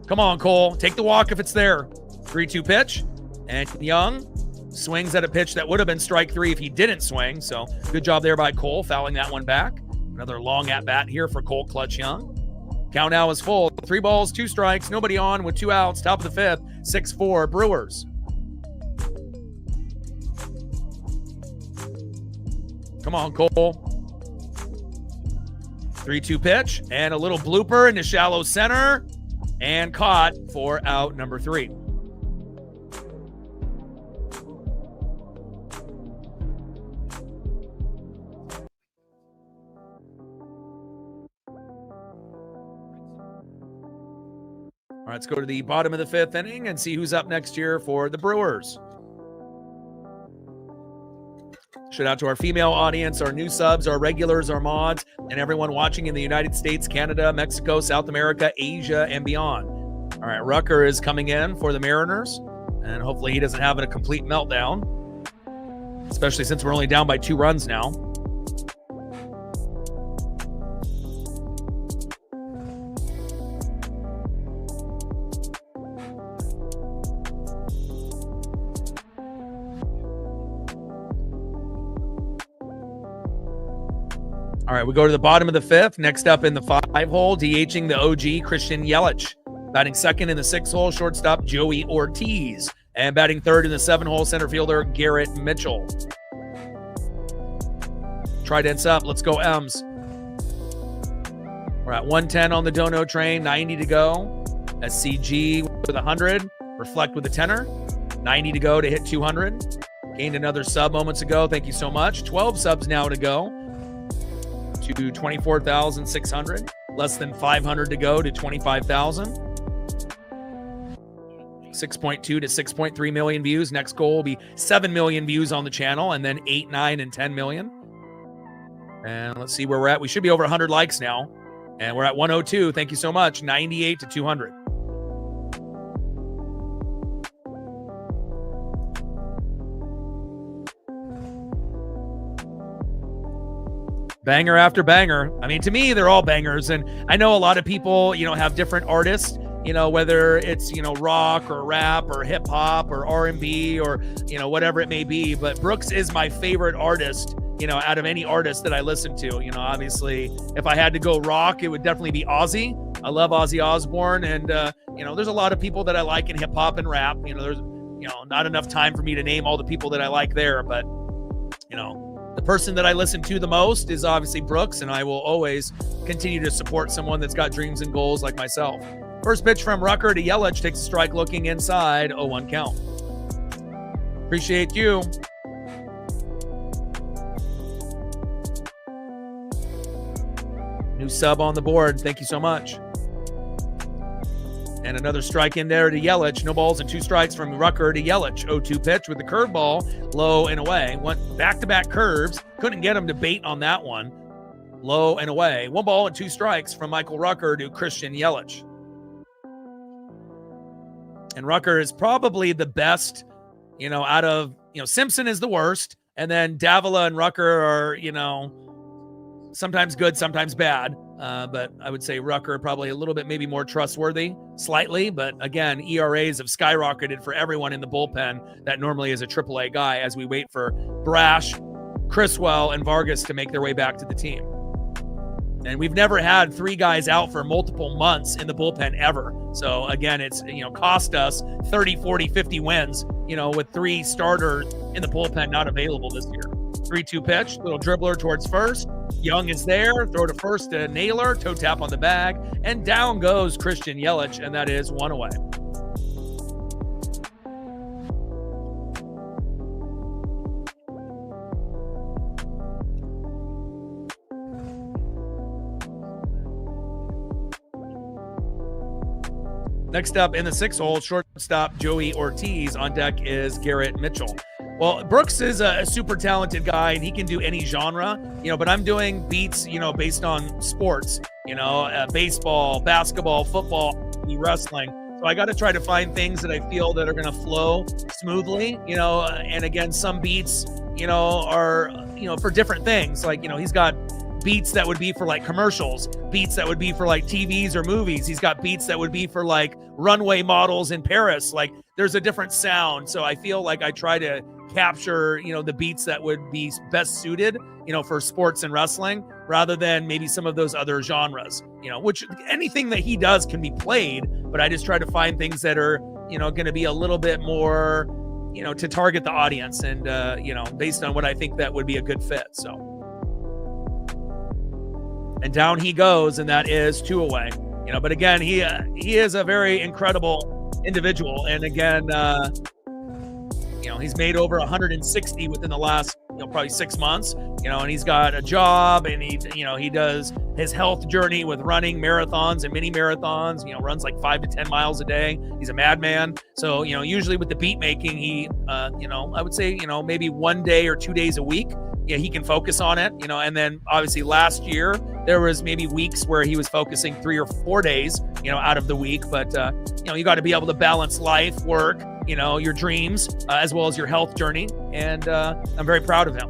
Come on, Cole. Take the walk if it's there. 3-2 pitch. And Young swings at a pitch that would have been strike 3 if he didn't swing. So good job there by Cole, fouling that one back. Another long at-bat here for Cole Clutch Young. Count now is full. 3 balls, 2 strikes, nobody on with 2 outs. Top of the 5th, 6-4 Brewers. Come on, Cole. 3-2 pitch and a little blooper into shallow center and caught for out number 3. All right, let's go to the bottom of the 5th inning and see who's up next here for the Brewers. Shout out to our female audience, our new subs, our regulars, our mods, and everyone watching in the United States, Canada, Mexico, South America, Asia, and beyond. All right, Rucker is coming in for the Mariners, and hopefully he doesn't have a complete meltdown, especially since we're only down by 2 runs now. All right, we go to the bottom of the 5th. Next up in the 5 hole, DHing the OG, Christian Yelich. Batting second in the 6 hole, shortstop Joey Ortiz. And batting third in the 7 hole, center fielder Garrett Mitchell. Trident's up. Let's go, Ems. We're at 110 on the dono train, 90 to go. CG with 100. Reflect with a tenner. 90 to go to hit 200. Gained another sub moments ago. Thank you so much. 12 subs now to go to 24,600. Less than 500 to go to 25,000. 6.2 to 6.3 million views. Next goal will be 7 million views on the channel, and then 8, 9, and 10 million. And let's see where we're at. We should be over 100 likes now. And we're at 102. Thank you so much. 98 to 200. Banger after banger. I mean, to me, they're all bangers. And I know a lot of people, have different artists, whether it's, rock or rap or hip hop or R&B or, whatever it may be. But Brooks is my favorite artist, out of any artist that I listen to. Obviously, if I had to go rock, it would definitely be Ozzy. I love Ozzy Osbourne. And, there's a lot of people that I like in hip hop and rap. There's, not enough time for me to name all the people that I like there. But, the person that I listen to the most is obviously Brooks, and I will always continue to support someone that's got dreams and goals like myself. First pitch from Rucker to Yelich, takes a strike looking inside, 0-1 count. Appreciate you. New sub on the board. Thank you so much. And another strike in there to Yelich. No balls and 2 strikes from Rucker to Yelich. 0-2 pitch with the curveball, low and away. Went back-to-back curves. Couldn't get him to bait on that one. Low and away. 1 ball and 2 strikes from Michael Rucker to Christian Yelich. And Rucker is probably the best, out of, Simpson is the worst. And then Davila and Rucker are, sometimes good, sometimes bad. But I would say Rucker probably a little bit maybe more trustworthy, slightly. But again, ERAs have skyrocketed for everyone in the bullpen that normally is a AAA guy as we wait for Brash, Criswell, and Vargas to make their way back to the team. And we've never had 3 guys out for multiple months in the bullpen ever. So again, it's, cost us 30, 40, 50 wins, with 3 starters in the bullpen not available this year. 3-2 pitch, little dribbler towards first. Young is there, throw to first to Naylor, toe tap on the bag, and down goes Christian Yelich, and that is 1 away. Next up in the 6th hole, shortstop Joey Ortiz. On deck is Garrett Mitchell. Well, Brooks is a super talented guy, and he can do any genre, but I'm doing beats, based on sports, baseball, basketball, football, wrestling. So I got to try to find things that I feel that are going to flow smoothly, and again, some beats, are, for different things. Like, he's got beats that would be for like commercials, beats that would be for like TVs or movies. He's got beats that would be for like runway models in Paris. Like, there's a different sound. So I feel like I try to capture, the beats that would be best suited, for sports and wrestling, rather than maybe some of those other genres, which anything that he does can be played, but I just try to find things that are, going to be a little bit more, to target the audience and, based on what I think that would be a good fit. So, and down he goes, and that is 2 away, but again, he is a very incredible individual. And again, he's made over 160 within the last, probably 6 months, and he's got a job, and he does his health journey with running marathons and mini marathons, runs like 5 to 10 miles a day. He's a madman. So, usually with the beat making, he, I would say, maybe 1 day or 2 days a week, he can focus on it, and then obviously last year there was maybe weeks where he was focusing 3 or 4 days, out of the week. But, you got to be able to balance life, work, your dreams, as well as your health journey. And I'm very proud of him.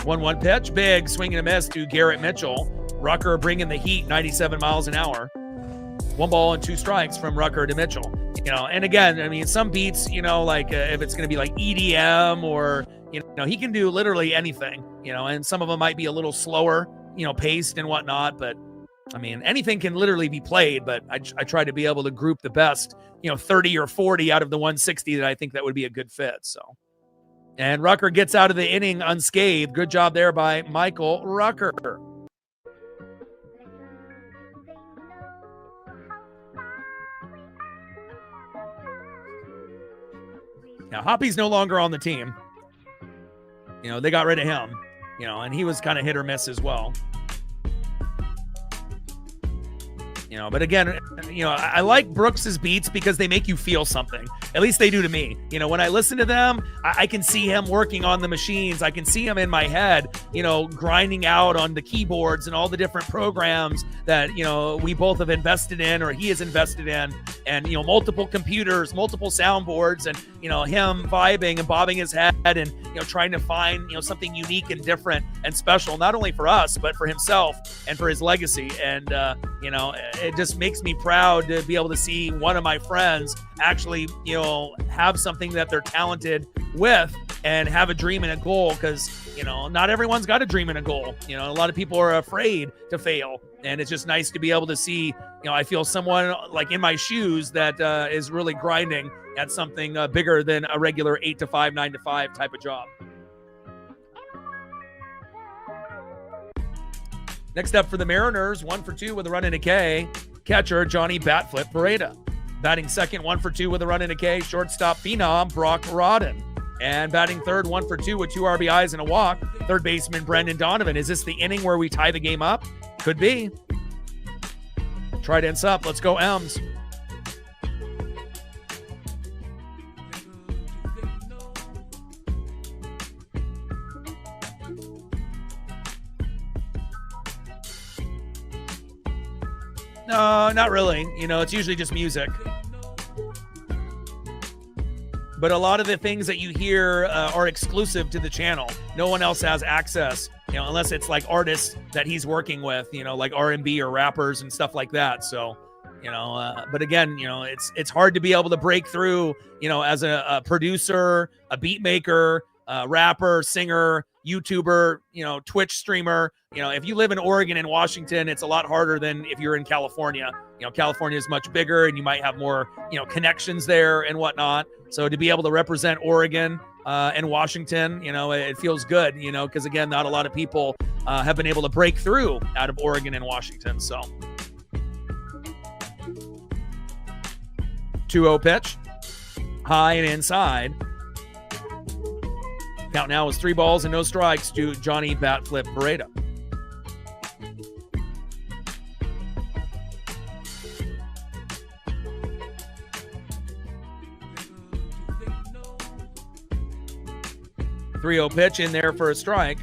1-1 pitch, big swing and a miss to Garrett Mitchell. Rucker bringing the heat, 97 miles an hour. 1 ball and 2 strikes from Rucker to Mitchell. And again, I mean, some beats, like if it's going to be like EDM or, he can do literally anything, and some of them might be a little slower, paced and whatnot. But I mean, anything can literally be played, but I try to be able to group the best, 30 or 40 out of the 160 that I think that would be a good fit. So, and Rucker gets out of the inning unscathed. Good job there by Michael Rucker. Now, Hoppy's no longer on the team. They got rid of him, and he was kind of hit or miss as well. But again, I like Brooks's beats because they make you feel something. At least they do to me. When I listen to them, I can see him working on the machines. I can see him in my head, grinding out on the keyboards and all the different programs that, we both have invested in or he has invested in, and, multiple computers, multiple soundboards, and, him vibing and bobbing his head and, trying to find, something unique and different and special, not only for us, but for himself and for his legacy. And, it just makes me proud to be able to see one of my friends actually, have something that they're talented with and have a dream and a goal, because, not everyone's got a dream and a goal. A lot of people are afraid to fail, and it's just nice to be able to see, I feel someone like in my shoes that is really grinding at something bigger than a regular 8 to 5, 9 to 5 type of job. Next up for the Mariners, 1 for 2 with a run and a K. Catcher Johnny Batflip Pareda. Batting second, 1 for 2 with a run and a K. Shortstop phenom Brock Rodden. And batting third, 1 for 2 with 2 RBIs and a walk. Third baseman Brendan Donovan. Is this the inning where we tie the game up? Could be. Trident's up. Let's go M's. No, not really. It's usually just music. But a lot of the things that you hear are exclusive to the channel. No one else has access, unless it's like artists that he's working with, like R&B or rappers and stuff like that. So, but again, it's hard to be able to break through, as a producer, a beat maker, rapper, singer, YouTuber, Twitch streamer. If you live in Oregon and Washington, it's a lot harder than if you're in California. California is much bigger and you might have more, connections there and whatnot. So to be able to represent Oregon and Washington, it feels good, because again, not a lot of people have been able to break through out of Oregon and Washington. So 2-0 pitch, high and inside. Count now is 3 balls and no strikes to Johnny Batflip Pareda. .30 pitch in there for a strike.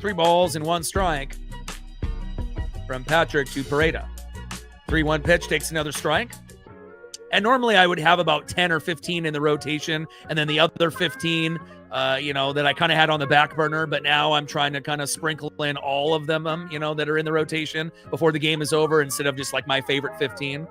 Three balls and 1 strike from Patrick to Pareda. 3-1 pitch takes another strike. And normally I would have about 10 or 15 in the rotation, and then the other 15, that I kind of had on the back burner. But now I'm trying to kind of sprinkle in all of them, that are in the rotation before the game is over, instead of just like my favorite 15.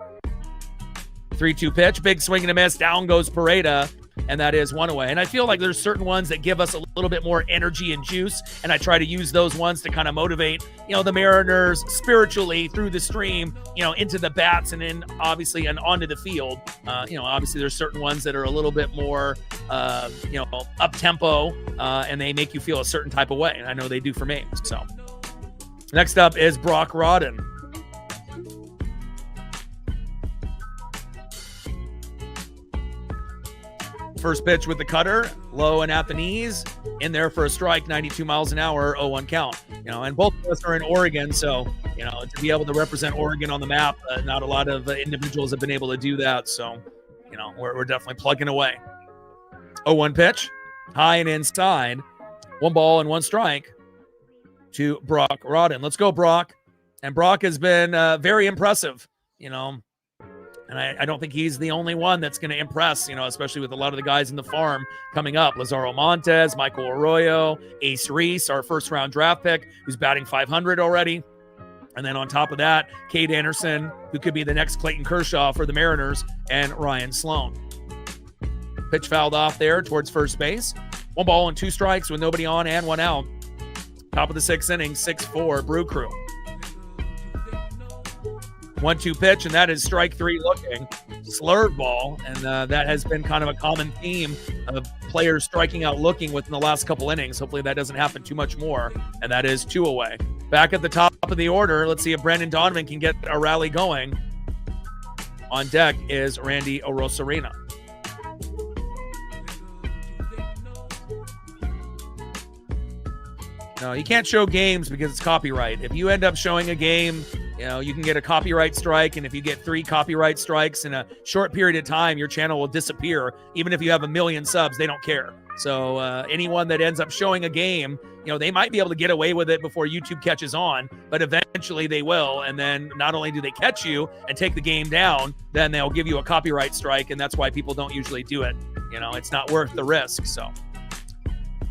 3-2 pitch, big swing and a miss. Down goes Pareda, and that is 1 away. And I feel like there's certain ones that give us a little bit more energy and juice, and I try to use those ones to kind of motivate, the Mariners spiritually through the stream, into the bats and then obviously and onto the field. Obviously there's certain ones that are a little bit more, up tempo, and they make you feel a certain type of way. And I know they do for me. So next up is Brock Rodden. First pitch with the cutter, low and at the knees, in there for a strike, 92 miles an hour, 0-1 count. And both of us are in Oregon, so, to be able to represent Oregon on the map, not a lot of individuals have been able to do that. So, we're definitely plugging away. 0-1 pitch, high and inside, 1 ball and 1 strike to Brock Rodden. Let's go, Brock. And Brock has been very impressive, And I don't think he's the only one that's going to impress, especially with a lot of the guys in the farm coming up. Lazaro Montes, Michael Arroyo, Ace Reese, our first-round draft pick, who's batting 500 already. And then on top of that, Cade Anderson, who could be the next Clayton Kershaw for the Mariners, and Ryan Sloan. Pitch fouled off there towards first base. 1 ball and 2 strikes with nobody on and 1 out. Top of the 6th inning, 6-4 Brew Crew. 1-2 pitch, and that is strike three looking. Slurve ball, and that has been kind of a common theme of players striking out looking within the last couple innings. Hopefully that doesn't happen too much more, and that is 2 away. Back at the top of the order, let's see if Brandon Donovan can get a rally going. On deck is Randy Arozarena. No, you can't show games because it's copyright. If you end up showing a game, you can get a copyright strike, and if you get 3 copyright strikes in a short period of time, your channel will disappear. Even if you have 1 million subs, they don't care. So anyone that ends up showing a game, they might be able to get away with it before YouTube catches on, but eventually they will. And then not only do they catch you and take the game down, then they'll give you a copyright strike, and that's why people don't usually do it. It's not worth the risk. So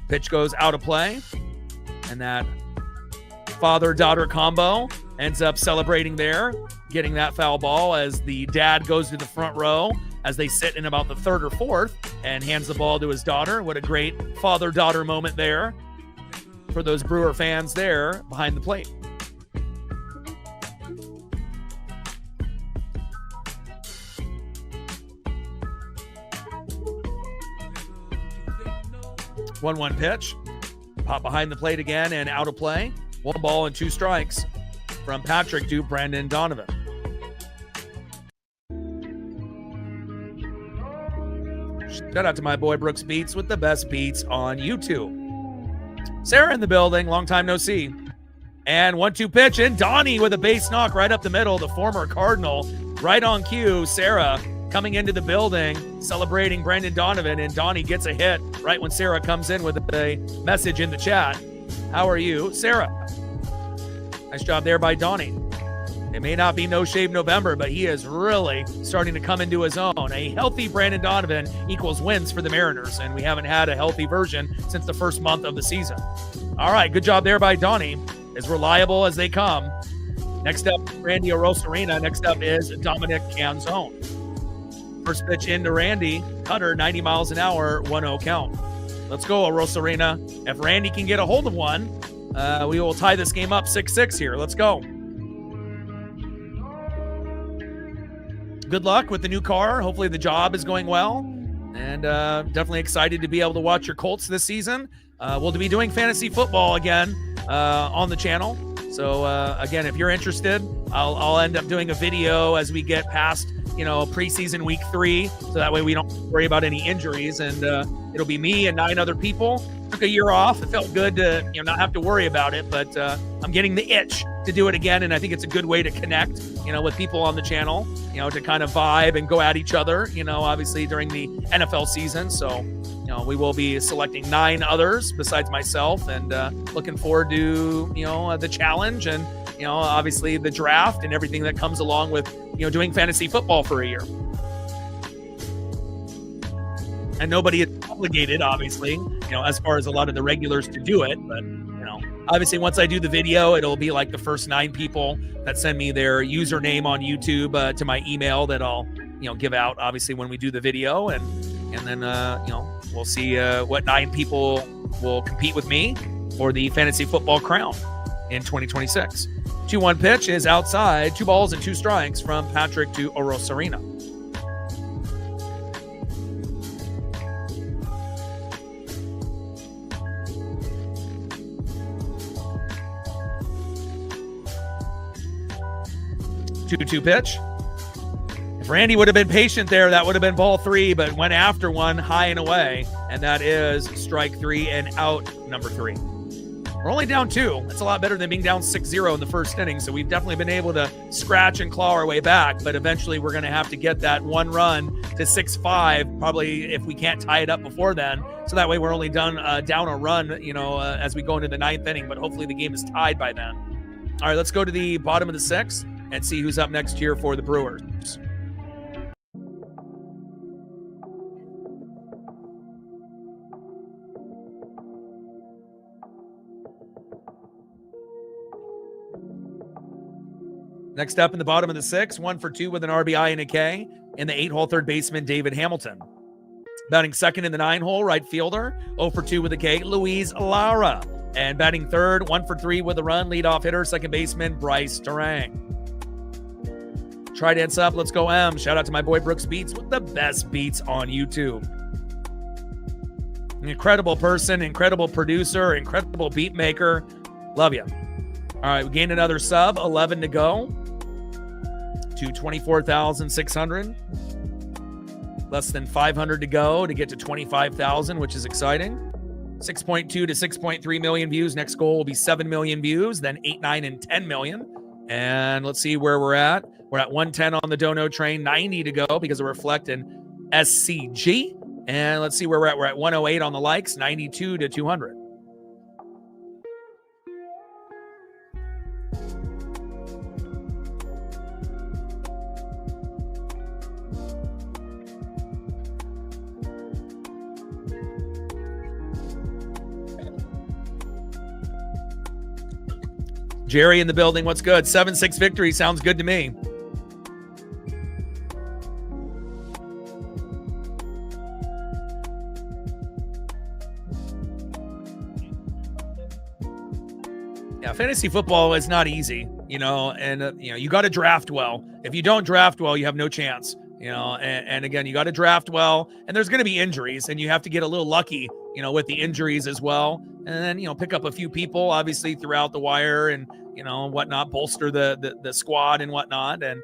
pitch goes out of play. And that father-daughter combo ends up celebrating there, getting that foul ball as the dad goes to the front row as they sit in about the 3rd or 4th and hands the ball to his daughter. What a great father-daughter moment there for those Brewer fans there behind the plate. One pitch. Pop behind the plate again and out of play. 1 ball and 2 strikes from Patrick to Brandon Donovan. Shout out to my boy Brooks Beats with the best beats on YouTube. Sarah in the building. Long time no see. And 1-2 pitch. And Donnie with a base knock right up the middle. The former Cardinal right on cue. Sarah coming into the building, celebrating Brandon Donovan, and Donnie gets a hit right when Sarah comes in with a message in the chat. How are you, Sarah? Nice job there by Donnie. It may not be No Shave November, but he is really starting to come into his own. A healthy Brandon Donovan equals wins for the Mariners, and we haven't had a healthy version since the first month of the season. All right, good job there by Donnie. As reliable as they come. Next up, Randy Arozarena. Next up is Dominic Canzone. First pitch into Randy, cutter, 90 miles an hour, 1-0 count. Let's go, Arozarena. If Randy can get a hold of one, we will tie this game up 6-6 here. Let's go. Good luck with the new car. Hopefully the job is going well. And definitely excited to be able to watch your Colts this season. We'll be doing fantasy football again on the channel. So, again, if you're interested, I'll end up doing a video as we get past preseason week 3, so that way we don't worry about any injuries, and it'll be me and 9 other people. Took a year off. It felt good to not have to worry about it, but I'm getting the itch to do it again, and I think it's a good way to connect with people on the channel, to kind of vibe and go at each other, obviously during the NFL season. So we will be selecting 9 others besides myself, and looking forward to the challenge and obviously the draft and everything that comes along with doing fantasy football for a year. And nobody is obligated, obviously, as far as a lot of the regulars to do it. But, obviously once I do the video, it'll be like the first 9 people that send me their username on YouTube to my email that I'll, give out, obviously, when we do the video. And then, we'll see what 9 people will compete with me for the fantasy football crown in 2026. 2-1 pitch is outside. 2 balls and 2 strikes from Patrick to Arozarena. Two pitch. If Randy would have been patient there, that would have been ball 3, but went after one high and away, and that is strike 3 and out number 3. We're only down 2. That's a lot better than being down 6-0 in the first inning, so we've definitely been able to scratch and claw our way back, but eventually we're going to have to get that 1 run to 6-5, probably if we can't tie it up before then, so that way we're only down a run, as we go into the 9th inning, but hopefully the game is tied by then. All right, let's go to the bottom of the 6th and see who's up next here for the Brewers. Next up in the bottom of the 6th, 1 for 2 with an RBI and a K, in the 8-hole third baseman, David Hamilton. Batting second in the 9-hole, right fielder, 0 for 2 with a K, Luis Lara. And batting third, 1 for 3 with a run, leadoff hitter, second baseman, Bryce Terang. Try dance up. Let's go, M. Shout out to my boy Brooks Beats with the best beats on YouTube. An incredible person, incredible producer, incredible beat maker. Love you. All right, we gained another sub. 11 to go to 24,600. Less than 500 to go to get to 25,000, which is exciting. 6.2 to 6.3 million views. Next goal will be 7 million views, then 8, 9, and 10 million. And let's see where we're at. We're at 110 on the Dono train, 90 to go because of Reflect and SCG. And let's see where we're at. We're at 108 on the likes, 92 to 200. Jerry in the building. What's good? 7-6 victory. Sounds good to me. Yeah, fantasy football is not easy, and you got to draft well. If you don't draft well, you have no chance, and again, you got to draft well, and there's going to be injuries, and you have to get a little lucky, with the injuries as well. And then, pick up a few people, obviously, throughout the wire and, whatnot, bolster the squad and whatnot. And,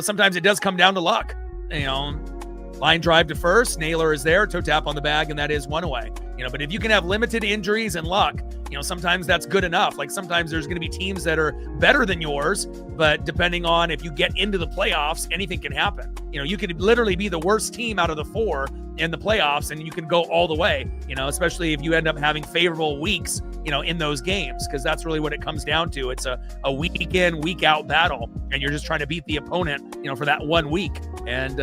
sometimes it does come down to luck, line drive to first, Naylor is there, toe tap on the bag, and that is one away. But if you can have limited injuries and luck, sometimes that's good enough. Like sometimes there's going to be teams that are better than yours, but depending on if you get into the playoffs, anything can happen. You could literally be the worst team out of the 4 in the playoffs and you can go all the way, especially if you end up having favorable weeks, in those games, because that's really what it comes down to. It's a week in, week out battle, and you're just trying to beat the opponent, for that 1 week. And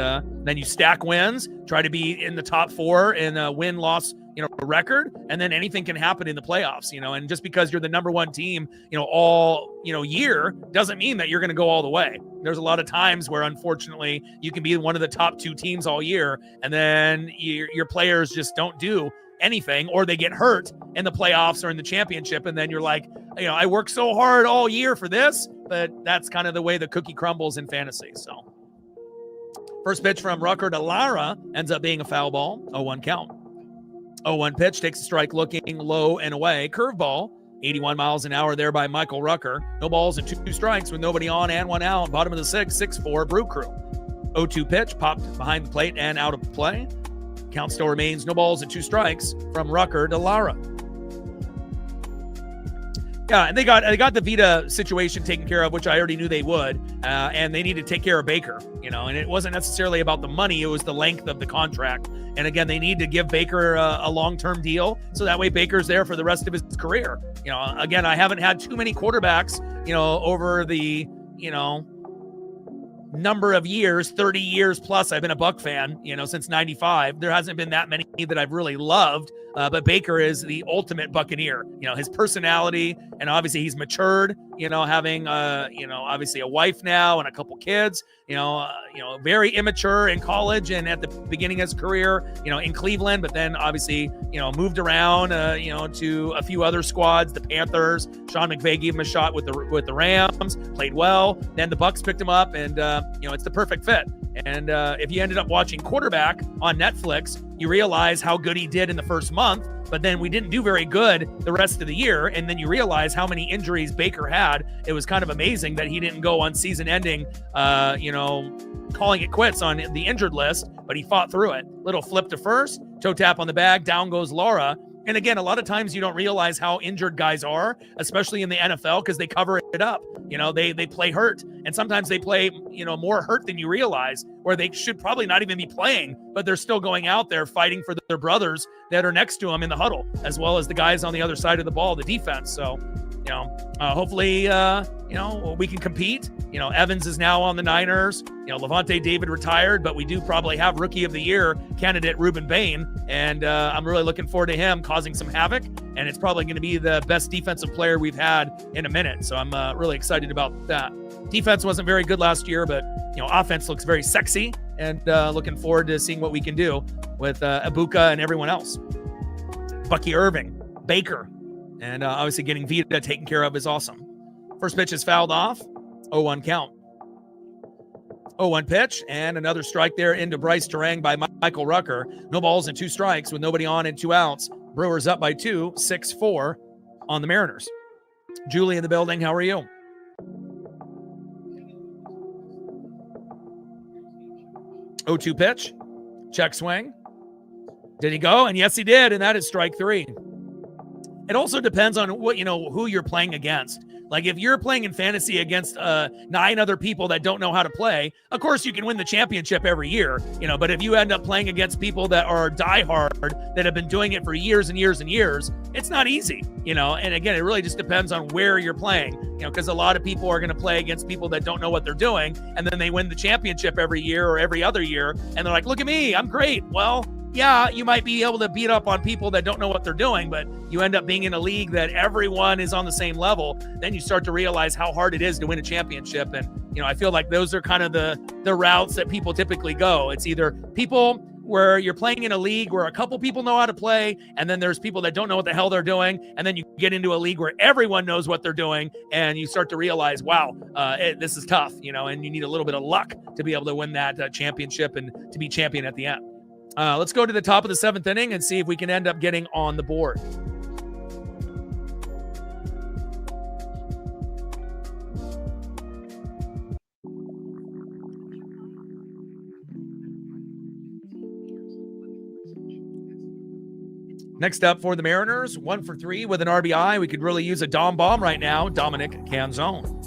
then you stack wins, try to be in the top 4 in a win-loss record, and then anything can happen in the playoffs, and just because you're the number 1 team, all, year doesn't mean that you're going to go all the way. There's a lot of times where, unfortunately, you can be one of the top 2 teams all year, and then your players just don't do anything, or they get hurt in the playoffs or in the championship, and then you're like, I worked so hard all year for this, but that's kind of the way the cookie crumbles in fantasy. So first pitch from Rucker to Lara ends up being a foul ball. 0-1 count. 0-1 pitch, takes a strike, looking low and away. Curveball, 81 miles an hour there by Michael Rucker. No balls and 2 strikes with nobody on and 1 out. Bottom of the 6th, 6-4 Brew Crew. 0-2 pitch, popped behind the plate and out of play. Count still remains no balls and 2 strikes from Rucker to Lara. Yeah, and they got the Vita situation taken care of, which I already knew they would, and they need to take care of Baker, and it wasn't necessarily about the money, it was the length of the contract. And again, they need to give Baker a long-term deal, so that way Baker's there for the rest of his career. Again, I haven't had too many quarterbacks, over the, number of years, 30 years plus I've been a Buck fan, since 95. There hasn't been that many that I've really loved, but Baker is the ultimate Buccaneer. His personality, and obviously he's matured, having obviously a wife now and a couple kids, very immature in college and at the beginning of his career, in Cleveland, but then obviously, moved around, to a few other squads, the Panthers. Sean McVay gave him a shot with the Rams, played well. Then the Bucs picked him up, and it's the perfect fit. And if you ended up watching Quarterback on Netflix, you realize how good he did in the first month, but then we didn't do very good the rest of the year. And then you realize how many injuries Baker had. It was kind of amazing that he didn't go on season ending, calling it quits on the injured list, but he fought through it. Little flip to first, toe tap on the bag, down goes Laura. And again, a lot of times you don't realize how injured guys are, especially in the NFL, because they cover it up. They play hurt, and sometimes they play, more hurt than you realize, where they should probably not even be playing, but they're still going out there fighting for their brothers that are next to them in the huddle, as well as the guys on the other side of the ball, the defense. So, hopefully, we can compete. Evans is now on the Niners. Levante David retired, but we do probably have Rookie of the Year candidate Ruben Bain, and I'm really looking forward to him causing some havoc, and it's probably going to be the best defensive player we've had in a minute. So I'm really excited about that. Defense wasn't very good last year, but offense looks very sexy, and looking forward to seeing what we can do with Ibuka and everyone else. Bucky Irving, Baker, and obviously getting Vita taken care of is awesome. First pitch is fouled off. 0-1 count. 0-1 pitch, and another strike there into Bryce Terang by Michael Rucker. No balls and 2 strikes with nobody on and 2 outs. Brewers up by 2, 6-4 on the Mariners. Julie in the building, how are you? O2 pitch, check swing. Did he go? And yes, he did, and that is strike 3. It also depends on who you're playing against. Like if you're playing in fantasy against 9 other people that don't know how to play, of course you can win the championship every year, but if you end up playing against people that are diehard, that have been doing it for years and years and years, it's not easy, and again, it really just depends on where you're playing, because a lot of people are going to play against people that don't know what they're doing, and then they win the championship every year or every other year, and they're like, look at me, I'm great. Well, yeah, you might be able to beat up on people that don't know what they're doing, but you end up being in a league that everyone is on the same level. Then you start to realize how hard it is to win a championship. And, I feel like those are kind of the routes that people typically go. It's either people where you're playing in a league where a couple people know how to play, and then there's people that don't know what the hell they're doing. And then you get into a league where everyone knows what they're doing, and you start to realize, wow, this is tough, and you need a little bit of luck to be able to win that championship and to be champion at the end. Let's go to the top of the 7th inning and see if we can end up getting on the board. Next up for the Mariners, 1 for 3 with an RBI. We could really use a Dom bomb right now, Dominic Canzone.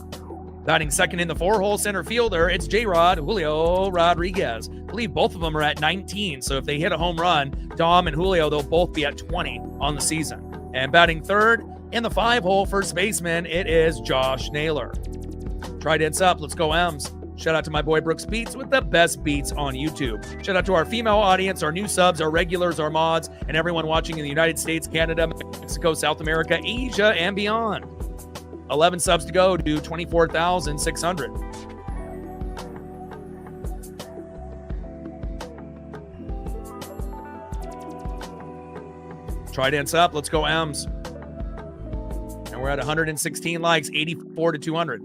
Batting second in the 4-hole center fielder, it's J-Rod Julio Rodriguez. I believe both of them are at 19, so if they hit a home run, Dom and Julio, they'll both be at 20 on the season. And batting third in the 5-hole first baseman, it is Josh Naylor. Tridents up, let's go M's. Shout out to my boy Brooks Beats with the best beats on YouTube. Shout out to our female audience, our new subs, our regulars, our mods, and everyone watching in the United States, Canada, Mexico, South America, Asia, and beyond. 11 subs to go to 24,600. Tridents up. Let's go M's. And we're at 116 likes, 84 to 200.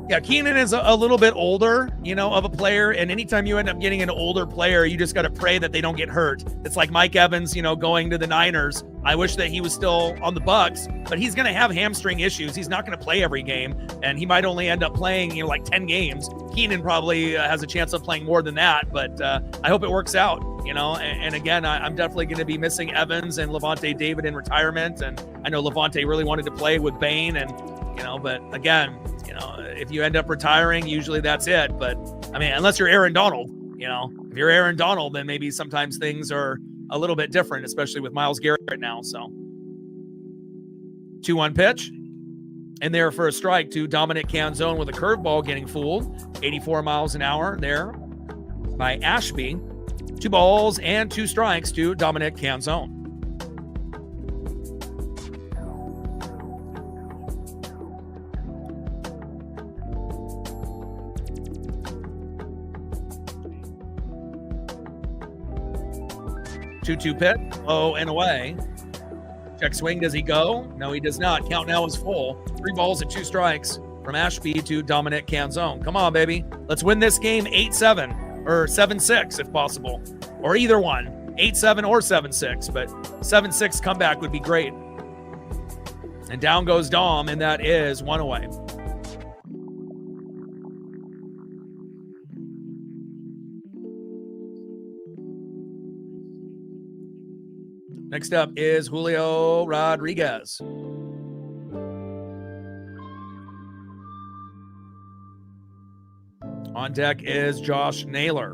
Yeah, Keenan is a little bit older, of a player. And anytime you end up getting an older player, you just got to pray that they don't get hurt. It's like Mike Evans, going to the Niners. I wish that he was still on the Bucks, but he's going to have hamstring issues. He's not going to play every game, and he might only end up playing, like 10 games. Keenan probably has a chance of playing more than that, but I hope it works out, And again, I'm definitely going to be missing Evans and Levante David in retirement, and I know Levante really wanted to play with Bain, and but again, if you end up retiring, usually that's it. But I mean, unless you're Aaron Donald, if you're Aaron Donald, then maybe sometimes things are a little bit different, especially with Myles Garrett now. So 2-1 pitch. And there for a strike to Dominic Canzone with a curveball getting fooled. 84 miles an hour there by Ashby. 2 balls and 2 strikes to Dominic Canzone. Two pitch, low and away. Check swing, does he go? No, he does not. Count now is full. 3 balls and 2 strikes from Ashby to Dominic Canzone. Come on, baby. Let's win this game 8-7 or 7-6 if possible. Or either one, 8-7 or 7-6. But 7-6 comeback would be great. And down goes Dom, and that is 1 away. Next up is Julio Rodriguez. On deck is Josh Naylor.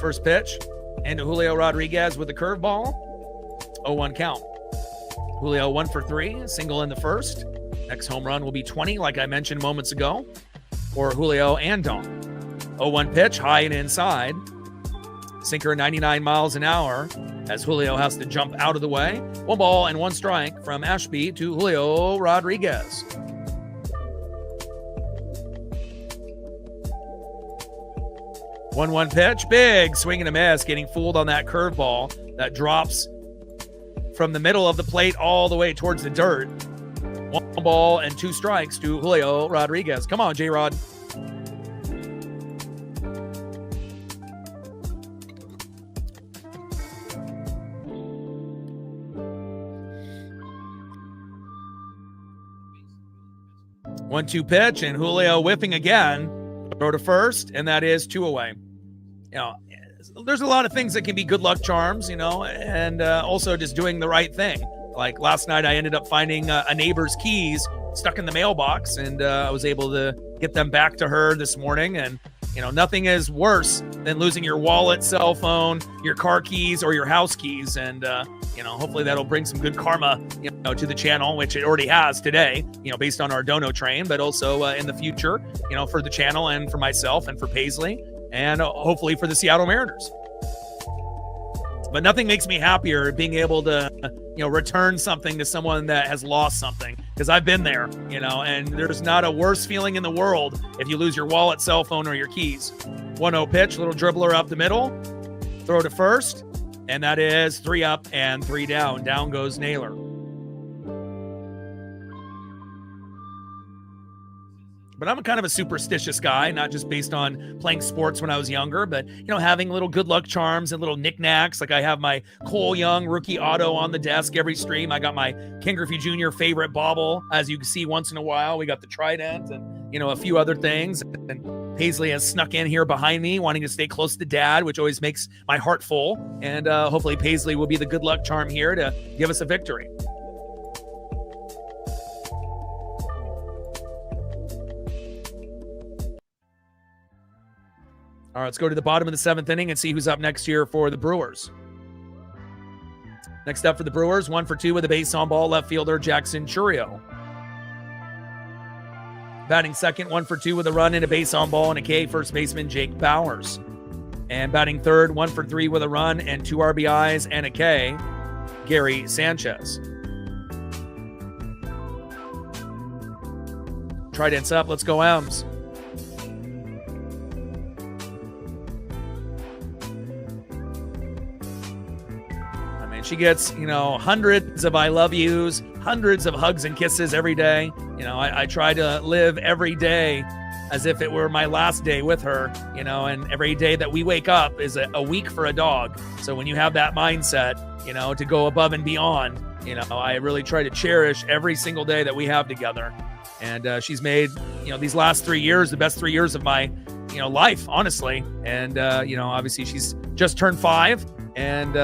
First pitch into Julio Rodriguez with a curveball. 0-1 count. Julio 1 for 3, single in the first. Next home run will be 20, like I mentioned moments ago, for Julio and Dom. 0-1 pitch, high and inside. Sinker 99 miles an hour as Julio has to jump out of the way. 1 ball and 1 strike from Ashby to Julio Rodriguez. One pitch, big swing and a miss, getting fooled on that curveball that drops from the middle of the plate all the way towards the dirt. 1 ball and 2 strikes to Julio Rodriguez. Come on, J-Rod. One-two pitch, and Julio whiffing again. Throw to first, and that is 2 away. You know, there's a lot of things that can be good luck charms, you know, and also just doing the right thing. Like last night, I ended up finding a neighbor's keys stuck in the mailbox, and I was able to get them back to her this morning. And, you know, nothing is worse than losing your wallet, cell phone, your car keys, or your house keys. And, you know, hopefully that'll bring some good karma, you know, to the channel, which it already has today, you know, based on our dono train, but also in the future, you know, for the channel and for myself and for Paisley and hopefully for the Seattle Mariners. But nothing makes me happier being able to, you know, return something to someone that has lost something, because I've been there, you know, and there's not a worse feeling in the world if you lose your wallet, cell phone, or your keys. 1-0 pitch, little dribbler up the middle, throw to first, and that is 3 up and 3 down. Down goes Naylor. But I'm kind of a superstitious guy, not just based on playing sports when I was younger, but, you know, having little good luck charms and little knickknacks. Like I have my Cole Young rookie auto on the desk every stream. I got my Ken Griffey Jr. favorite bauble, as you can see once in a while. We got the Trident and, you know, a few other things. And Paisley has snuck in here behind me, wanting to stay close to Dad, which always makes my heart full. And hopefully Paisley will be the good luck charm here to give us a victory. All right, let's go to the bottom of the 7th inning and see who's up next here for the Brewers. Next up for the Brewers, 1 for 2 with a base on ball, left fielder Jackson Chourio. Batting second, 1 for 2 with a run and a base on ball and a K, first baseman Jake Bowers. And batting third, 1 for 3 with a run and 2 RBIs and a K, Gary Sanchez. Trident's up, let's go M's. She gets, you know, hundreds of I love yous, hundreds of hugs and kisses every day. You know, I try to live every day as if it were my last day with her, you know, and every day that we wake up is a week for a dog. So when you have that mindset, you know, to go above and beyond, you know, I really try to cherish every single day that we have together. And she's made, you know, these last 3 years, the best 3 years of my, you know, life, honestly. And, you know, obviously she's just turned 5 and,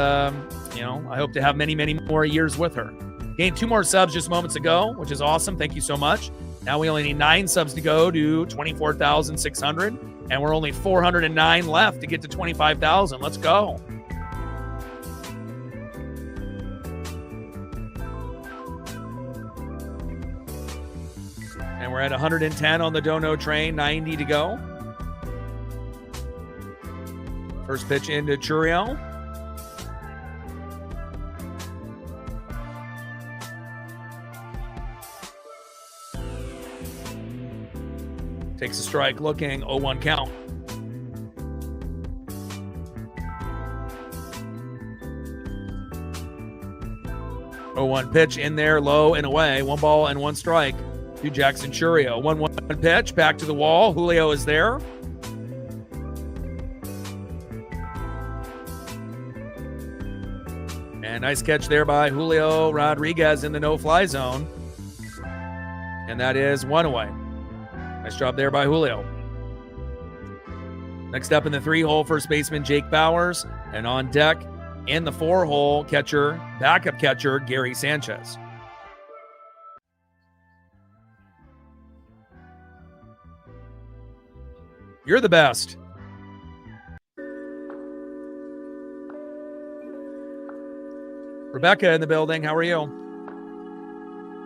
you know, I hope to have many, many more years with her. Gained 2 more subs just moments ago, which is awesome. Thank you so much. Now we only need 9 subs to go to 24,600, and we're only 409 left to get to 25,000. Let's go. And we're at 110 on the dono train, 90 to go. First pitch into Chourio. Takes a strike, looking, 0-1 count. Oh, 1 pitch in there, low and away. 1 ball and 1 strike to Jackson Chourio. 1-1 pitch, back to the wall. Julio is there. And nice catch there by Julio Rodriguez in the no-fly zone. And that is 1 away. Nice job there by Julio. Next up in the 3-hole, first baseman Jake Bowers. And on deck in the 4-hole, catcher, backup catcher, Gary Sanchez. You're the best. Rebecca in the building. How are you?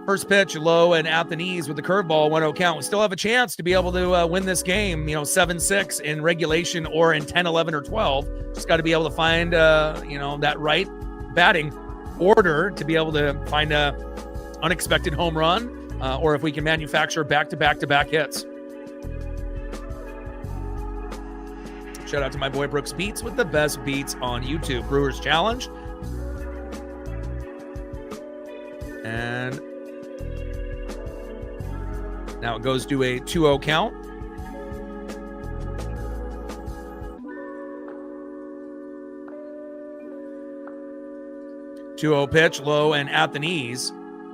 First pitch, low and at the knees with the curveball, 1-0 count. We still have a chance to be able to win this game, 7-6 in regulation or in 10, 11, or 12. Just got to be able to find, that right batting order to be able to find a unexpected home run, or if we can manufacture back-to-back-to-back hits. Shout out to my boy Brooks Beats with the best beats on YouTube. Brewers Challenge. And now it goes to a 2-0 count. Two-0 pitch, low and at the knees.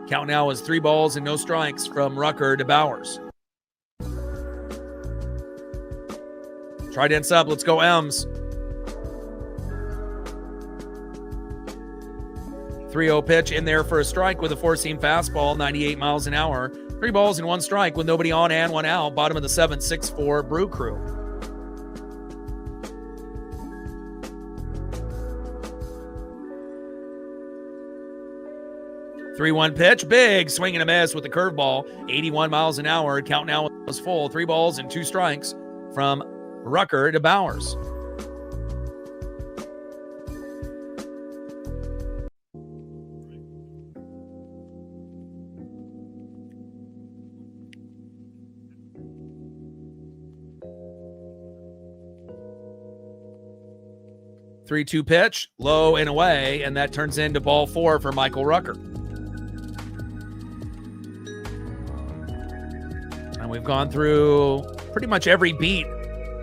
Count now is 3 balls and no strikes from Rucker to Bowers. Trident's up. Let's go, M's. 3-0 pitch in there for a strike with a four-seam fastball, 98 miles an hour. 3 balls and 1 strike with nobody on and 1 out. Bottom of the 7th, 6-4 Brew Crew. Three-one pitch, big swing and a miss with the curveball, 81 miles an hour. Count now was full. 3 balls and 2 strikes from Rucker to Bowers. Three-two pitch, low and away, and that turns into ball 4 for Michael Rucker. And we've gone through pretty much every beat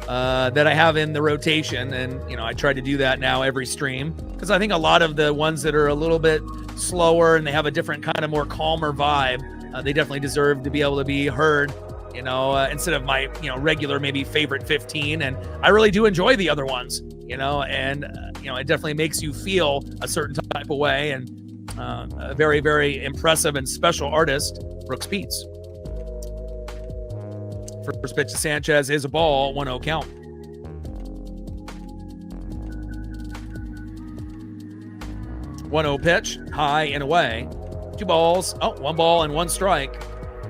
that I have in the rotation, and I try to do that now every stream, because I think a lot of the ones that are a little bit slower and they have a different kind of more calmer vibe, they definitely deserve to be able to be heard, instead of my regular maybe favorite 15. And I really do enjoy the other ones, and it definitely makes you feel a certain type of way. And a very, very impressive and special artist, Brooks Beats. First pitch to Sanchez is a ball, 1-0 count. One 0 pitch, high and away. 2 balls, 1 ball and 1 strike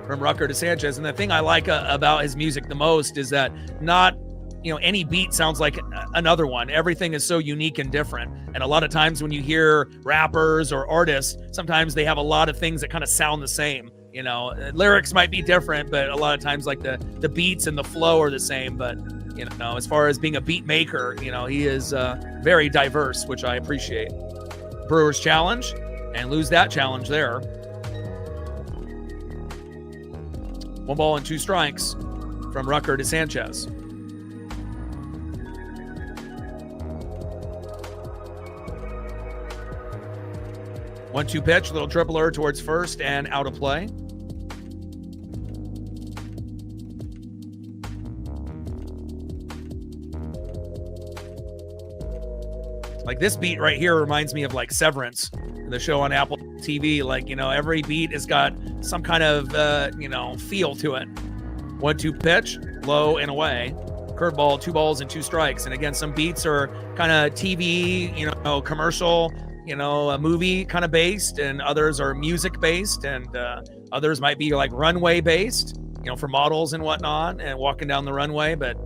from Rucker to Sanchez. And the thing I like about his music the most is that not any beat sounds like another one. Everything is so unique and different. And a lot of times when you hear rappers or artists, sometimes they have a lot of things that kind of sound the same. Lyrics might be different, but a lot of times like the beats and the flow are the same. But, as far as being a beat maker, he is very diverse, which I appreciate. Brewers challenge, and lose that challenge there. 1 ball and 2 strikes from Rucker to Sanchez. One-two pitch, little tripler towards first and out of play. Like this beat right here reminds me of like Severance, the show on Apple TV. Like, every beat has got some kind of, feel to it. 1-2 pitch, low and away. Curveball, 2 balls and 2 strikes. And again, some beats are kind of TV, commercial, a movie kind of based, and others are music based, and others might be like runway based, for models and whatnot and walking down the runway. But,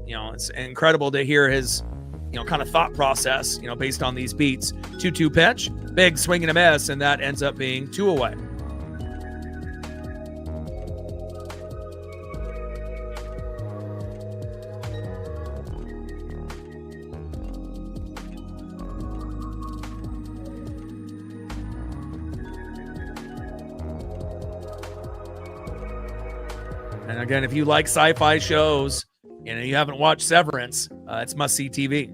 it's incredible to hear his, kind of thought process, based on these beats. 2-2 pitch, big swing and a miss, and that ends up being 2 away. And again, if you like sci-fi shows and you haven't watched Severance, it's must-see TV.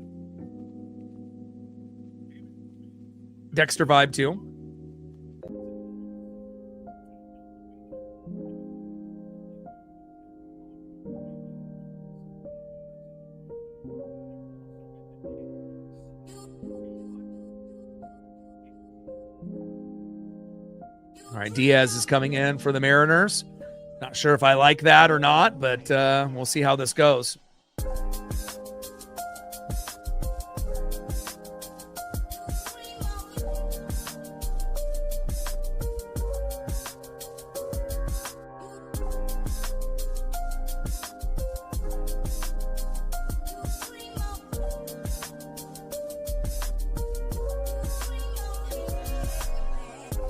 Dexter vibe too. All right, Diaz is coming in for the Mariners. Not sure if I like that or not, but we'll see how this goes.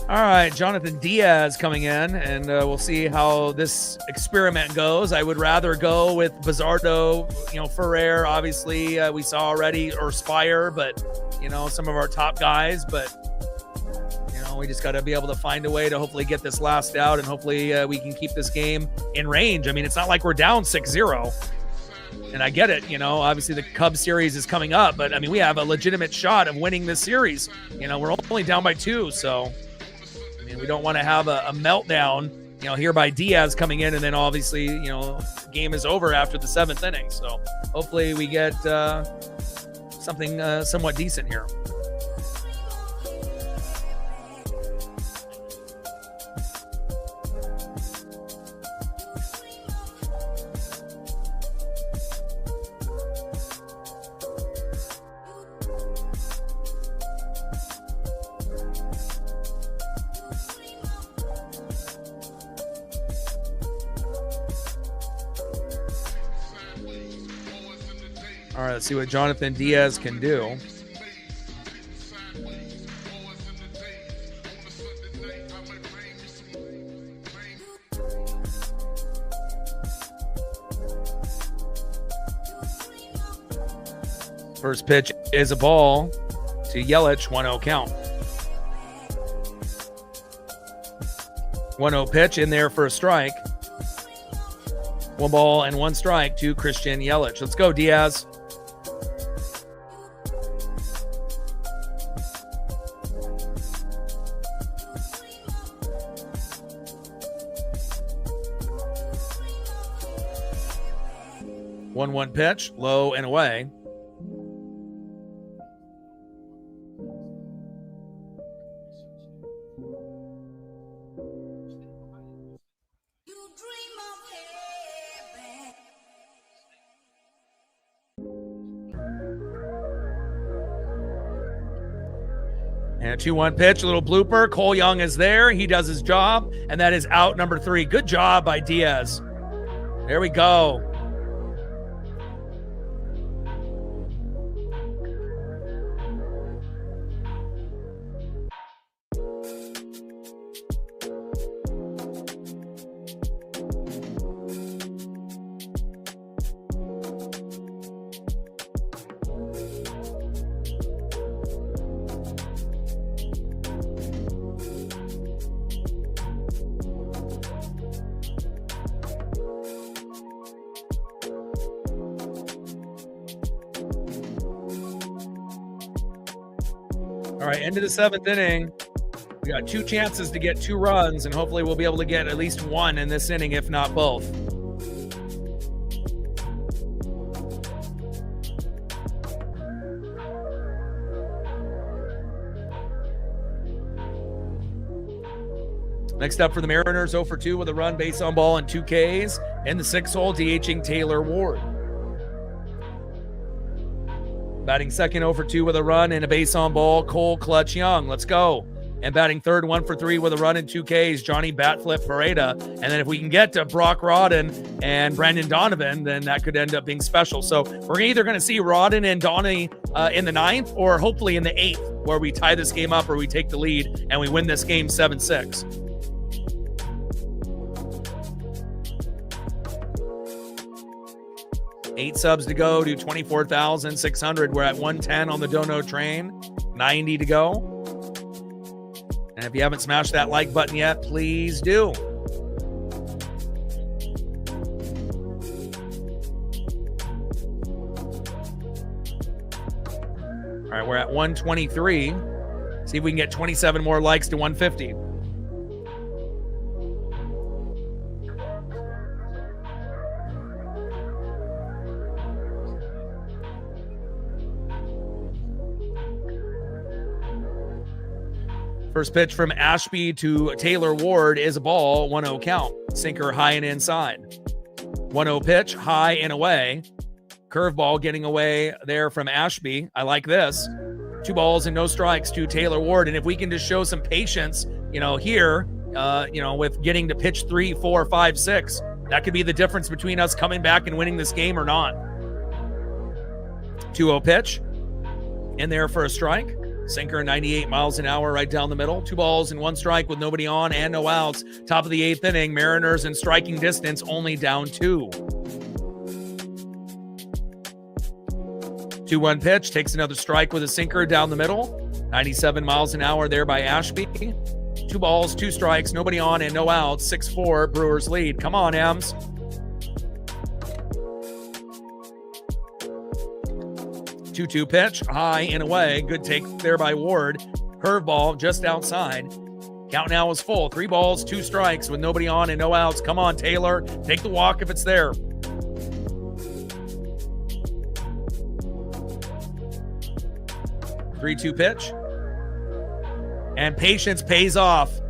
All right, Jonathan Diaz coming in, and we'll see how this experiment goes. I would rather go with Bizardo, Ferrer, obviously, we saw already, or Spire, but, some of our top guys. But, we just got to be able to find a way to hopefully get this last out, and hopefully we can keep this game in range. I mean, it's not like we're down 6-0. And I get it, obviously the Cubs series is coming up, but, I mean, we have a legitimate shot of winning this series. We're only down by 2, so... we don't want to have a meltdown, here by Diaz coming in, and then obviously, game is over after the 7th inning. So hopefully we get something somewhat decent here. All right, let's see what Jonathan Diaz can do. First pitch is a ball to Yelich, 1-0 count. 1-0 pitch in there for a strike. 1 ball and 1 strike to Christian Yelich. Let's go, Diaz. One pitch, low and away. And a 2-1 pitch, a little blooper. Cole Young is there. He does his job, and that is out number 3. Good job by Diaz. There we go. All right, into the 7th inning. We got 2 chances to get 2 runs, and hopefully we'll be able to get at least 1 in this inning, if not both. Next up for the Mariners, 0 for 2 with a run, base on ball, and 2 Ks. In the 6th hole, DHing Taylor Ward. Batting second, 0 for 2 with a run and a base on ball, Cole Clutch Young. Let's go. And batting third, 1 for 3 with a run and 2 Ks, Johnny Batflip Ferreira. And then if we can get to Brock Rodden and Brandon Donovan, then that could end up being special. So we're either going to see Rodden and Donnie in the 9th, or hopefully in the 8th, where we tie this game up or we take the lead and we win this game 7-6. Eight subs to go to 24,600. We're at 110 on the Dono train. 90 to go. And if you haven't smashed that like button yet, please do. All right, we're at 123. See if we can get 27 more likes to 150. First pitch from Ashby to Taylor Ward is a ball, 1-0 count. Sinker high and inside. 1-0 pitch, high and away. Curveball getting away there from Ashby. I like this. 2 balls and no strikes to Taylor Ward. And if we can just show some patience, here, with getting to pitch 3, 4, 5, 6, that could be the difference between us coming back and winning this game or not. 2-0 pitch. In there for a strike. Sinker 98 miles an hour right down the middle. 2 balls and 1 strike with nobody on and no outs. Top of the 8th inning. Mariners in striking distance, only down 2. 2-1 pitch. Takes another strike with a sinker down the middle. 97 miles an hour there by Ashby. 2 balls, 2 strikes, nobody on and no outs. 6-4, Brewers lead. Come on, Ems. 2-2 pitch, high and away. Good take there by Ward. Curveball just outside. Count now is full. 3 balls, 2 strikes with nobody on and no outs. Come on, Taylor. Take the walk if it's there. 3-2 pitch. And patience pays off.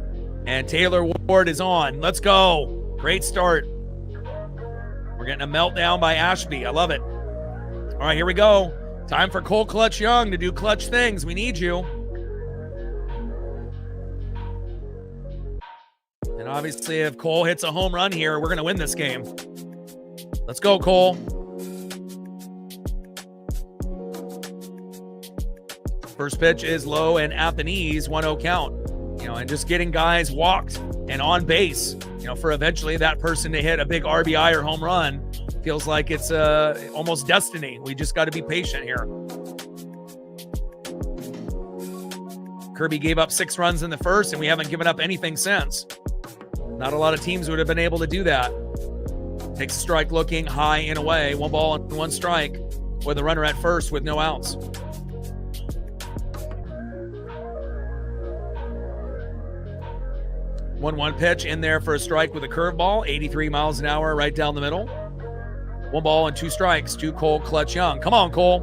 And Taylor Ward is on. Let's go. Great start. We're getting a meltdown by Ashby. I love it. All right, here we go. Time for Cole Clutch Young to do clutch things. We need you. And obviously, if Cole hits a home run here, we're going to win this game. Let's go, Cole. First pitch is low and at the knees, 1-0 count. And just getting guys walked and on base, for eventually that person to hit a big RBI or home run feels like it's almost destiny. We just got to be patient here. Kirby gave up 6 runs in the first, and we haven't given up anything since. Not a lot of teams would have been able to do that. Takes a strike looking high and away. 1 ball and 1 strike with a runner at first with no outs. 1-1 pitch in there for a strike with a curveball, 83 miles an hour right down the middle. 1 ball and 2 strikes to Cole Clutch Young. Come on, Cole.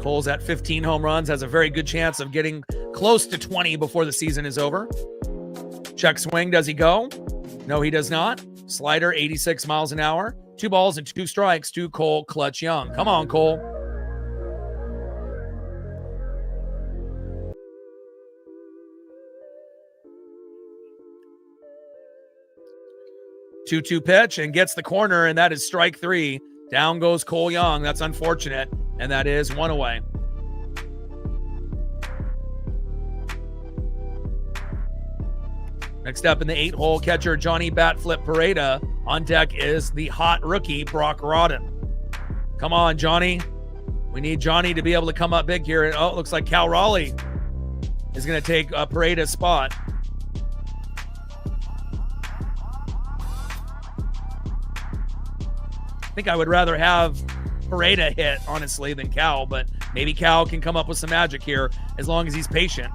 Cole's at 15 home runs, has a very good chance of getting close to 20 before the season is over. Check swing, does he go? No, he does not. Slider, 86 miles an hour. 2 balls and 2 strikes to Cole Clutch Young. Come on, Cole. Two pitch and gets the corner, and that is strike 3. Down goes Cole Young. That's unfortunate, and that is 1 away. Next up in the 8-hole, catcher Johnny Batflip Pareda. On deck is the hot rookie Brock Rodden. Come on, Johnny. We need Johnny to be able to come up big here. Oh, it looks like Cal Raleigh is going to take Pareda's spot. I think I would rather have Pareda hit, honestly, than Cal, but maybe Cal can come up with some magic here as long as he's patient.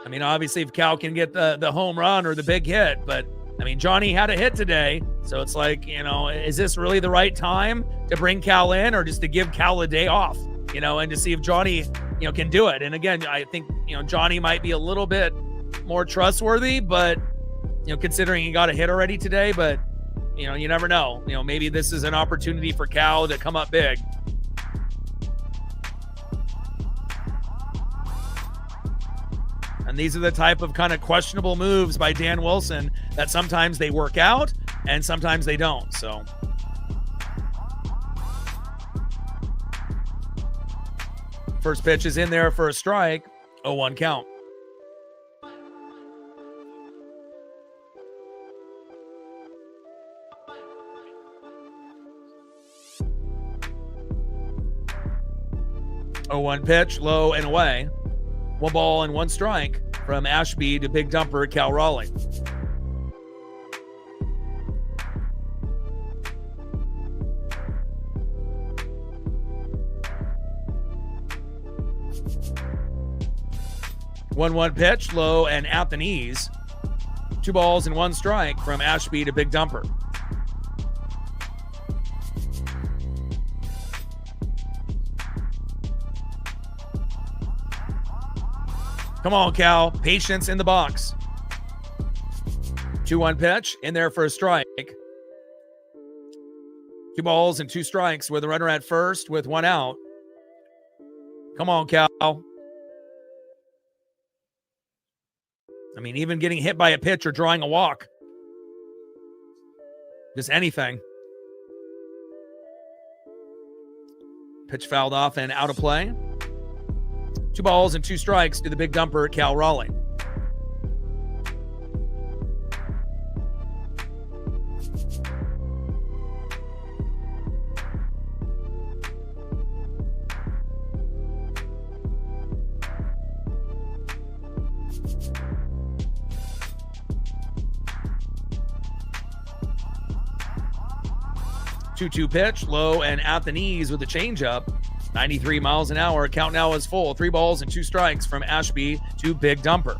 I mean, obviously, if Cal can get the home run or the big hit, but I mean, Johnny had a hit today, so it's like, is this really the right time to bring Cal in or just to give Cal a day off, and to see if Johnny, can do it? And again, I think, Johnny might be a little bit more trustworthy, but, considering he got a hit already today, but, you never know. Maybe this is an opportunity for Cal to come up big. And these are the type of kind of questionable moves by Dan Wilson that sometimes they work out and sometimes they don't. So first pitch is in there for a strike. 0-1 count. Oh, 1 pitch, low and away. 1 ball and 1 strike from Ashby to big dumper Cal Raleigh. One pitch, low and at the knees. 2 balls and 1 strike from Ashby to big dumper. Come on, Cal. Patience in the box. 2-1 pitch in there for a strike. 2 balls and 2 strikes with a runner at first with 1 out. Come on, Cal. I mean, even getting hit by a pitch or drawing a walk. Just anything. Pitch fouled off and out of play. 2 balls and 2 strikes to the big dumper, Cal Raleigh. Two-two pitch, low and at the knees with the changeup. 93 miles an hour. Count now is full. 3 balls and 2 strikes from Ashby to big dumper.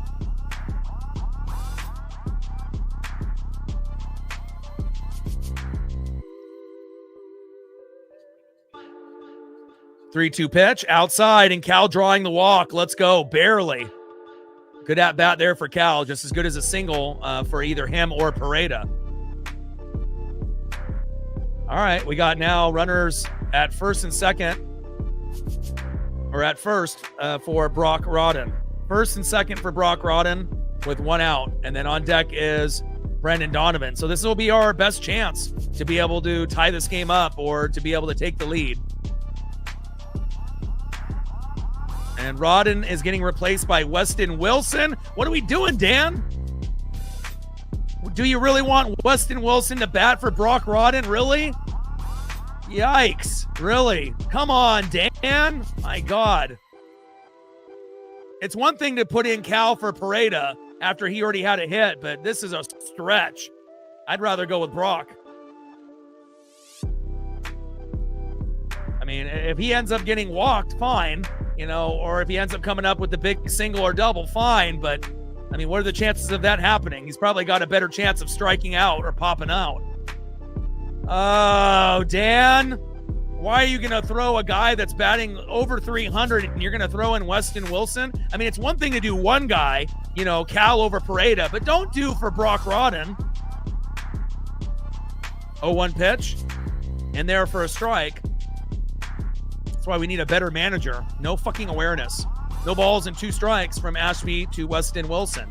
Three-two pitch outside and Cal drawing the walk. Let's go. Barely. Good at bat there for Cal. Just as good as a single for either him or Pareda. All right, we got now runners at first and second, or at first for Brock Rodden. First and second for Brock Rodden with 1 out. And then on deck is Brendan Donovan. So this will be our best chance to be able to tie this game up or to be able to take the lead. And Rodden is getting replaced by Weston Wilson. What are we doing, Dan? Do you really want Weston Wilson to bat for Brock Rodden? Really? Yikes. Really? Come on, Dan. My God. It's one thing to put in Cal for Pareda after he already had a hit, but this is a stretch. I'd rather go with Brock. I mean, if he ends up getting walked, fine. You know, or if he ends up coming up with the big single or double, fine. But, I mean, what are the chances of that happening? He's probably got a better chance of striking out or popping out. Oh, Dan, why are you going to throw a guy that's batting over 300 and you're going to throw in Weston Wilson? I mean, it's one thing to do one guy, you know, Cal over Pareda, but don't do for Brock Rodden. 0-1 pitch, and there for a strike. That's why we need a better manager. No fucking awareness. No balls and 2 strikes from Ashby to Weston Wilson.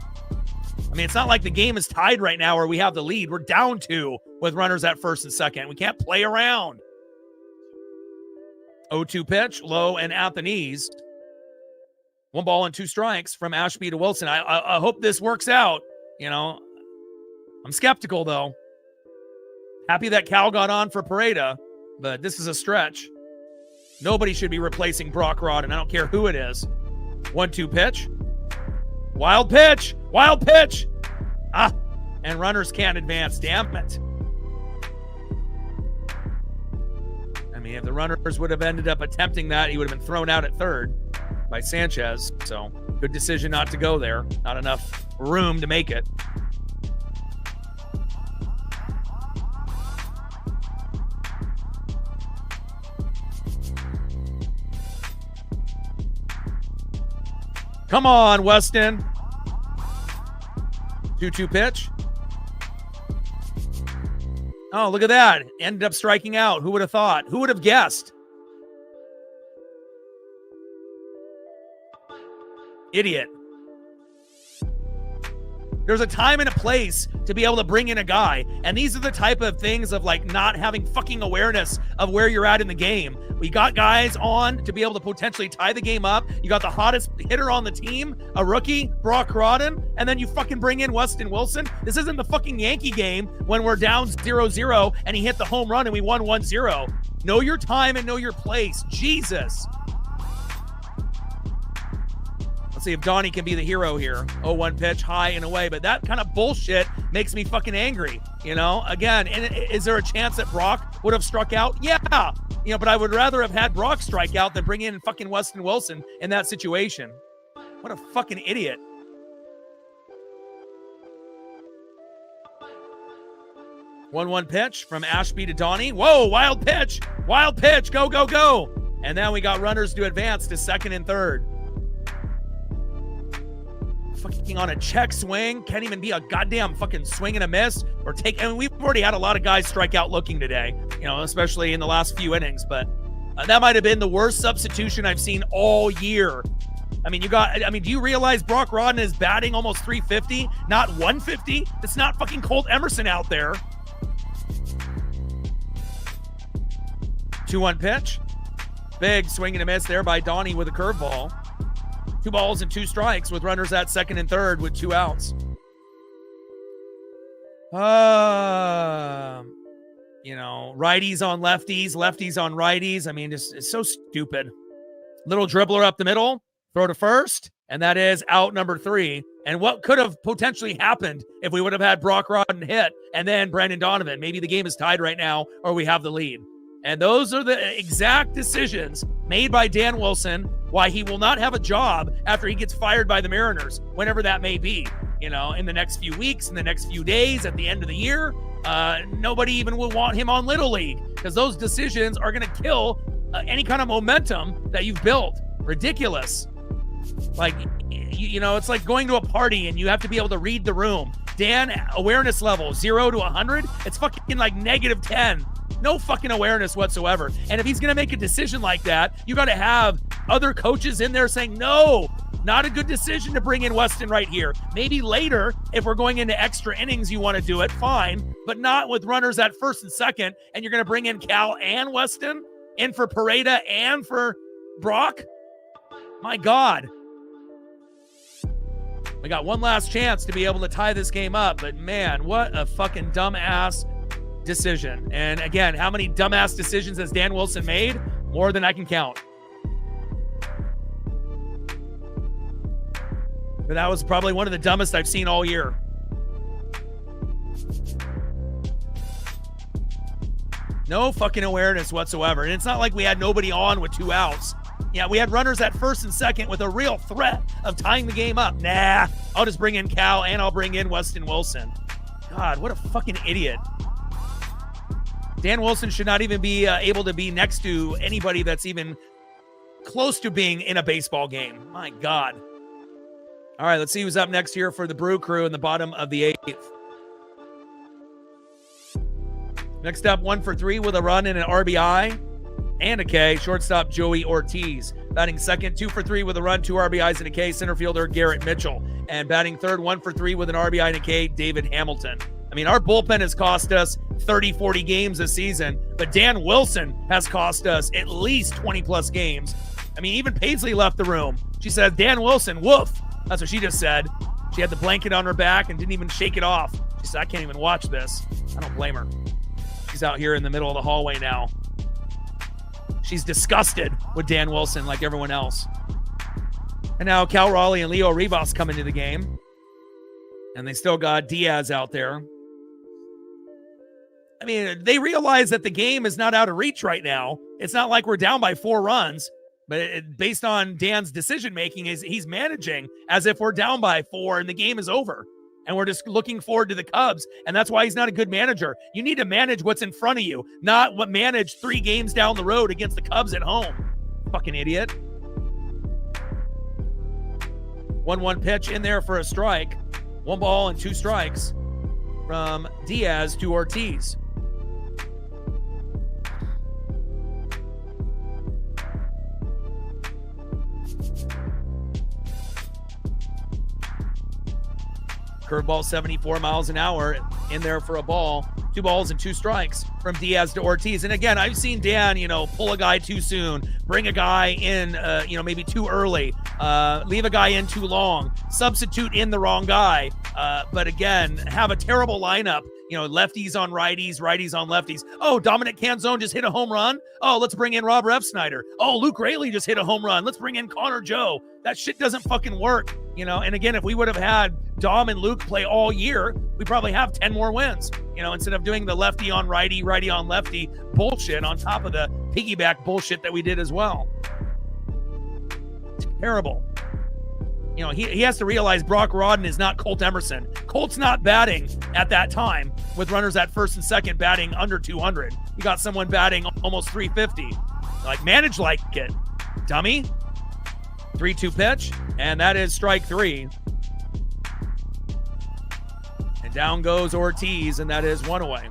I mean, it's not like the game is tied right now or we have the lead. We're down 2 with runners at first and second. We can't play around. 0-2 pitch, low and at the knees. 1 ball and 2 strikes from Ashby to Wilson. I hope this works out. You know, I'm skeptical, though. Happy that Cal got on for Pareda, but this is a stretch. Nobody should be replacing Brock Rodden. I don't care who it is. 1-2 pitch. Wild pitch. Wild pitch. Ah, and runners can't advance. Damn it. I mean, if the runners would have ended up attempting that, he would have been thrown out at third by Sanchez. So good decision not to go there. Not enough room to make it. Come on, Weston. 2-2 pitch. Oh, look at that. Ended up striking out. Who would have thought? Who would have guessed? Idiot. There's a time and a place to be able to bring in a guy. And these are the type of things of like not having fucking awareness of where you're at in the game. We got guys on to be able to potentially tie the game up. You got the hottest hitter on the team, a rookie, Brock Rodden, and then you fucking bring in Weston Wilson. This isn't the fucking Yankee game when we're down 0-0 and he hit the home run and we won 1-0. Know your time and know your place. Jesus. Let's see if Donnie can be the hero here. 0-1 pitch, high and away. But that kind of bullshit makes me fucking angry. You know, again, and is there a chance that Brock would have struck out? Yeah. You know, but I would rather have had Brock strike out than bring in fucking Weston Wilson in that situation. What a fucking idiot. One pitch from Ashby to Donnie. Whoa, wild pitch. Wild pitch. Go, go, go. And then we got runners to advance to second and third. Fucking on a check swing. Can't even be a goddamn fucking swing and a miss or take. I mean, we've already had a lot of guys strike out looking today, you know, especially in the last few innings. But That might have been the worst substitution I've seen all year. I mean, do you realize Brock Rodden is batting almost 350, not 150? It's not fucking Colt Emerson out there. 2-1 pitch. Big swing and a miss there by Donnie with a curveball. 2 balls and 2 strikes with runners at second and third with 2 outs. Righties on lefties, lefties on righties. I mean, it's so stupid. Little dribbler up the middle, throw to first, and that is out number 3. And what could have potentially happened if we would have had Brock Rodden hit and then Brandon Donovan? Maybe the game is tied right now or we have the lead. And those are the exact decisions made by Dan Wilson, why he will not have a job after he gets fired by the Mariners, whenever that may be, in the next few weeks, in the next few days, at the end of the year. Nobody even will want him on Little League because those decisions are going to kill any kind of momentum that you've built. Ridiculous. Like, it's like going to a party and you have to be able to read the room. Dan, awareness level 0 to 100, it's fucking like -10. No fucking awareness whatsoever. And if he's going to make a decision like that, you got to have other coaches in there saying, no, not a good decision to bring in Weston right here. Maybe later, if we're going into extra innings, you want to do it, fine, but not with runners at first and second, and you're going to bring in Cal and Weston in for Pareda and for Brock. My God. We got one last chance to be able to tie this game up, but man, what a fucking dumbass decision. And again, how many dumbass decisions has Dan Wilson made? More than I can count. But that was probably one of the dumbest I've seen all year. No fucking awareness whatsoever. And it's not like we had nobody on with 2 outs. Yeah, we had runners at first and second with a real threat of tying the game up. Nah, I'll just bring in Cal and I'll bring in Weston Wilson. God, what a fucking idiot. Dan Wilson should not even be able to be next to anybody that's even close to being in a baseball game. My God. All right, let's see who's up next here for the Brew Crew in the bottom of the 8th. Next up, 1 for 3 with a run and an RBI and a K. Shortstop Joey Ortiz. Batting second, 2 for 3 with a run, 2 RBIs and a K. Center fielder Garrett Mitchell. And batting third, 1 for 3 with an RBI and a K. David Hamilton. I mean, our bullpen has cost us 30, 40 games this season, but Dan Wilson has cost us at least 20-plus games. I mean, even Paisley left the room. She said, Dan Wilson, woof. That's what she just said. She had the blanket on her back and didn't even shake it off. She said, I can't even watch this. I don't blame her. She's out here in the middle of the hallway now. She's disgusted with Dan Wilson like everyone else. And now Cal Raleigh and Leo Rivas come into the game. And they still got Diaz out there. I mean, they realize that the game is not out of reach right now. It's not like we're down by 4 runs, but based on Dan's decision-making, he's managing as if we're down by 4 and the game is over. And we're just looking forward to the Cubs, and that's why he's not a good manager. You need to manage what's in front of you, not manage 3 games down the road against the Cubs at home. Fucking idiot. 1-1 pitch in there for a strike. 1 ball and 2 strikes from Diaz to Ortiz. Curveball 74 miles an hour in there for a ball. 2 balls and 2 strikes from Diaz to Ortiz. And again, I've seen Dan, pull a guy too soon, bring a guy in, maybe too early, leave a guy in too long, substitute in the wrong guy. But again, have a terrible lineup, lefties on righties, righties on lefties. Oh, Dominic Canzone just hit a home run. Oh, let's bring in Rob Refsnyder. Oh, Luke Raley just hit a home run. Let's bring in Connor Joe. That shit doesn't fucking work, And again, if we would have had Dom and Luke play all year, we probably have 10 more wins, instead of doing the lefty on righty, righty on lefty bullshit on top of the piggyback bullshit that we did as well. Terrible. He has to realize Brock Rodden is not Colt Emerson. Colt's not batting at that time with runners at first and second batting under 200. You got someone batting almost 350. Like, manage like it, dummy. 3-2 pitch, and that is strike 3. And down goes Ortiz, and that is 1 away.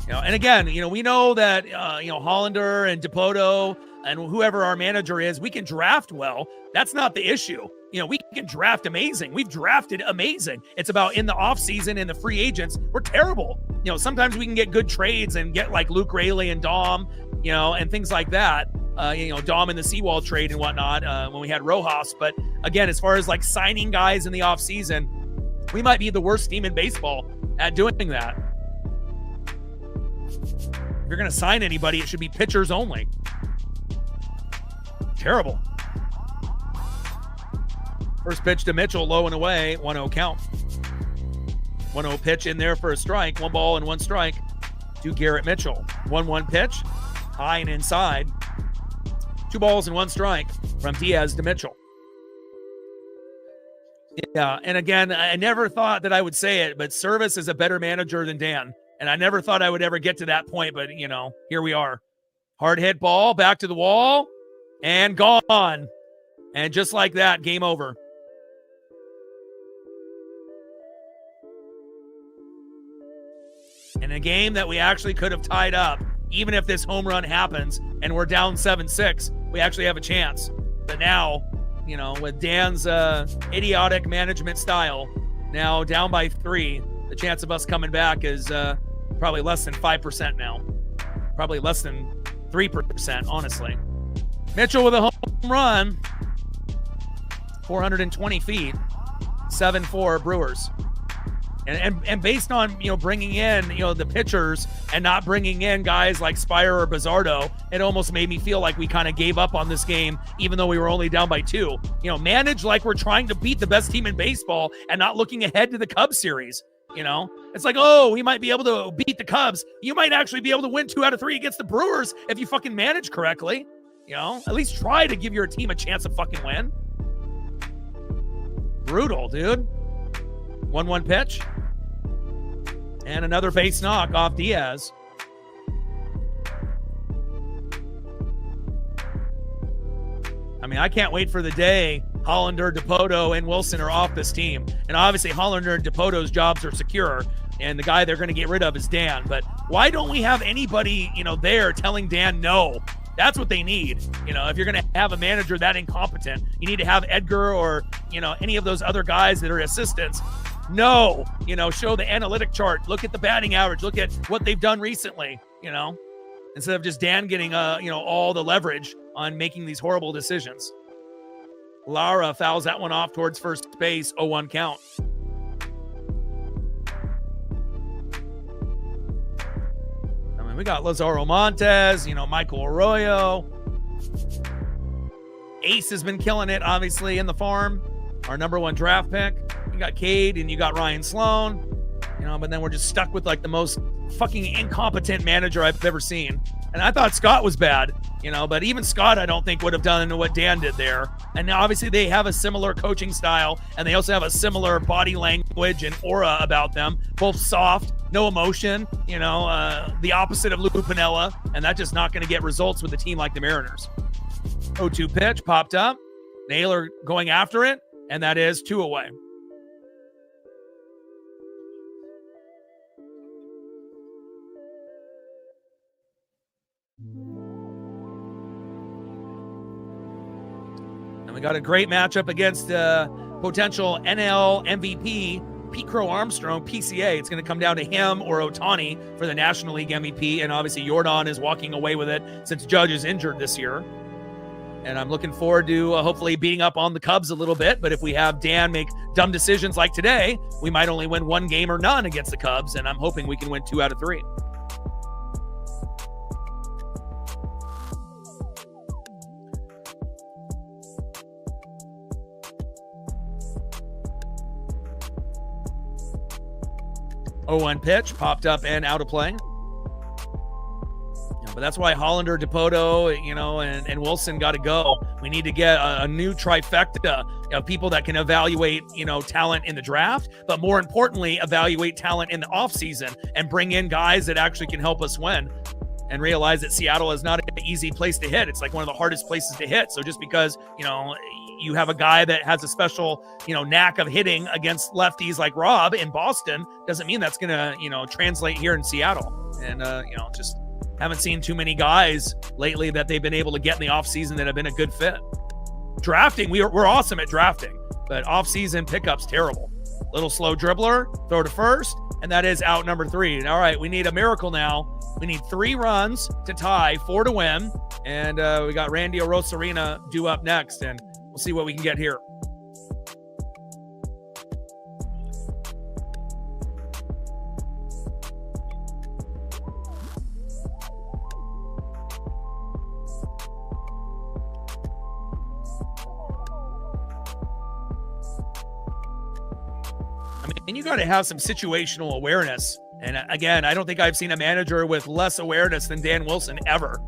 And again, we know that, Hollander and Dipoto and whoever our manager is, we can draft well. That's not the issue. We can draft amazing. We've drafted amazing. It's about in the offseason and the free agents, we're terrible. Sometimes we can get good trades and get like Luke Rayleigh and Dom, and things like that. Dom in the Seawall trade and whatnot when we had Rojas. But again, as far as like signing guys in the offseason, we might be the worst team in baseball at doing that. If you're going to sign anybody, it should be pitchers only. Terrible. First pitch to Mitchell, low and away, 1-0 count. 1-0 pitch in there for a strike, 1 ball and 1 strike to Garrett Mitchell. 1-1 pitch, high and inside. 2 balls and 1 strike from Diaz to Mitchell. Yeah, and again, I never thought that I would say it, but Service is a better manager than Dan. And I never thought I would ever get to that point, but, here we are. Hard hit ball, back to the wall, and gone. And just like that, game over. In a game that we actually could have tied up, even if this home run happens and we're down 7-6, we actually have a chance. But now, with Dan's idiotic management style, now down by 3, the chance of us coming back is probably less than 5% now. Probably less than 3%, honestly. Mitchell with a home run. 420 feet. 7-4 Brewers. And based on, bringing in, the pitchers and not bringing in guys like Spire or Bizzardo, it almost made me feel like we kind of gave up on this game, even though we were only down by 2. Manage like we're trying to beat the best team in baseball and not looking ahead to the Cubs series. It's like, oh, we might be able to beat the Cubs. You might actually be able to win 2 out of 3 against the Brewers if you fucking manage correctly. At least try to give your team a chance to fucking win. Brutal, dude. 1-1 pitch. And another base knock off Diaz. I can't wait for the day Hollander, Dipoto, and Wilson are off this team. And obviously Hollander and Dipoto's jobs are secure. And the guy they're going to get rid of is Dan. But why don't we have anybody, there telling Dan no? That's what they need. If you're going to have a manager that incompetent, you need to have Edgar or, any of those other guys that are assistants. No, show the analytic chart. Look at the batting average. Look at what they've done recently, instead of just Dan getting, all the leverage on making these horrible decisions. Lara fouls that one off towards first base, 0-1 count. We got Lazaro Montes, Michael Arroyo. Ace has been killing it, obviously, in the farm. Our number 1 draft pick. You got Cade and you got Ryan Sloan. But then we're just stuck with like the most fucking incompetent manager I've ever seen. And I thought Scott was bad, but even Scott I don't think would have done what Dan did there. And now obviously they have a similar coaching style and they also have a similar body language and aura about them. Both soft, no emotion, the opposite of Lou Piniella, and that's just not going to get results with a team like the Mariners. 0-2 pitch popped up. Naylor going after it, and that is 2 away. And we got a great matchup against potential NL MVP, Pete Crow Armstrong, PCA. It's going to come down to him or Ohtani for the National League MVP, and obviously Jordan is walking away with it since Judge is injured this year. And I'm looking forward to hopefully beating up on the Cubs a little bit, but if we have Dan make dumb decisions like today, we might only win 1 game or none against the Cubs, and I'm hoping we can win 2 out of 3. Oh, 0-1 pitch popped up and out of play. But that's why Hollander, Dipoto, and Wilson got to go. We need to get a new trifecta of people that can evaluate, talent in the draft, but more importantly, evaluate talent in the offseason and bring in guys that actually can help us win, and realize that Seattle is not an easy place to hit. It's like one of the hardest places to hit. So just because, you have a guy that has a special, knack of hitting against lefties like Rob in Boston. Doesn't mean that's going to, translate here in Seattle. And, just haven't seen too many guys lately that they've been able to get in the offseason that have been a good fit. Drafting, we're awesome at drafting, but offseason pickups, terrible. Little slow dribbler, throw to first, and that is out number 3. And all right, we need a miracle now. We need 3 runs to tie, 4 to win. And we got Randy Arozarena due up next, and we'll see what we can get here. And you got to have some situational awareness. And again, I don't think I've seen a manager with less awareness than Dan Wilson ever.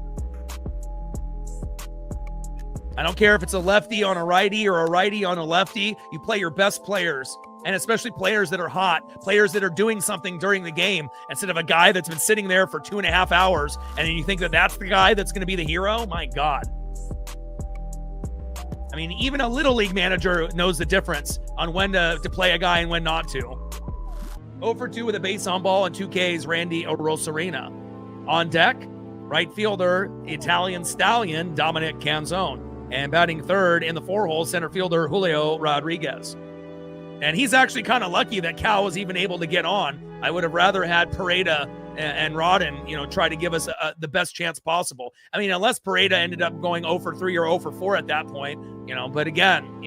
I don't care if it's a lefty on a righty or a righty on a lefty. You play your best players, and especially players that are hot, players that are doing something during the game, instead of a guy that's been sitting there for 2.5 hours, and then you think that that's the guy that's going to be the hero? My God. I mean, even a little league manager knows the difference on when to play a guy and when not to. 0 for 2 with a base on ball and 2 Ks, Randy Arozarena. On deck, right fielder, Italian stallion, Dominic Canzone. And batting third in the 4-hole, center fielder, Julio Rodriguez. And he's actually kind of lucky that Cal was even able to get on. I would have rather had Pareda and Rodden, try to give us the best chance possible. I mean, unless Pareda ended up going 0 for 3 or 0 for 4 at that point, but again,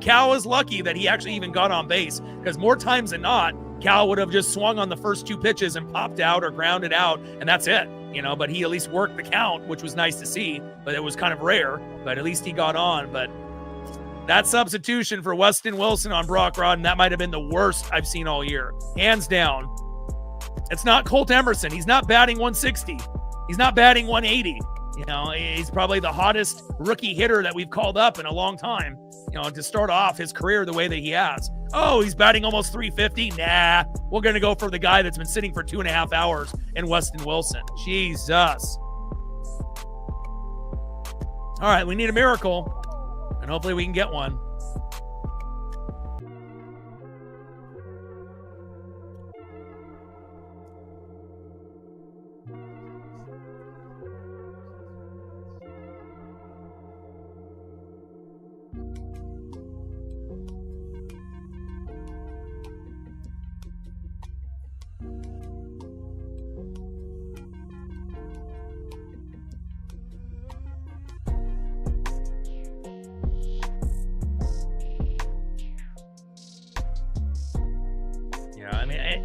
Cal is lucky that he actually even got on base, because more times than not, Cal would have just swung on the first 2 pitches and popped out or grounded out, and that's it, but he at least worked the count, which was nice to see, but it was kind of rare, but at least he got on. But that substitution for Weston Wilson on Brock Rodden, that might have been the worst I've seen all year. Hands down. It's not Colt Emerson. He's not batting 160. He's not batting 180. He's probably the hottest rookie hitter that we've called up in a long time, to start off his career the way that he has. Oh, he's batting almost 350. Nah, we're going to go for the guy that's been sitting for 2.5 hours in Weston Wilson. Jesus. All right, we need a miracle, and hopefully we can get one.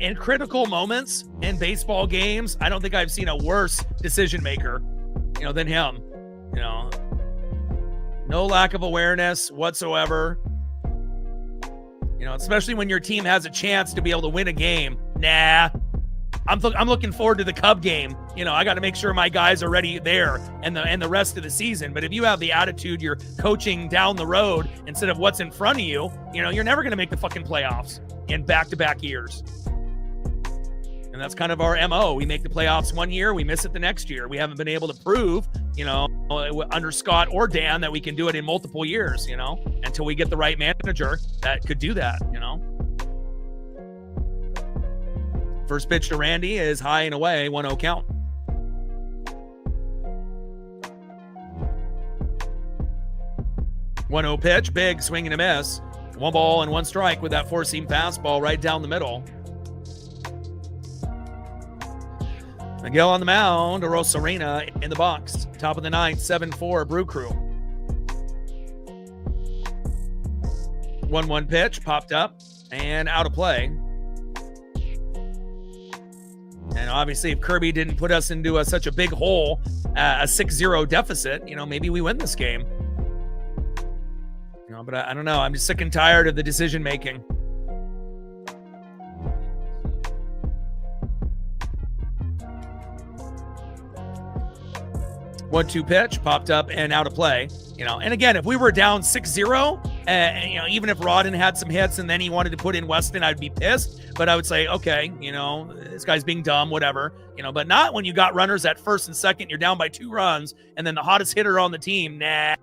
In critical moments in baseball games, I don't think I've seen a worse decision maker, than him. No lack of awareness whatsoever. Especially when your team has a chance to be able to win a game. Nah, I'm looking forward to the Cub game. I got to make sure my guys are ready there and the rest of the season. But if you have the attitude you're coaching down the road instead of what's in front of you, you're never going to make the fucking playoffs in back-to-back years. And that's kind of our MO. We make the playoffs one year, we miss it the next year. We haven't been able to prove, under Scott or Dan, that we can do it in multiple years, until we get the right manager that could do that, First pitch to Randy is high and away, 1-0 count. One 0 pitch, big swing and a miss. 1 ball and 1 strike with that 4-seam fastball right down the middle. Miguel on the mound, Arozarena in the box. Top of the 9th, 7-4 Brew Crew. 1-1 pitch, popped up and out of play. And obviously, if Kirby didn't put us into such a big hole, a 6-0 deficit, maybe we win this game. But I don't know. I'm just sick and tired of the decision making. 1-2 pitch, popped up and out of play. And again, if we were down 6-0, even if Rodden had some hits and then he wanted to put in Weston, I'd be pissed. But I would say, okay, this guy's being dumb, whatever. But not when you got runners at first and second, you're down by 2 runs, and then the hottest hitter on the team, nah.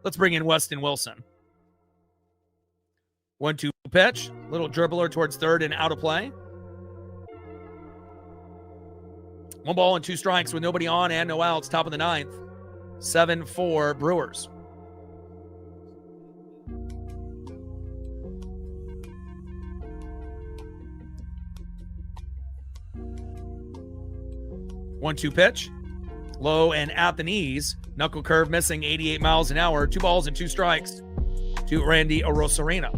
Let's bring in Weston Wilson. 1-2 pitch. Little dribbler towards third and out of play. 1 ball and 2 strikes with nobody on and no outs. Top of the 9th. 7-4 Brewers. One-two pitch. Low and at the knees. Knuckle curve missing, 88 miles an hour. 2 balls and 2 strikes to Randy Arozarena.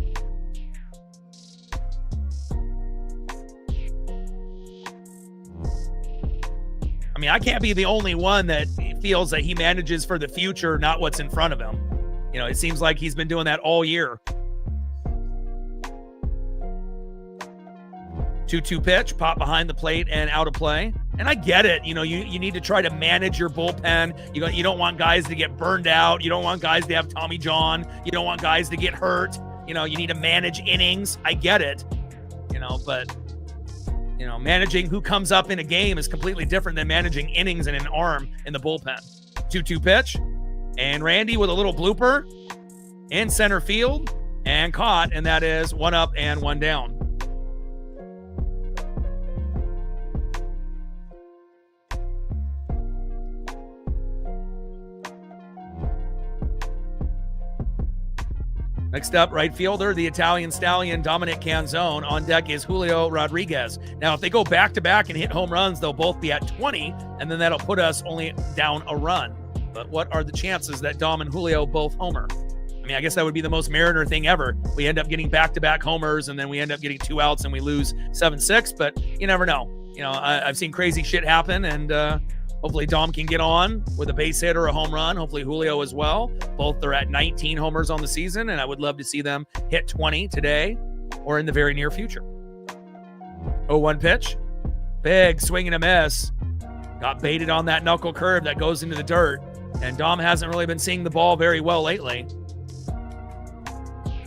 I mean, I can't be the only one that feels that he manages for the future, not what's in front of him. You know, it seems like he's been doing that all year. 2-2 pitch, pop behind the plate and out of play. And I get it. You know, you need to try to manage your bullpen. You don't want guys to get burned out. You don't want guys to have Tommy John. You don't want guys to get hurt. You know, you need to manage innings. I get it. You know, but, you know, managing who comes up in a game is completely different than managing innings and an arm in the bullpen. 2-2 pitch. And Randy with a little blooper in center field and caught. And that is 1 up and 1 down. Next up, right fielder, the Italian stallion, Dominic Canzone. On deck is Julio Rodriguez. Now, if they go back-to-back and hit home runs, they'll both be at 20, and then that'll put us only down a run. But what are the chances that Dom and Julio both homer? I mean, I guess that would be the most Mariner thing ever. We end up getting back-to-back homers, and then we end up getting 2 outs, and we lose 7-6, but you never know. You know, I've seen crazy shit happen, and hopefully Dom can get on with a base hit or a home run. Hopefully Julio as well. Both are at 19 homers on the season, and I would love to see them hit 20 today or in the very near future. 0-1 pitch. Big swing and a miss. Got baited on that knuckle curve that goes into the dirt, and Dom hasn't really been seeing the ball very well lately.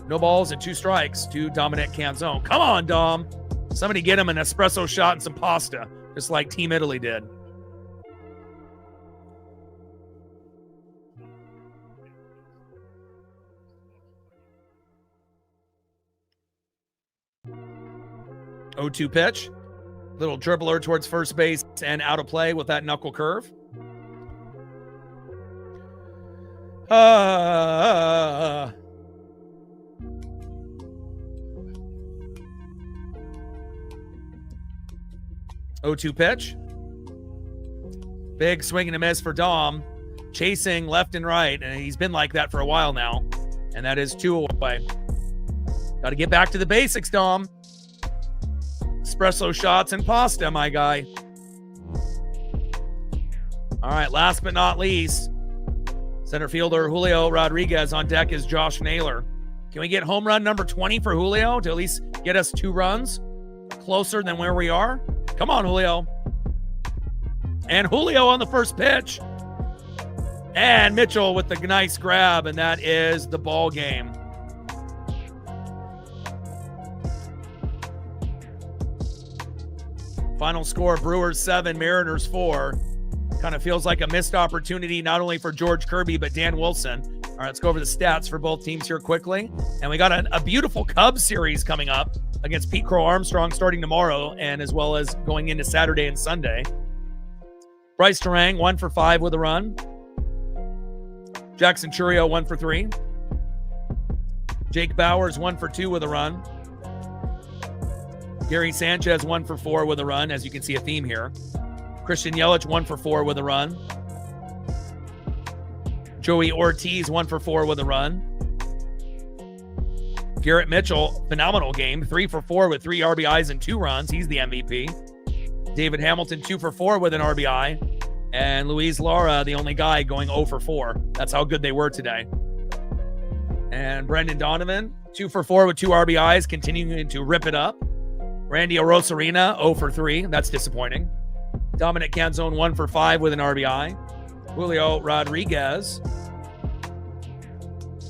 No balls and 2 strikes to Dominic Canzone. Come on, Dom. Somebody get him an espresso shot and some pasta, just like Team Italy did. Oh, 2 pitch. Little dribbler towards first base and out of play with that knuckle curve. Oh, 2 pitch. Big swing and a miss for Dom. Chasing left and right, and he's been like that for a while now. And that is 2 away. Got to get back to the basics, Dom. Espresso shots and pasta, my guy. All right, last but not least, center fielder Julio Rodriguez. On deck is Josh Naylor. Can we get home run number 20 for Julio to at least get us 2 runs closer than where we are? Come on, Julio. And Julio on the first pitch. And Mitchell with the nice grab, and that is the ball game. Final score, Brewers 7, Mariners 4. Kind of feels like a missed opportunity, not only for George Kirby, but Dan Wilson. All right, let's go over the stats for both teams here quickly. And we got a beautiful Cubs series coming up against Pete Crow Armstrong starting tomorrow, and as well as going into Saturday and Sunday. Bryce Terang, 1 for 5 with a run. Jackson Chourio, 1 for 3. Jake Bauers, 1 for 2 with a run. Gary Sanchez, 1 for 4 with a run, as you can see a theme here. Christian Yelich, 1 for 4 with a run. Joey Ortiz, 1 for 4 with a run. Garrett Mitchell, phenomenal game, 3 for 4 with 3 RBIs and 2 runs. He's the MVP. David Hamilton, 2 for 4 with an RBI. And Luis Lara, the only guy, going 0 for 4. That's how good they were today. And Brendan Donovan, 2 for 4 with 2 RBIs, continuing to rip it up. Randy Arozarena, 0 for 3. That's disappointing. Dominic Canzone, 1 for 5 with an RBI. Julio Rodriguez,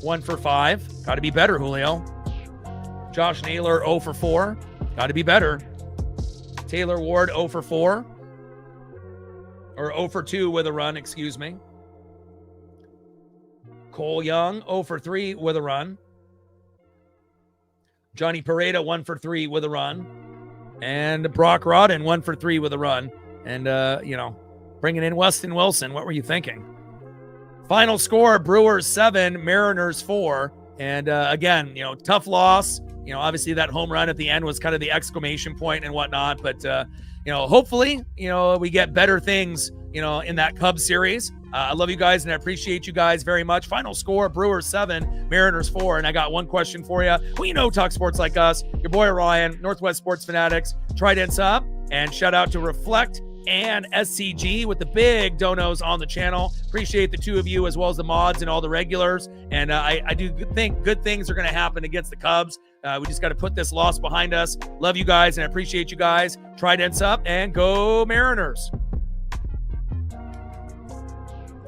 1 for 5. Got to be better, Julio. Josh Naylor, 0 for 4. Got to be better. Taylor Ward, 0 for 4. Or 0 for 2 with a run, excuse me. Cole Young, 0 for 3 with a run. Johnny Pareda, 1 for 3 with a run. And Brock Rodden, 1 for 3 with a run. And, bringing in Weston Wilson. What were you thinking? Final score, Brewers 7, Mariners 4. And, again, tough loss. Obviously that home run at the end was kind of the exclamation point and whatnot. But, hopefully, we get better things, in that Cubs series. I love you guys, and I appreciate you guys very much. Final score, Brewers 7, Mariners 4. And I got one question for you. Talk sports like us. Your boy Ryan, Northwest Sports Fanatics, Trident Sub. And shout out to Reflect and SCG with the big donos on the channel. Appreciate the two of you as well as the mods and all the regulars. And I do think good things are going to happen against the Cubs. We just got to put this loss behind us. Love you guys, and I appreciate you guys. Trident Sub, and go Mariners.